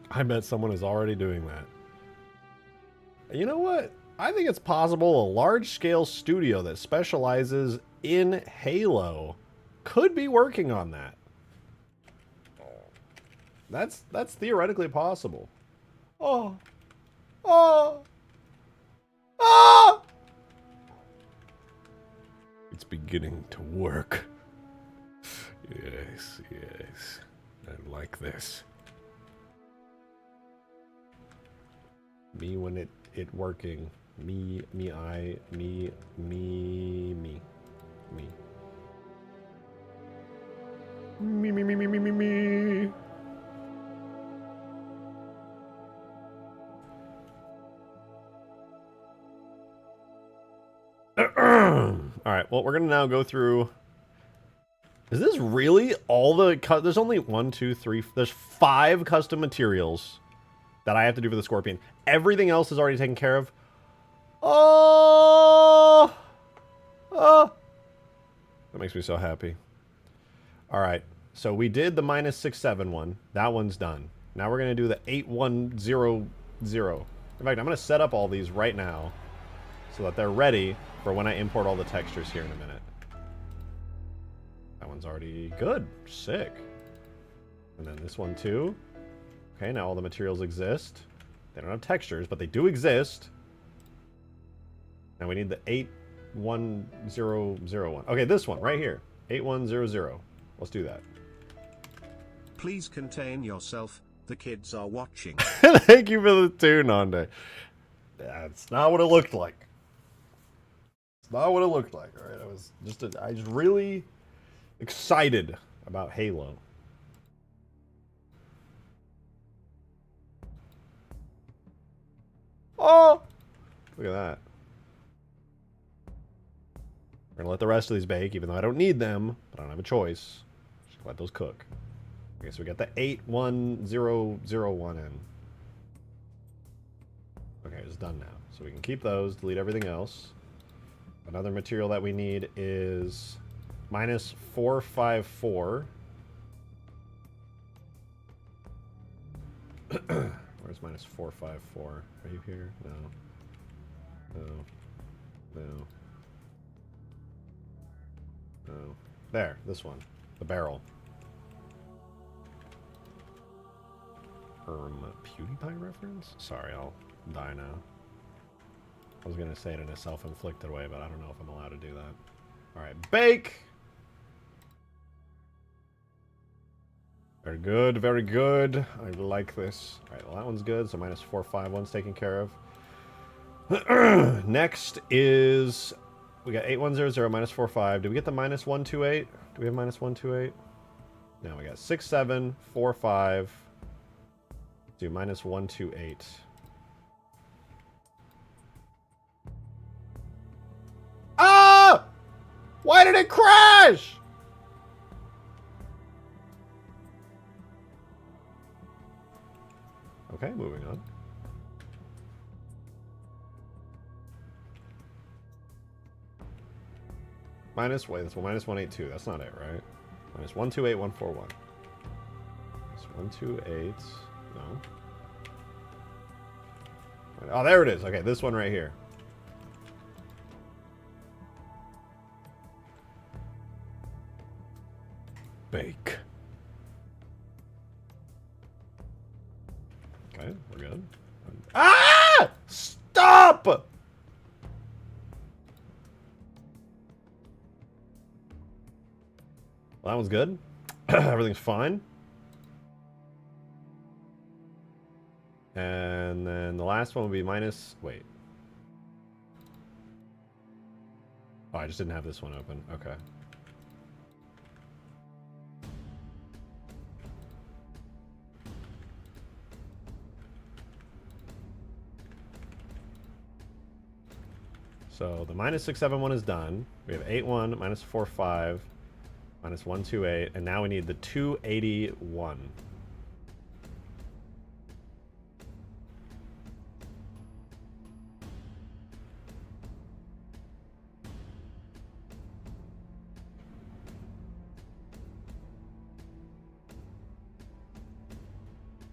I bet someone is already doing that. You know what? I think it's possible a large-scale studio that specializes in Halo could be working on that. That's theoretically possible. Oh. Oh. Oh. It's beginning to work. Yes, yes. I like this. Me when it working. Me, I, me. Me, me. Alright, well, we're going to now go through... Is this really all the... There's only 1, 2, 3... There's 5 custom materials that I have to do for the Scorpion. Everything else is already taken care of. Oh! Oh! That makes me so happy. Alright, so we did the -671 one. That one's done. Now we're going to do the 8100. In fact, I'm going to set up all these right now so that they're ready for when I import all the textures here in a minute. That one's already good. Sick. And then this one too. Okay, now all the materials exist. They don't have textures, but they do exist. Now we need the 81001. Okay, this one right here. 8100. Let's do that. Please contain yourself. The kids are watching. Thank you for the tune, Nande. That's not what it looked like. It's not what it looked like. All right, I was really excited about Halo. Oh, look at that. We're gonna let the rest of these bake, even though I don't need them, but I don't have a choice. Just let those cook. Okay, so we got the 81001 in. Okay, it's done now. So we can keep those, delete everything else. Another material that we need is -454. Where's -454? Are you here? No. No. No. No. There, this one. The barrel. PewDiePie reference? Sorry, I'll die now. I was gonna say it in a self-inflicted way, but I don't know if I'm allowed to do that. Alright, bake! Very good, very good. I like this. Alright, well that one's good, so -451's taken care of. Next is... We got 8100 -45. Did we get the -128? Do we have -128? No, we got 6745. Do -128. Ah! Why did it crash? Okay, moving on. Wait, that's -182. That's not it, right? -128141. -128. No. Oh, there it is. Okay, this one right here. Bake. Okay, we're good. Ah! Stop! Well, that one's good. Everything's fine. And then the last one would be wait. Oh, I just didn't have this one open. Okay. So the -671 is done. We have 81, -45, -128, and now we need the 281.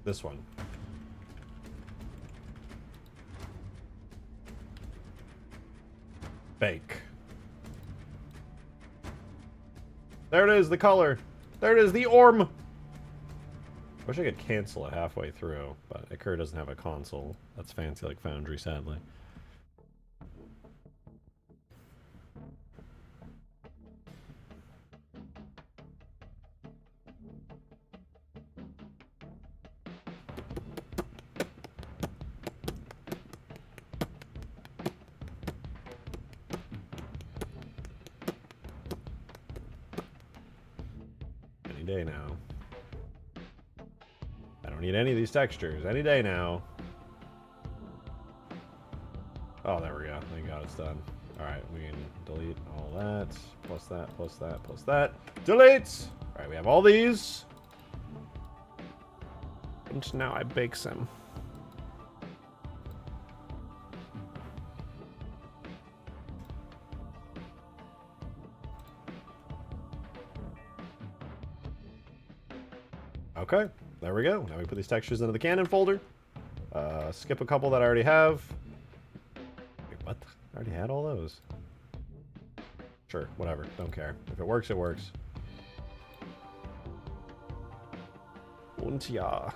This one. Bake. There it is, the color. There it is, the orm. Wish I could cancel it halfway through, but Iker doesn't have a console. That's fancy like Foundry, sadly. day now. I don't need any of these textures. Any day now. Oh, there we go. Thank God it's done. Alright, we can delete all that. Plus that, plus that, plus that. Delete! Alright, we have all these. And now I bake some. Okay, there we go. Now we put these textures into the Canon folder. Skip a couple that I already have. Wait, what? I already had all those. Sure, whatever. Don't care. If it works, it works. Und ja.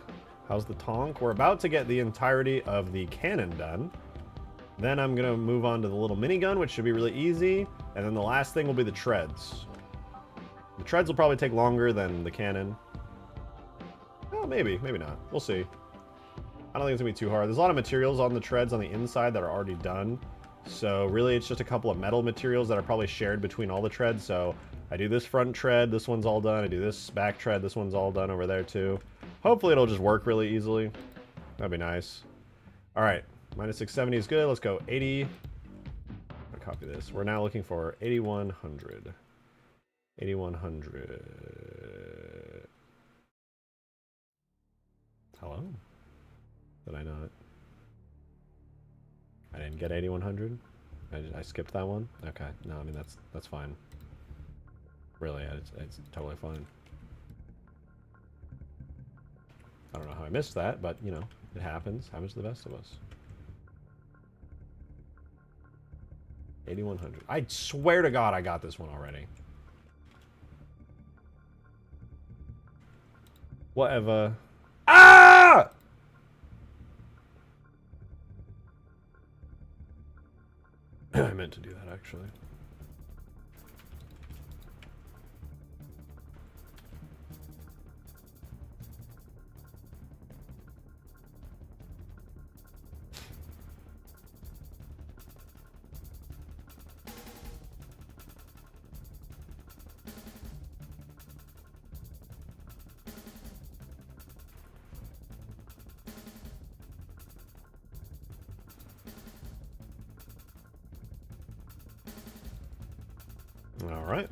How's the tonk? We're about to get the entirety of the cannon done. Then I'm going to move on to the little minigun, which should be really easy. And then the last thing will be the treads. The treads will probably take longer than the cannon. Well, maybe. Maybe not. We'll see. I don't think it's going to be too hard. There's a lot of materials on the treads on the inside that are already done. So really it's just a couple of metal materials that are probably shared between all the treads. So I do this front tread, this one's all done. I do this back tread, this one's all done over there too. Hopefully it'll just work really easily. That'd be nice. Alright, minus 670 is good. Let's go 80. I'll copy this. We're now looking for 8100. 8100. Hello? Did I not? I didn't get 8100? I skipped that one? Okay. No, I mean, that's fine. Really, it's totally fine. I don't know how I missed that, but, you know, it happens. Happens to the best of us. 8100. I swear to God I got this one already. Whatever. Ah! I meant to do that, actually. All right.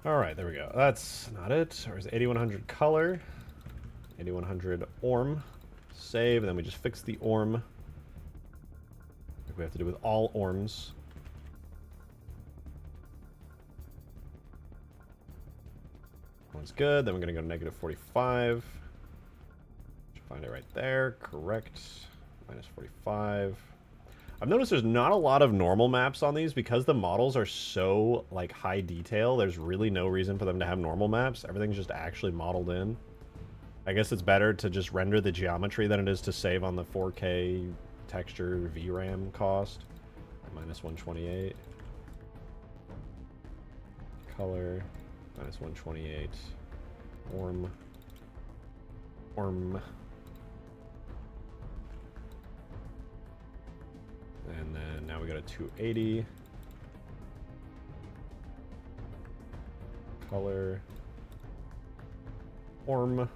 All right, there we go. That's not it. Or is it 8100 color? 8100 orm. Save, and then we just fix the orm. Like we have to do with all orms. One's good. Then we're going to go to negative 45. Find it right there. Correct. Minus 45. I've noticed there's not a lot of normal maps on these because the models are so, like, high detail. There's really no reason for them to have normal maps. Everything's just actually modeled in. I guess it's better to just render the geometry than it is to save on the 4K texture VRAM cost. Minus 128. Color. Minus 128. Orm. Orm. And then now we got a 280. Color. Orm.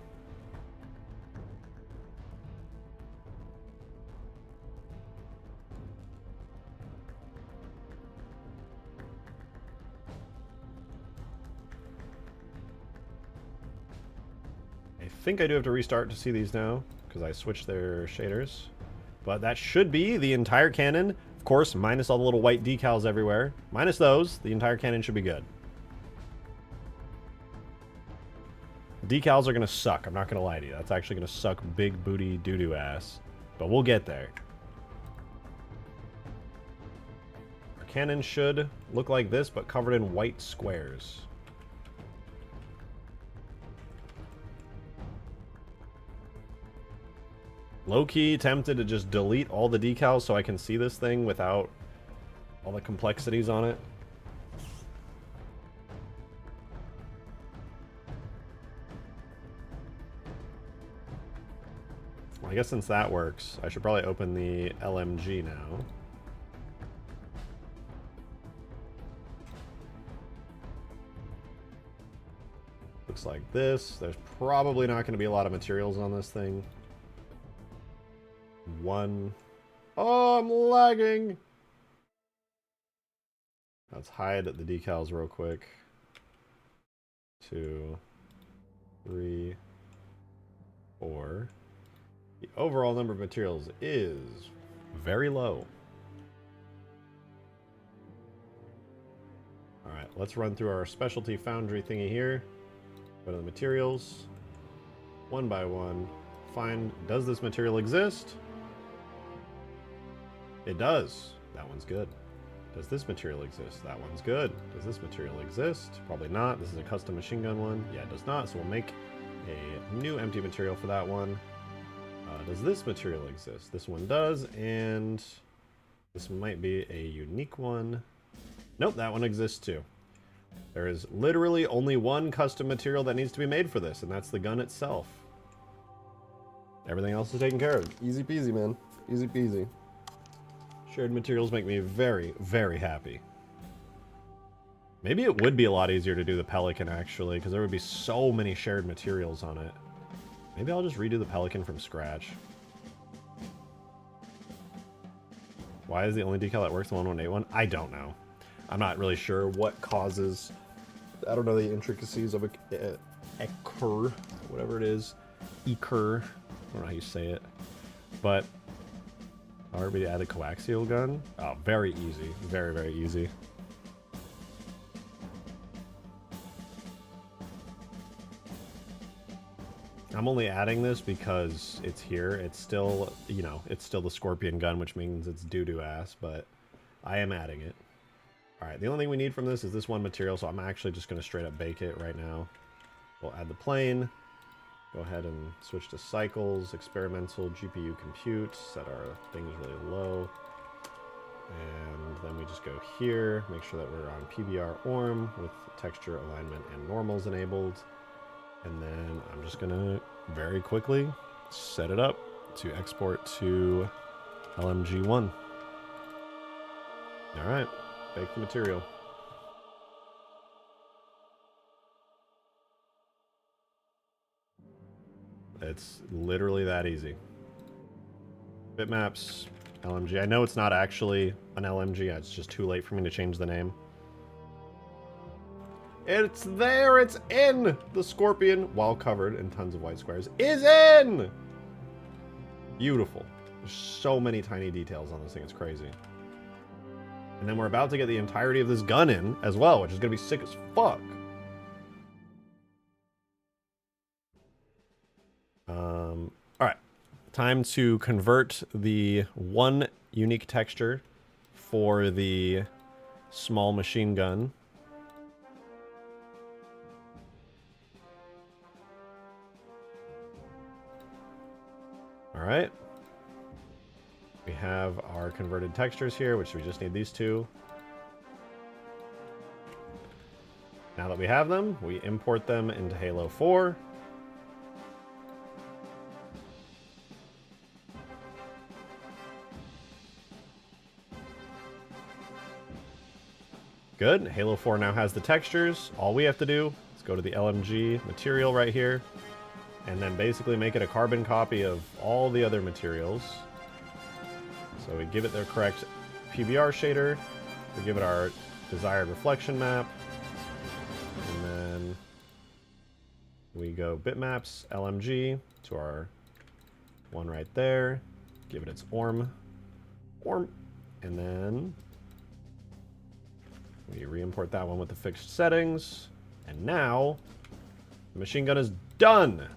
I think I do have to restart to see these now, because I switched their shaders. But that should be the entire cannon. Of course, minus all the little white decals everywhere. Minus those, the entire cannon should be good. Decals are going to suck, I'm not going to lie to you. That's actually going to suck big booty doo-doo ass. But we'll get there. Our cannon should look like this, but covered in white squares. Low-key tempted to just delete all the decals so I can see this thing without all the complexities on it. Well, I guess since that works, I should probably open the LMG now. Looks like this. There's probably not going to be a lot of materials on this thing. One. Oh, I'm lagging. Let's hide the decals real quick. 2, 3, 4. The overall number of materials is very low. Alright, let's run through our specialty foundry thingy here. Go to the materials. One by one. Find, does this material exist? It does. That one's good. Does this material exist? That one's good. Does this material exist? Probably not. This is a custom machine gun one. Yeah, it does not. So we'll make a new empty material for that one. Does this material exist? This one does, and this might be a unique one. Nope, that one exists too. There is literally only one custom material that needs to be made for this, and that's the gun itself. Everything else is taken care of. Easy peasy, man. Easy peasy. Shared materials make me very, very happy. Maybe it would be a lot easier to do the Pelican, actually, because there would be so many shared materials on it. Maybe I'll just redo the Pelican from scratch. Why is the only decal that works the 1181? I don't know. I'm not really sure what causes... I don't know the intricacies of a Eker, whatever it is. Eker. I don't know how you say it. But... already add a coaxial gun? Oh, very easy. Very, very easy. I'm only adding this because it's here. It's still, you know, it's still the Scorpion gun, which means it's doo-doo ass, but I am adding it. Alright, the only thing we need from this is this one material, so I'm actually just going to straight up bake it right now. We'll add the plane. Go ahead and switch to cycles, experimental, GPU compute, set our things really low. And then we just go here, make sure that we're on PBR ORM with texture, alignment, and normals enabled. And then I'm just gonna very quickly set it up to export to LMG1. All right, bake the material. It's literally that easy. Bitmaps, LMG. I know it's not actually an LMG, it's just too late for me to change the name. It's there, it's in! The Scorpion, while covered in tons of white squares, is in! Beautiful. There's so many tiny details on this thing, it's crazy. And then we're about to get the entirety of this gun in as well, which is gonna be sick as fuck. Alright. Time to convert the one unique texture for the small machine gun. Alright. We have our converted textures here, which we just need these two. Now that we have them, we import them into Halo 4. Good. Halo 4 now has the textures. All we have to do is go to the LMG material right here, and then basically make it a carbon copy of all the other materials. So we give it the correct PBR shader, we give it our desired reflection map, and then we go bitmaps, LMG, to our one right there, give it its ORM, and then we re-import that one with the fixed settings, and now the machine gun is done!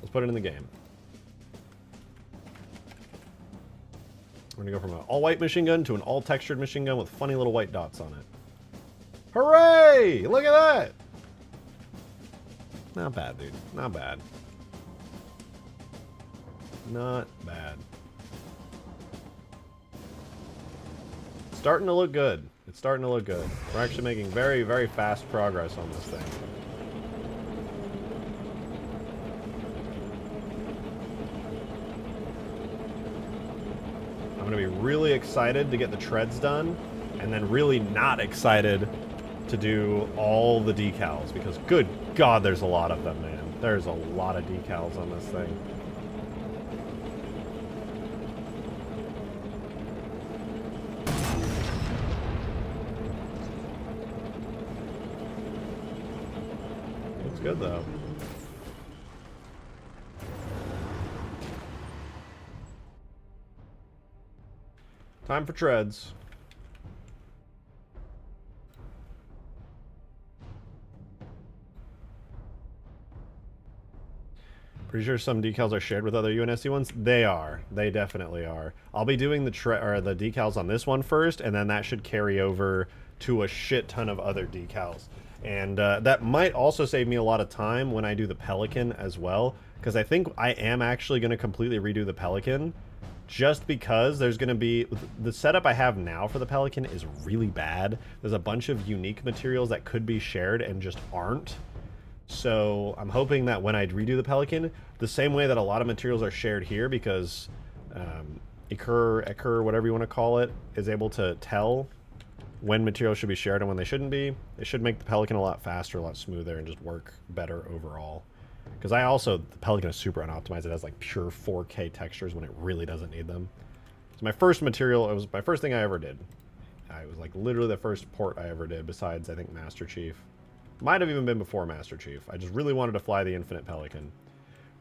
Let's put it in the game. We're gonna go from an all-white machine gun to an all-textured machine gun with funny little white dots on it. Hooray! Look at that! Not bad, dude. Not bad. Not bad. Starting to look good. It's starting to look good. We're actually making very, very fast progress on this thing. I'm going to be really excited to get the treads done, and then really not excited to do all the decals, because good God, there's a lot of them, man. There's a lot of decals on this thing. Looks good, though. Time for treads. Pretty sure some decals are shared with other UNSC ones. They are. They definitely are. I'll be doing the decals on this one first, and then that should carry over to a shit ton of other decals. And that might also save me a lot of time when I do the Pelican as well, because I think I am actually going to completely redo the Pelican, just because there's going to be... The setup I have now for the Pelican is really bad. There's a bunch of unique materials that could be shared and just aren't. So I'm hoping that when I redo the Pelican, the same way that a lot of materials are shared here, because Ekur, whatever you want to call it, is able to tell when materials should be shared and when they shouldn't be. It should make the Pelican a lot faster, a lot smoother, and just work better overall. Because the Pelican is super unoptimized. It has like pure 4K textures when it really doesn't need them. So my first material, it was my first thing I ever did. It was like literally the first port I ever did, besides I think Master Chief. Might have even been before Master Chief. I just really wanted to fly the Infinite Pelican.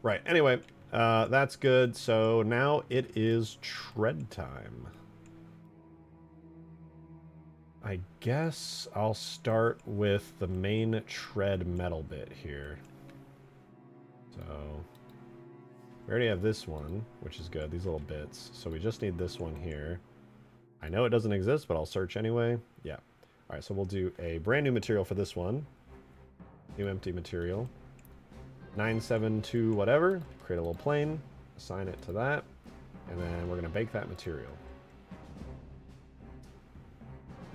Right, anyway, that's good. So now it is tread time. I guess I'll start with the main tread metal bit here. So we already have this one, which is good, these little bits. So we just need this one here. I know it doesn't exist, but I'll search anyway. Yeah. All right, so we'll do a brand new material for this one. New empty material. 972 whatever. Create a little plane. Assign it to that. And then we're going to bake that material.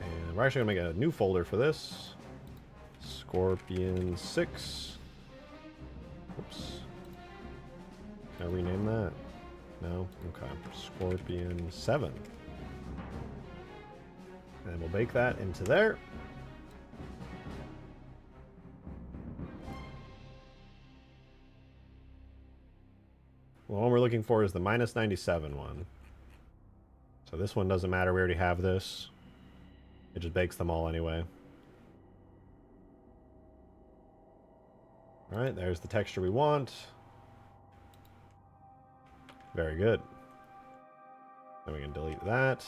And we're actually going to make a new folder for this. Scorpion 6. Oops. Can I rename that? No? Okay. Scorpion 7. And we'll bake that into there. The one we're looking for is the -97 one. So this one doesn't matter, we already have this. It just bakes them all anyway. Alright, there's the texture we want. Very good. Then we can delete that,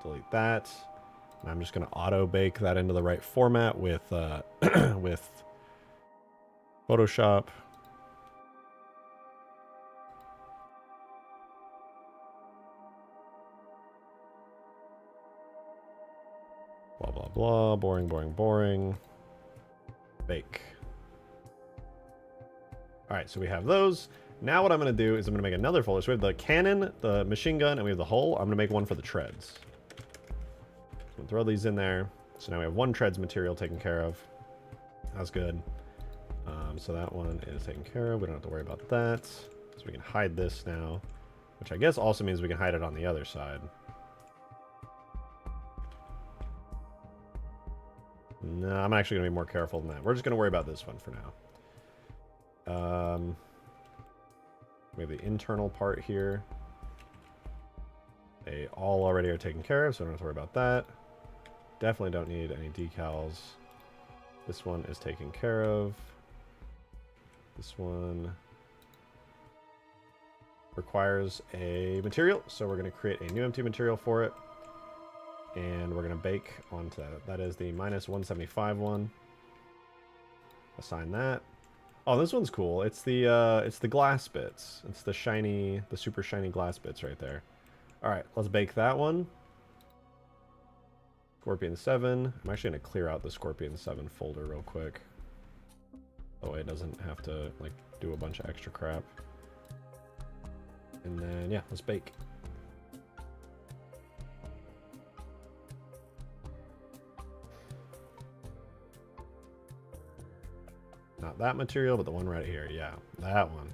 delete that. And I'm just going to auto-bake that into the right format with, with Photoshop. Blah, blah, blah. Boring, boring, boring. Bake. Alright, so we have those. Now what I'm going to do is I'm going to make another folder. So we have the cannon, the machine gun, and we have the hull. I'm going to make one for the treads. So we'll throw these in there. So now we have one treads material taken care of. That's good. So that one is taken care of. We don't have to worry about that. So we can hide this now, which I guess also means we can hide it on the other side. No, I'm actually going to be more careful than that. We're just going to worry about this one for now. We have the internal part here. They all already are taken care of, so I don't have to worry about that. Definitely don't need any decals. This one is taken care of. This one requires a material, so we're going to create a new empty material for it. And we're going to bake onto that. That is the -175 one. Assign that. Oh, this one's cool. It's the glass bits. It's the shiny, the super shiny glass bits right there. All right, let's bake that one. Scorpion 7. I'm actually going to clear out the Scorpion 7 folder real quick. That way it doesn't have to like do a bunch of extra crap. And then yeah, let's bake. Not that material, but the one right here. Yeah, that one.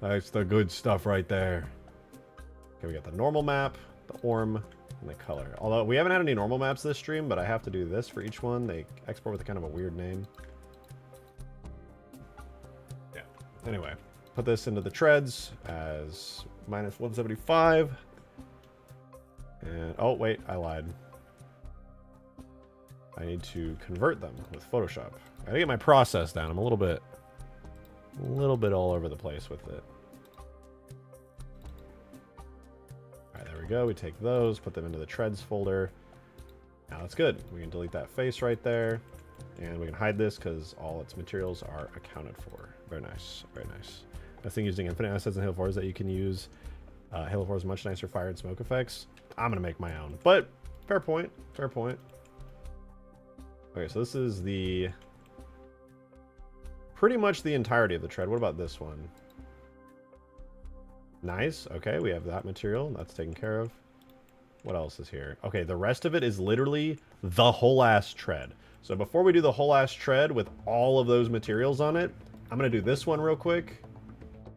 That's the good stuff right there. Okay, we got the normal map, the ORM, and the color. Although we haven't had any normal maps this stream, but I have to do this for each one. They export with a kind of a weird name. Yeah. Anyway, put this into the treads as -175. And, oh, wait, I lied. I need to convert them with Photoshop. I gotta get my process down. I'm a little bit all over the place with it. All right, there we go. We take those, put them into the treads folder. Now that's good. We can delete that face right there, and we can hide this because all its materials are accounted for. Very nice, very nice. Nice thing using infinite assets in Halo 4 is that you can use Halo 4's much nicer fire and smoke effects. I'm gonna make my own, but fair point, fair point. Okay, so this is the pretty much the entirety of the tread. What about this one? Nice. Okay, we have that material. That's taken care of. What else is here? Okay, the rest of it is literally the whole ass tread. So before we do the whole ass tread with all of those materials on it, I'm going to do this one real quick.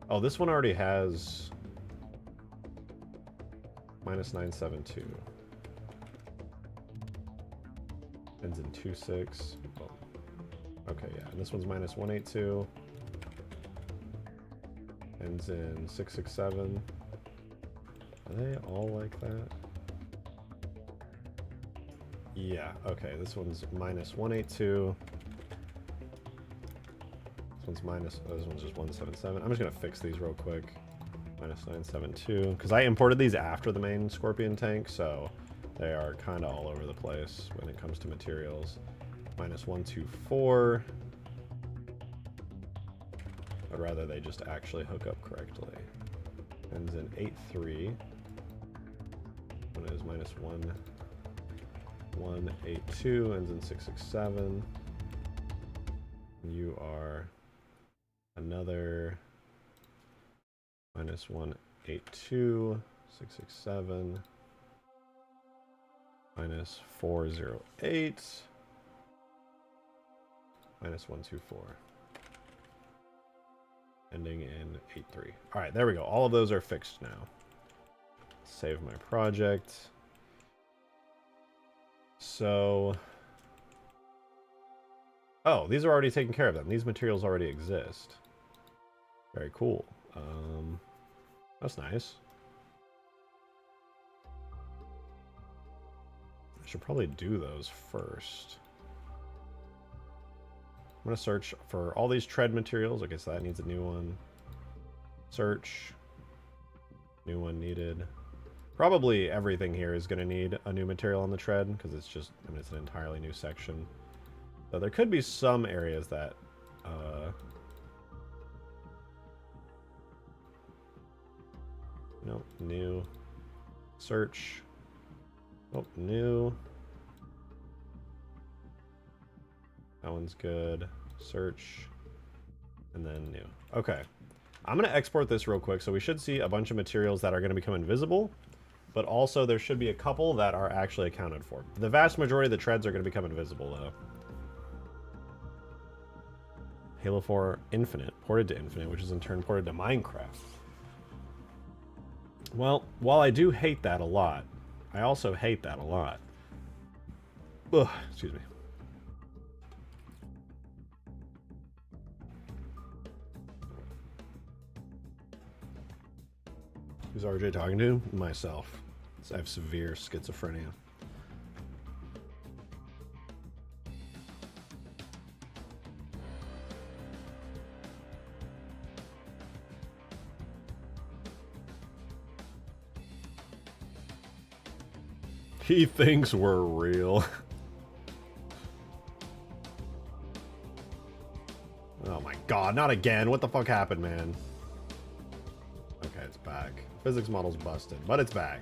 Oh, this one already has -972. Ends in 26. Oh. Okay, yeah, and this one's -182. Ends in 667. Are they all like that? Yeah, okay, this one's -182. This one's this one's just 177. I'm just gonna fix these real quick. -972, because I imported these after the main Scorpion tank, so they are kind of all over the place when it comes to materials. -124. I'd rather they just actually hook up correctly. Ends in 83. One is -182. Ends in 667. You are another -182. 667. -408. -124. Ending in 83. All right, there we go. All of those are fixed now. Save my project. So, oh, these are already taken care of then. These materials already exist. Very cool. That's nice. I should probably do those first. I'm going to search for all these tread materials. Okay, so that needs a new one. Search. New one needed. Probably everything here is going to need a new material on the tread, because it's just, I mean, it's an entirely new section. So there could be some areas that... nope, new. Search. Oh, new. That one's good. Search. And then new. Okay. I'm going to export this real quick. So we should see a bunch of materials that are going to become invisible. But also there should be a couple that are actually accounted for. The vast majority of the treads are going to become invisible though. Halo 4 Infinite. Ported to Infinite, which is in turn ported to Minecraft. Well, while I do hate that a lot, I also hate that a lot. Ugh, excuse me. Who's RJ talking to? Myself. I have severe schizophrenia. He thinks we're real. Oh my god, not again. What the fuck happened, man? Okay, it's back. Physics model's busted, but it's back.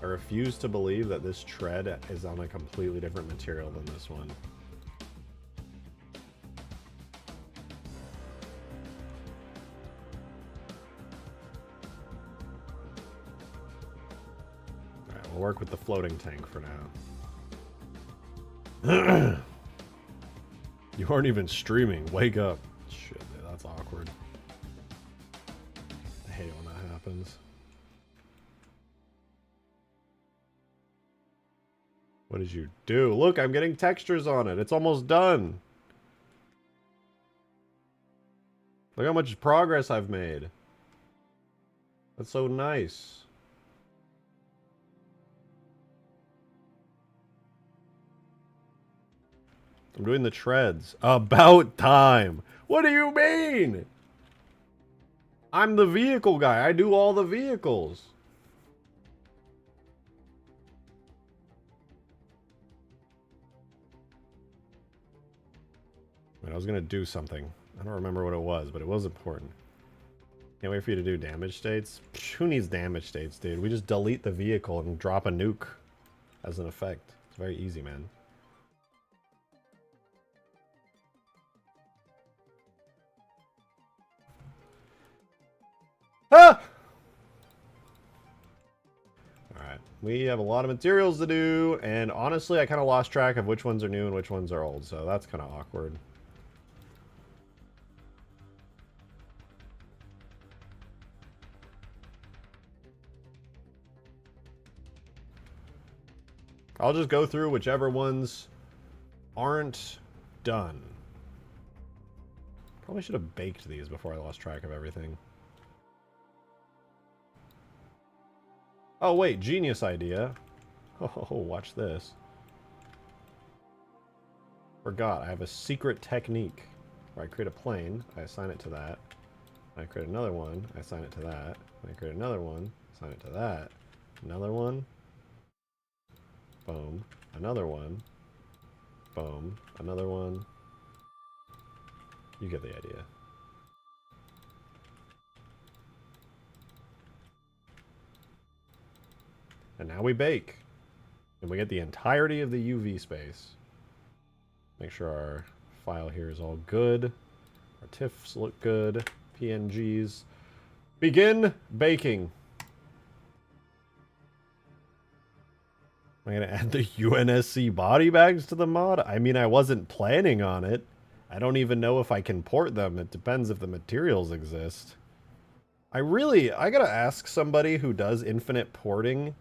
I refuse to believe that this tread is on a completely different material than this one. Alright, we'll work with the floating tank for now. You aren't even streaming. Wake up. Shit, that's awkward. happens. What did you do? Look, I'm getting textures on it. It's almost done. Look how much progress I've made. That's so nice. I'm doing the treads. About time. What do you mean? I'm the vehicle guy. I do all the vehicles. Wait, I was gonna do something. I don't remember what it was, but it was important. Can't wait for you to do damage states. Psh, who needs damage states, dude? We just delete the vehicle and drop a nuke as an effect. It's very easy, man. Ah! Alright, we have a lot of materials to do, and honestly, I kind of lost track of which ones are new and which ones are old, so that's kind of awkward. I'll just go through whichever ones aren't done. Probably should have baked these before I lost track of everything. Oh wait, genius idea. Oh, watch this. Forgot, I have a secret technique where I create a plane, I assign it to that. I create another one, I assign it to that. I create another one, assign it to that. Another one. Boom. Another one. Boom. Another one. You get the idea. And now we bake. And we get the entirety of the UV space. Make sure our file here is all good. Our TIFFs look good. PNGs. Begin baking. Am I going to add the UNSC body bags to the mod? I mean, I wasn't planning on it. I don't even know if I can port them. It depends if the materials exist. I gotta ask somebody who does infinite porting,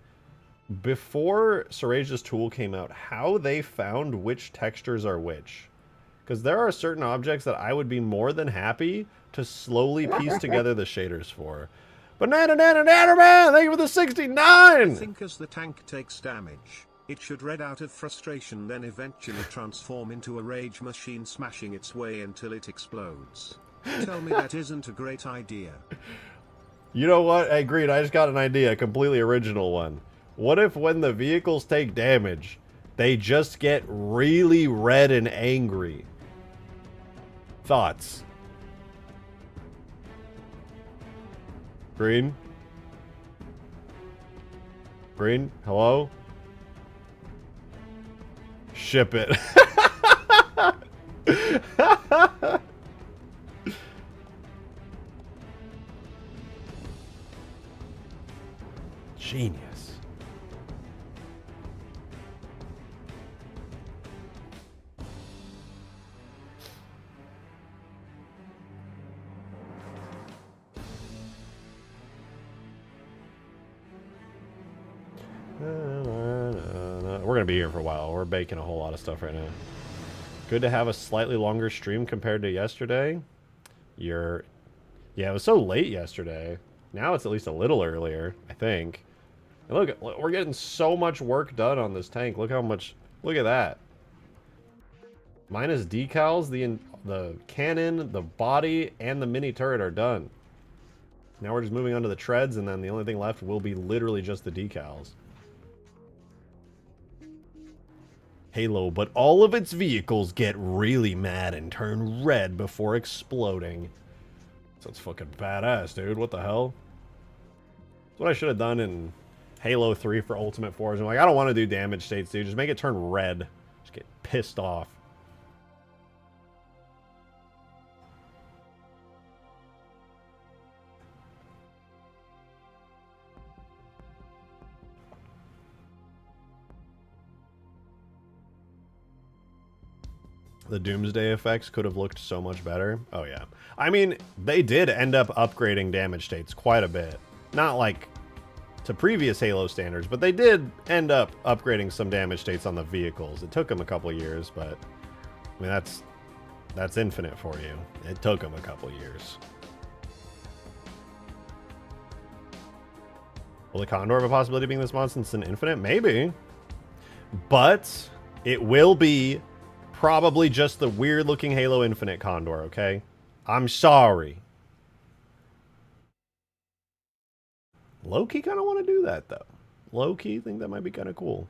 before Serage's tool came out, how they found which textures are which. Because there are certain objects that I would be more than happy to slowly piece together the shaders for. Banana, man, thank you for the 69! I think as the tank takes damage, it should red out of frustration, then eventually transform into a rage machine, smashing its way until it explodes. Tell me that isn't a great idea. You know what? I agreed. I just got an idea. A completely original one. What if when the vehicles take damage, they just get really red and angry? Thoughts? Green? Green? Hello? Ship it. Genius. We're gonna be here for a while. We're baking a whole lot of stuff right now. Good to have a slightly longer stream compared to yesterday. Yeah, it was so late yesterday. Now it's at least a little earlier, I think. And look, we're getting so much work done on this tank. Look how much, look at that. Minus decals, the cannon, the body, and the mini turret are done. Now we're just moving on to the treads, and then the only thing left will be literally just the decals. Halo, but all of its vehicles get really mad and turn red before exploding. So it's fucking badass, dude. What the hell? That's what I should have done in Halo 3 for Ultimate Force. I'm like, I don't want to do damage states, dude. Just make it turn red. Just get pissed off. The Doomsday effects could have looked so much better. Oh, yeah. I mean, they did end up upgrading damage states quite a bit. Not like to previous Halo standards, but they did end up upgrading some damage states on the vehicles. It took them a couple years, but I mean that's Infinite for you. It took them a couple years. Will the Condor have a possibility of being this mod since it's an Infinite? Maybe. But it will be probably just the weird looking Halo Infinite Condor, okay? I'm sorry. Low-key kind of want to do that, though. Low-key think that might be kind of cool.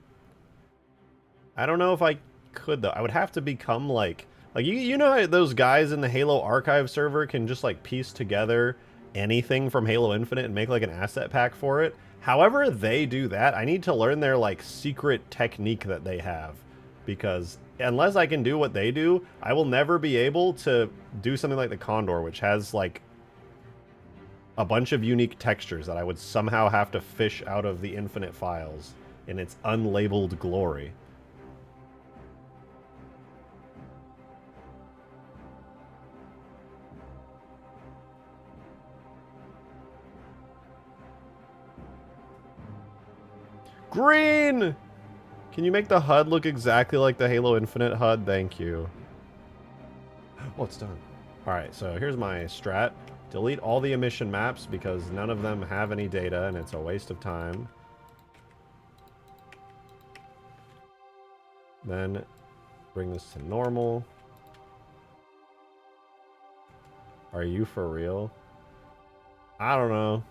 I don't know if I could, though. I would have to become, like you know how those guys in the Halo Archive server can just, like, piece together anything from Halo Infinite and make, like, an asset pack for it? However they do that, I need to learn their, like, secret technique that they have. Because unless I can do what they do, I will never be able to do something like the Condor, which has, like, a bunch of unique textures that I would somehow have to fish out of the Infinite files in its unlabeled glory. Green! Can you make the HUD look exactly like the Halo Infinite HUD? Thank you. Oh, it's done. Alright, so here's my strat. Delete all the emission maps because none of them have any data and it's a waste of time. Then bring this to normal. Are you for real? I don't know.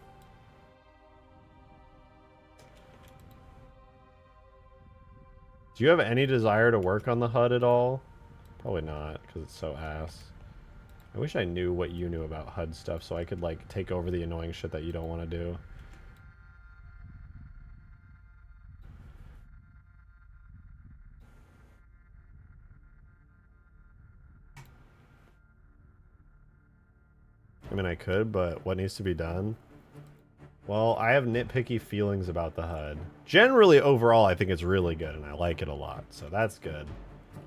Do you have any desire to work on the HUD at all? Probably not, because it's so ass. I wish I knew what you knew about HUD stuff so I could, like, take over the annoying shit that you don't want to do. I mean, I could, but what needs to be done? Well, I have nitpicky feelings about the HUD. Generally, overall, I think it's really good, and I like it a lot, so that's good.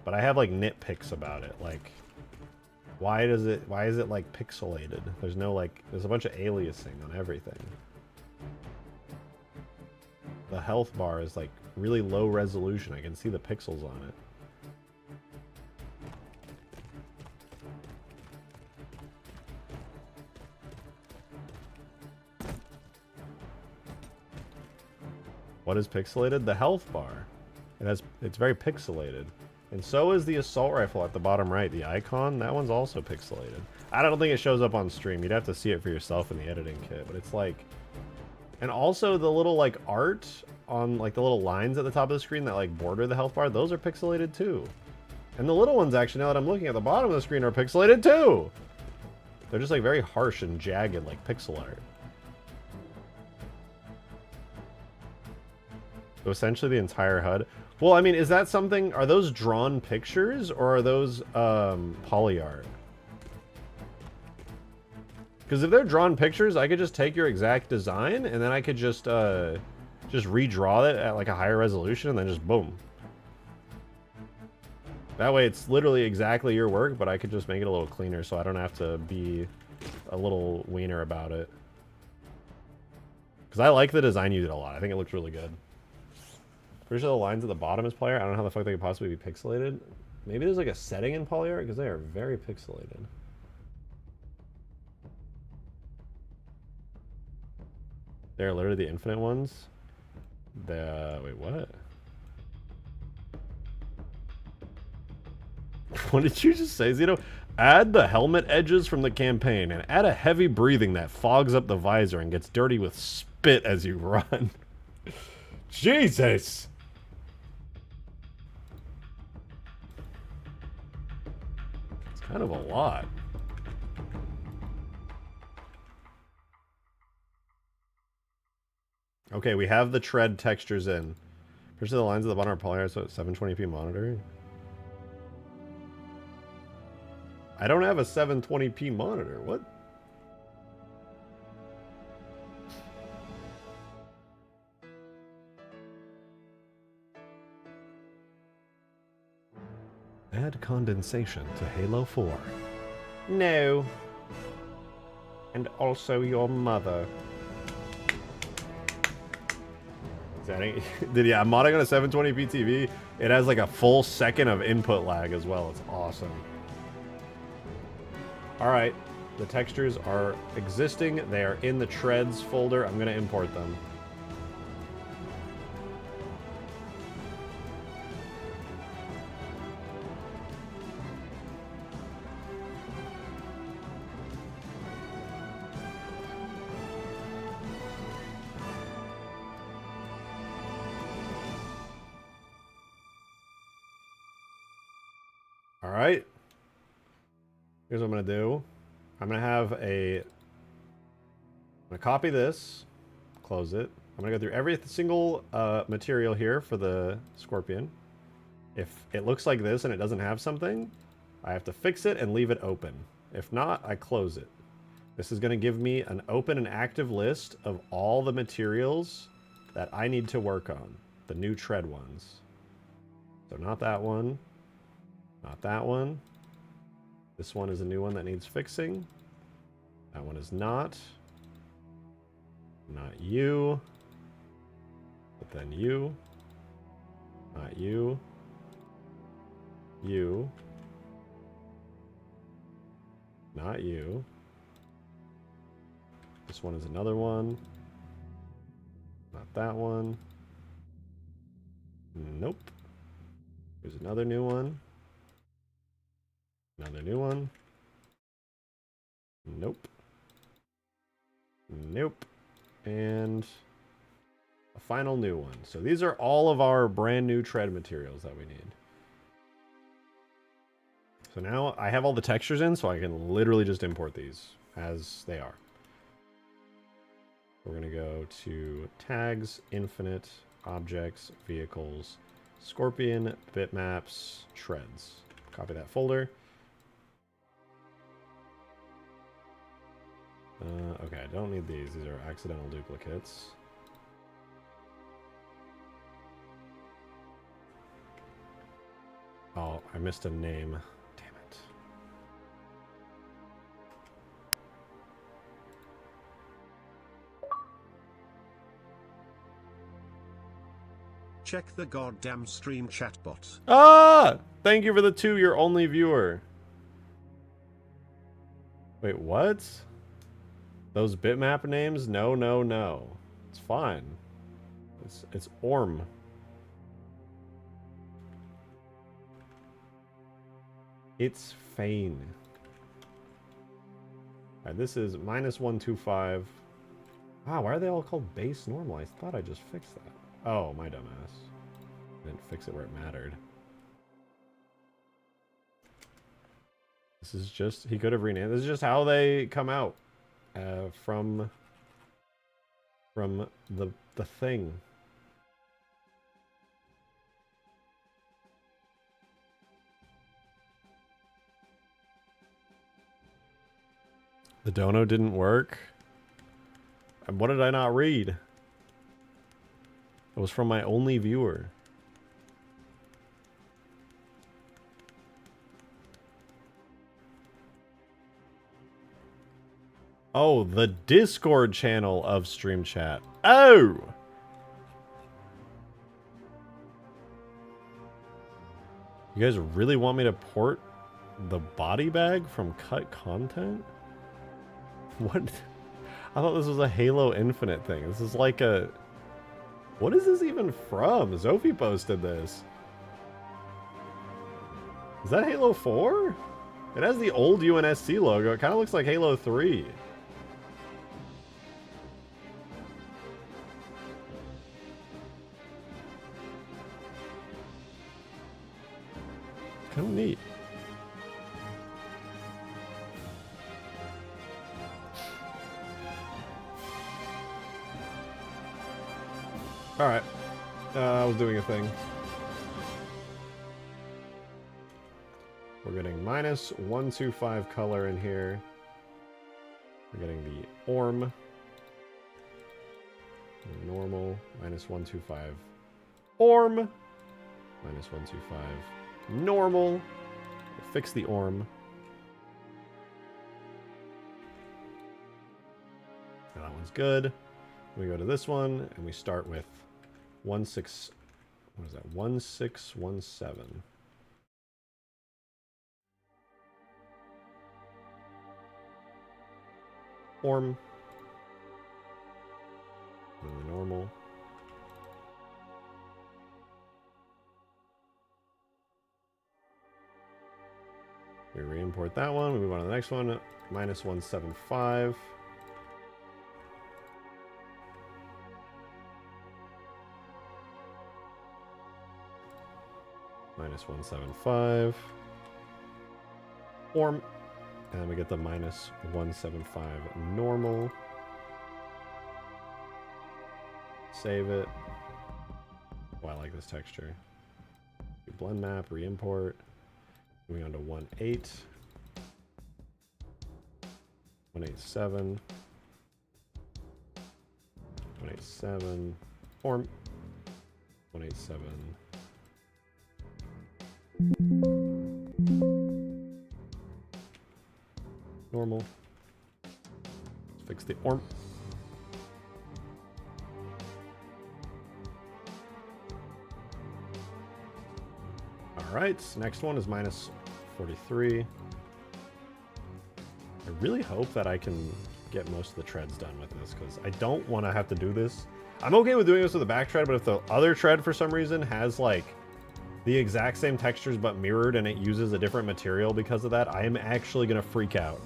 But I have, like, nitpicks about it, like... why is it, like, pixelated? There's no, like, there's a bunch of aliasing on everything. The health bar is, like, really low resolution. I can see the pixels on it. What is pixelated? The health bar. It's very pixelated. And so is the assault rifle at the bottom right. The icon, that one's also pixelated. I don't think it shows up on stream. You'd have to see it for yourself in the editing kit. But it's like... and also the little, like, art on, like, the little lines at the top of the screen that, like, border the health bar, those are pixelated too. And the little ones, actually, now that I'm looking at the bottom of the screen, are pixelated too! They're just, like, very harsh and jagged, like pixel art. So essentially the entire HUD. Well, I mean, is that something... are those drawn pictures, or are those, poly art? Because if they're drawn pictures, I could just take your exact design, and then I could just redraw it at, like, a higher resolution, and then just boom. That way it's literally exactly your work, but I could just make it a little cleaner, so I don't have to be a little wiener about it. Because I like the design you did a lot. I think it looks really good. Pretty sure the lines at the bottom is poly art. I don't know how the fuck they could possibly be pixelated. Maybe there's, like, a setting in poly art, because they are very pixelated. They're literally the infinite ones. Wait, what? What did you just say, Zito? Add the helmet edges from the campaign, and add a heavy breathing that fogs up the visor and gets dirty with spit as you run. Jesus! It's kind of a lot. Okay, we have the tread textures in. Pretty sure the lines at the bottom are poly art, so it's 720p monitor. I don't have a 720p monitor. What? Add condensation to Halo 4. No. And also your mother. Yeah, I'm modding on a 720p TV. It has like a full second of input lag as well. It's awesome. All right, the textures are existing. They are in the treads folder. I'm gonna import them. All right. Here's what I'm gonna do. I'm gonna copy this, close it. I'm gonna go through every single material here for the scorpion. If it looks like this and it doesn't have something, I have to fix it and leave it open. If not, I close it. This is gonna give me an open and active list of all the materials that I need to work on. The new tread ones. So not that one. Not that one. This one is a new one that needs fixing. That one is not. Not you. But then you. Not you. You. Not you. This one is another one. Not that one. Nope. Here's another new one. Another new one. Nope. Nope. And a final new one. So these are all of our brand new tread materials that we need. So now I have all the textures in, so I can literally just import these as they are. We're going to go to tags, infinite, objects, vehicles, scorpion, bitmaps, treads. Copy that folder. Okay, I don't need these. These are accidental duplicates. Oh, I missed a name. Damn it. Check the goddamn stream chatbot. Ah! Thank you for the 2, your only viewer. Wait, what? Those bitmap names? No, no, no. It's fine. It's Orm. It's Fane. Alright, this is -125. Wow, why are they all called base normal? I thought I just fixed that. Oh, my dumbass. Didn't fix it where it mattered. This is just, he could have renamed. This is just how they come out. From the thing. The dono didn't work. And what did I not read? It was from my only viewer. Oh, the Discord channel of Stream Chat. Oh! You guys really want me to port the body bag from cut content? What? I thought this was a Halo Infinite thing. This is like a... What is this even from? Zophie posted this. Is that Halo 4? It has the old UNSC logo. It kind of looks like Halo 3. Kind of neat. Alright. I was doing a thing. We're getting -125 color in here. We're getting the Orm. Normal. -125. Orm. -125. Normal. Fix the Orm. That one's good. We go to this one, and we start with 16, what is that? 1617. Form. And the normal. We re-import that one. We move on to the next one. Minus 175. Minus 175. Form. And then we get the minus 175 normal. Save it. Oh, I like this texture. Blend map, re-import. Moving on to 1.8. 187. 187. Form. 187. Normal. Let's fix the orm. Alright, next one is minus 43. I really hope that I can get most of the treads done with this, because I don't want to have to do this. I'm okay with doing this with the back tread, but if the other tread for some reason has like the exact same textures but mirrored and it uses a different material because of that, I am actually going to freak out.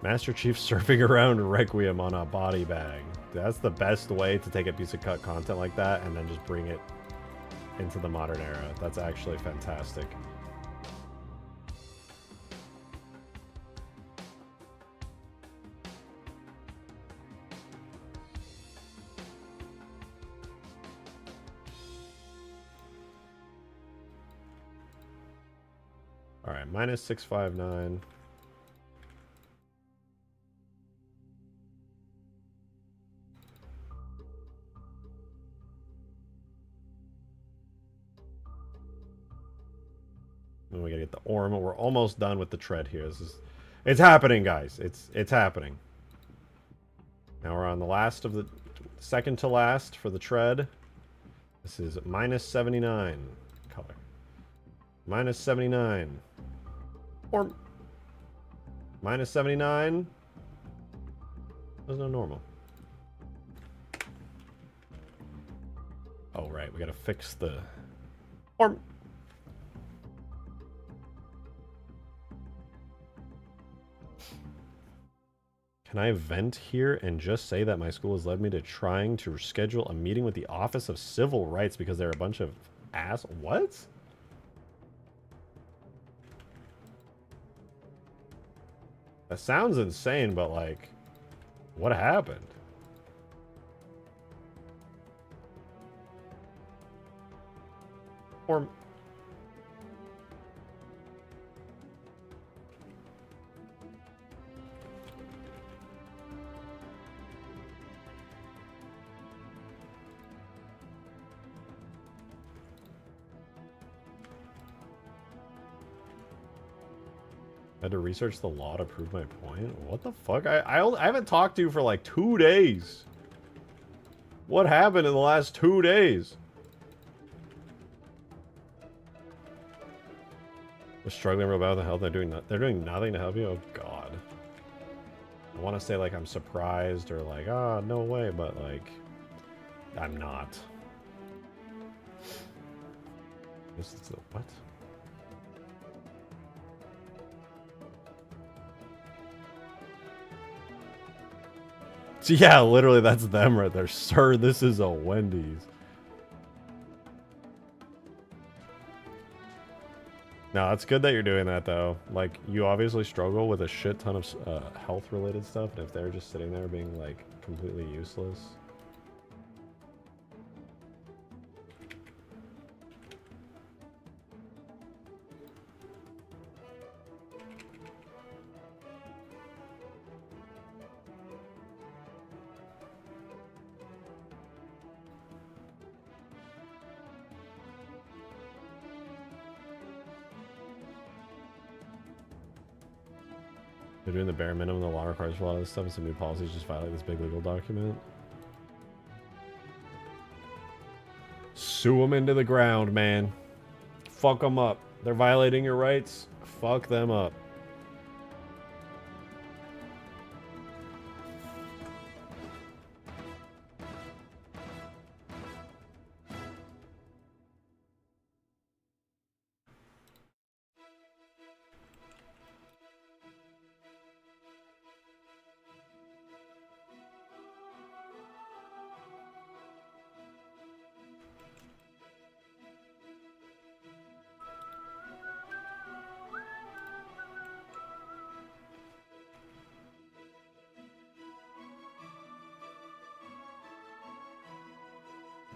Master Chief surfing around Requiem on a body bag. That's the best way to take a piece of cut content like that and then just bring it into the modern era. That's actually fantastic. All right, minus 659. And we gotta get the orm. We're almost done with the tread here. It's happening, guys. It's happening. Now we're on the last of the second to last for the tread. This is minus 79 color. Minus 79. Orm. Minus 79. There's no normal. Oh right, we gotta fix the orm. Can I vent here and just say that my school has led me to trying to schedule a meeting with the Office of Civil Rights because they're a bunch of ass... What? That sounds insane, but like, what happened? Or... I had to research the law to prove my point? What the fuck? I haven't talked to you for like 2 days. What happened in the last 2 days? They're struggling real bad with the health. They're doing nothing to help you? Oh god. I want to say like I'm surprised or like, ah, no way, but like, I'm not. This is the what? Yeah, literally, that's them right there. Sir, this is a Wendy's. No, it's good that you're doing that, though. Like, you obviously struggle with a shit ton of health-related stuff, and if they're just sitting there being, like, completely useless... They're doing the bare minimum the law requires for a lot of this stuff, and some new policies just violate this big legal document. Sue them into the ground, man. Fuck them up. They're violating your rights. Fuck them up.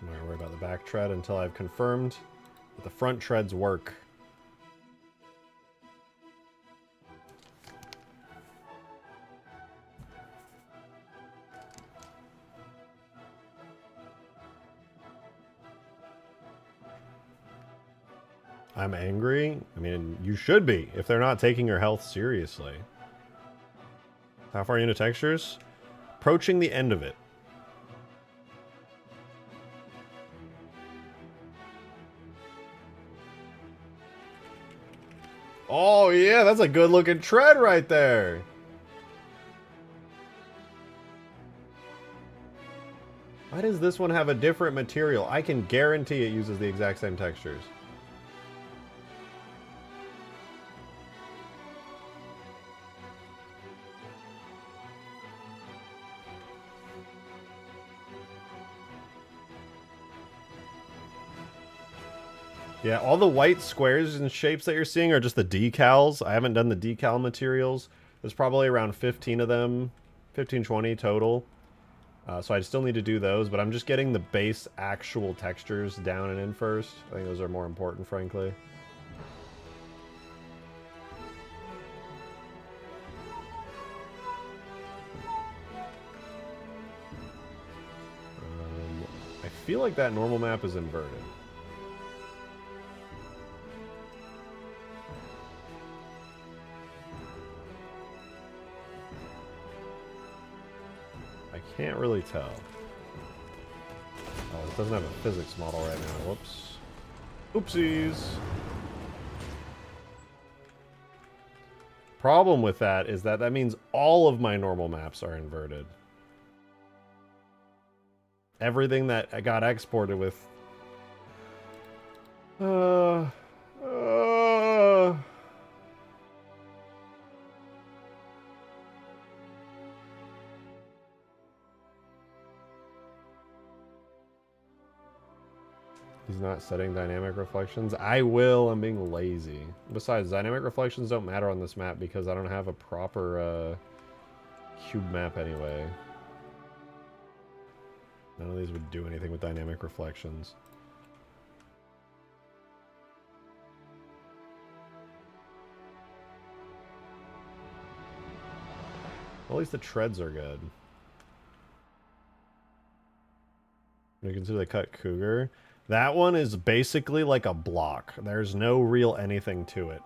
I'm not gonna worry about the back tread until I've confirmed that the front treads work. I'm angry? I mean, you should be, if they're not taking your health seriously. How far are you into textures? Approaching the end of it. Oh yeah, that's a good looking tread right there. Why does this one have a different material? I can guarantee it uses the exact same textures. Yeah, all the white squares and shapes that you're seeing are just the decals. I haven't done the decal materials. There's probably around 15 of them, 15, 20 total. So I still need to do those, but I'm just getting the base actual textures down and in first. I think those are more important, frankly. I feel like that normal map is inverted. Can't really tell. Oh, it doesn't have a physics model right now. Whoops. Oopsies. Problem with that is that that means all of my normal maps are inverted. Everything that got exported with... He's not setting dynamic reflections. I will. I'm being lazy. Besides, dynamic reflections don't matter on this map because I don't have a proper cube map anyway. None of these would do anything with dynamic reflections. At least the treads are good. You consider the cut cougar. That one is basically like a block. There's no real anything to it.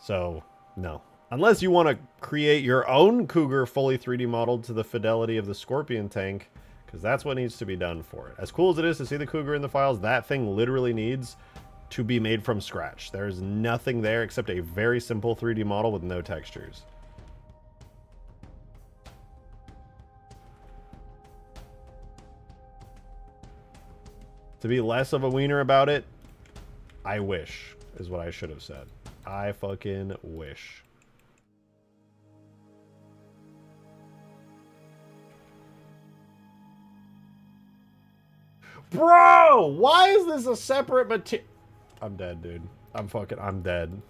So, no. Unless you want to create your own cougar fully 3D modeled to the fidelity of the Scorpion tank, because that's what needs to be done for it. As cool as it is to see the cougar in the files, that thing literally needs to be made from scratch. There's nothing there except a very simple 3D model with no textures. To be less of a wiener about it, I wish, is what I should have said. I fucking wish. Bro, why is this a separate material? I'm dead, dude. I'm dead.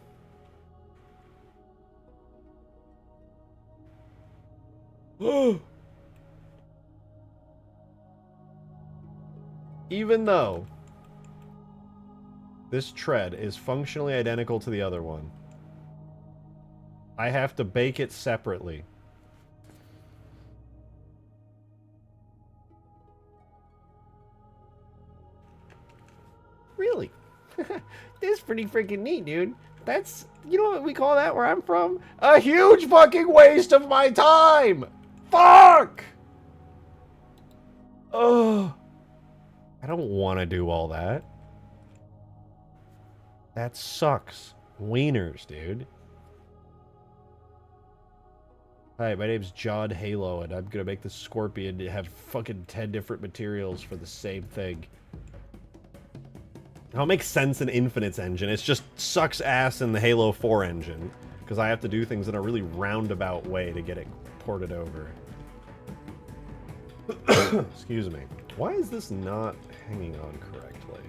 Even though this tread is functionally identical to the other one, I have to bake it separately. Really? This is pretty freaking neat, dude. That's, you know what we call that where I'm from? A huge fucking waste of my time! Fuck! Ugh. I don't want to do all that. That sucks. Wieners, dude. Hi, my name's John Halo, and I'm gonna make the Scorpion have fucking 10 different materials for the same thing. It'll make sense in Infinite's engine. It just sucks ass in the Halo 4 engine, because I have to do things in a really roundabout way to get it ported over. Excuse me. Why is this not hanging on correctly?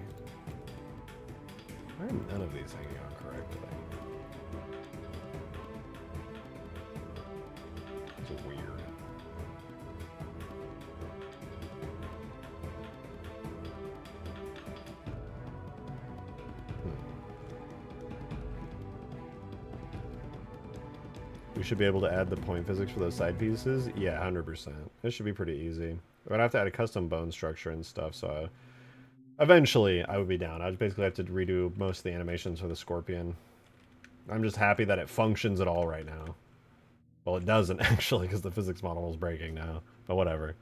Why are none of these hanging on correctly? It's weird. We should be able to add the point physics for those side pieces? Yeah, 100%. This should be pretty easy. I'd have to add a custom bone structure and stuff, so... Eventually, I would be down. I'd basically have to redo most of the animations for the Scorpion. I'm just happy that it functions at all right now. Well, it doesn't, actually, because the physics model is breaking now. But whatever.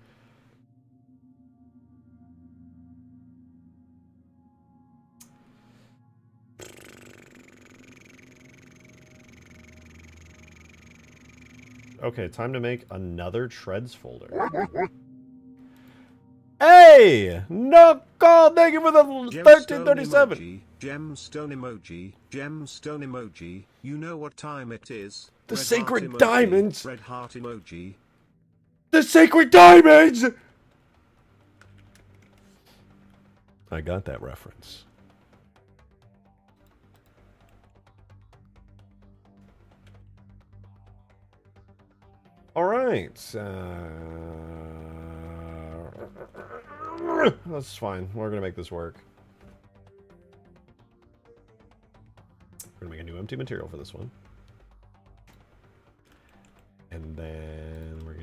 Okay, time to make another Treads folder. Hey! No call! Thank you for the 1337! Gemstone emoji, gemstone emoji, you know what time it is. The Red sacred heart emoji, diamonds! Red heart emoji. The sacred diamonds! I got that reference. Alright. That's fine. We're gonna make this work. We're gonna make a new empty material for this one. And then we're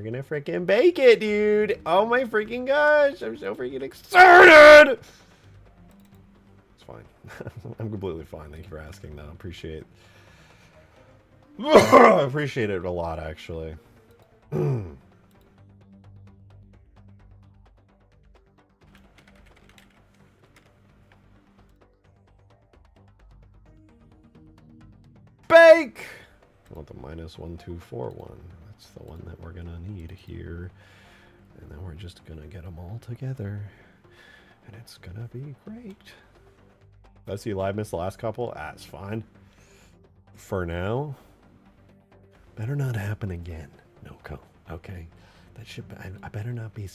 gonna freaking bake it, dude! Oh my freaking gosh! I'm so freaking excited! It's fine. I'm completely fine. Thank you for asking, though. Appreciate I appreciate it a lot, actually. Bake! I want the -1241. That's the one that we're gonna need here. And then we're just gonna get them all together. And it's gonna be great. Did I see you live miss the last couple? Ah, it's fine. For now. Better not happen again, Noko. Okay? That should be, I better not be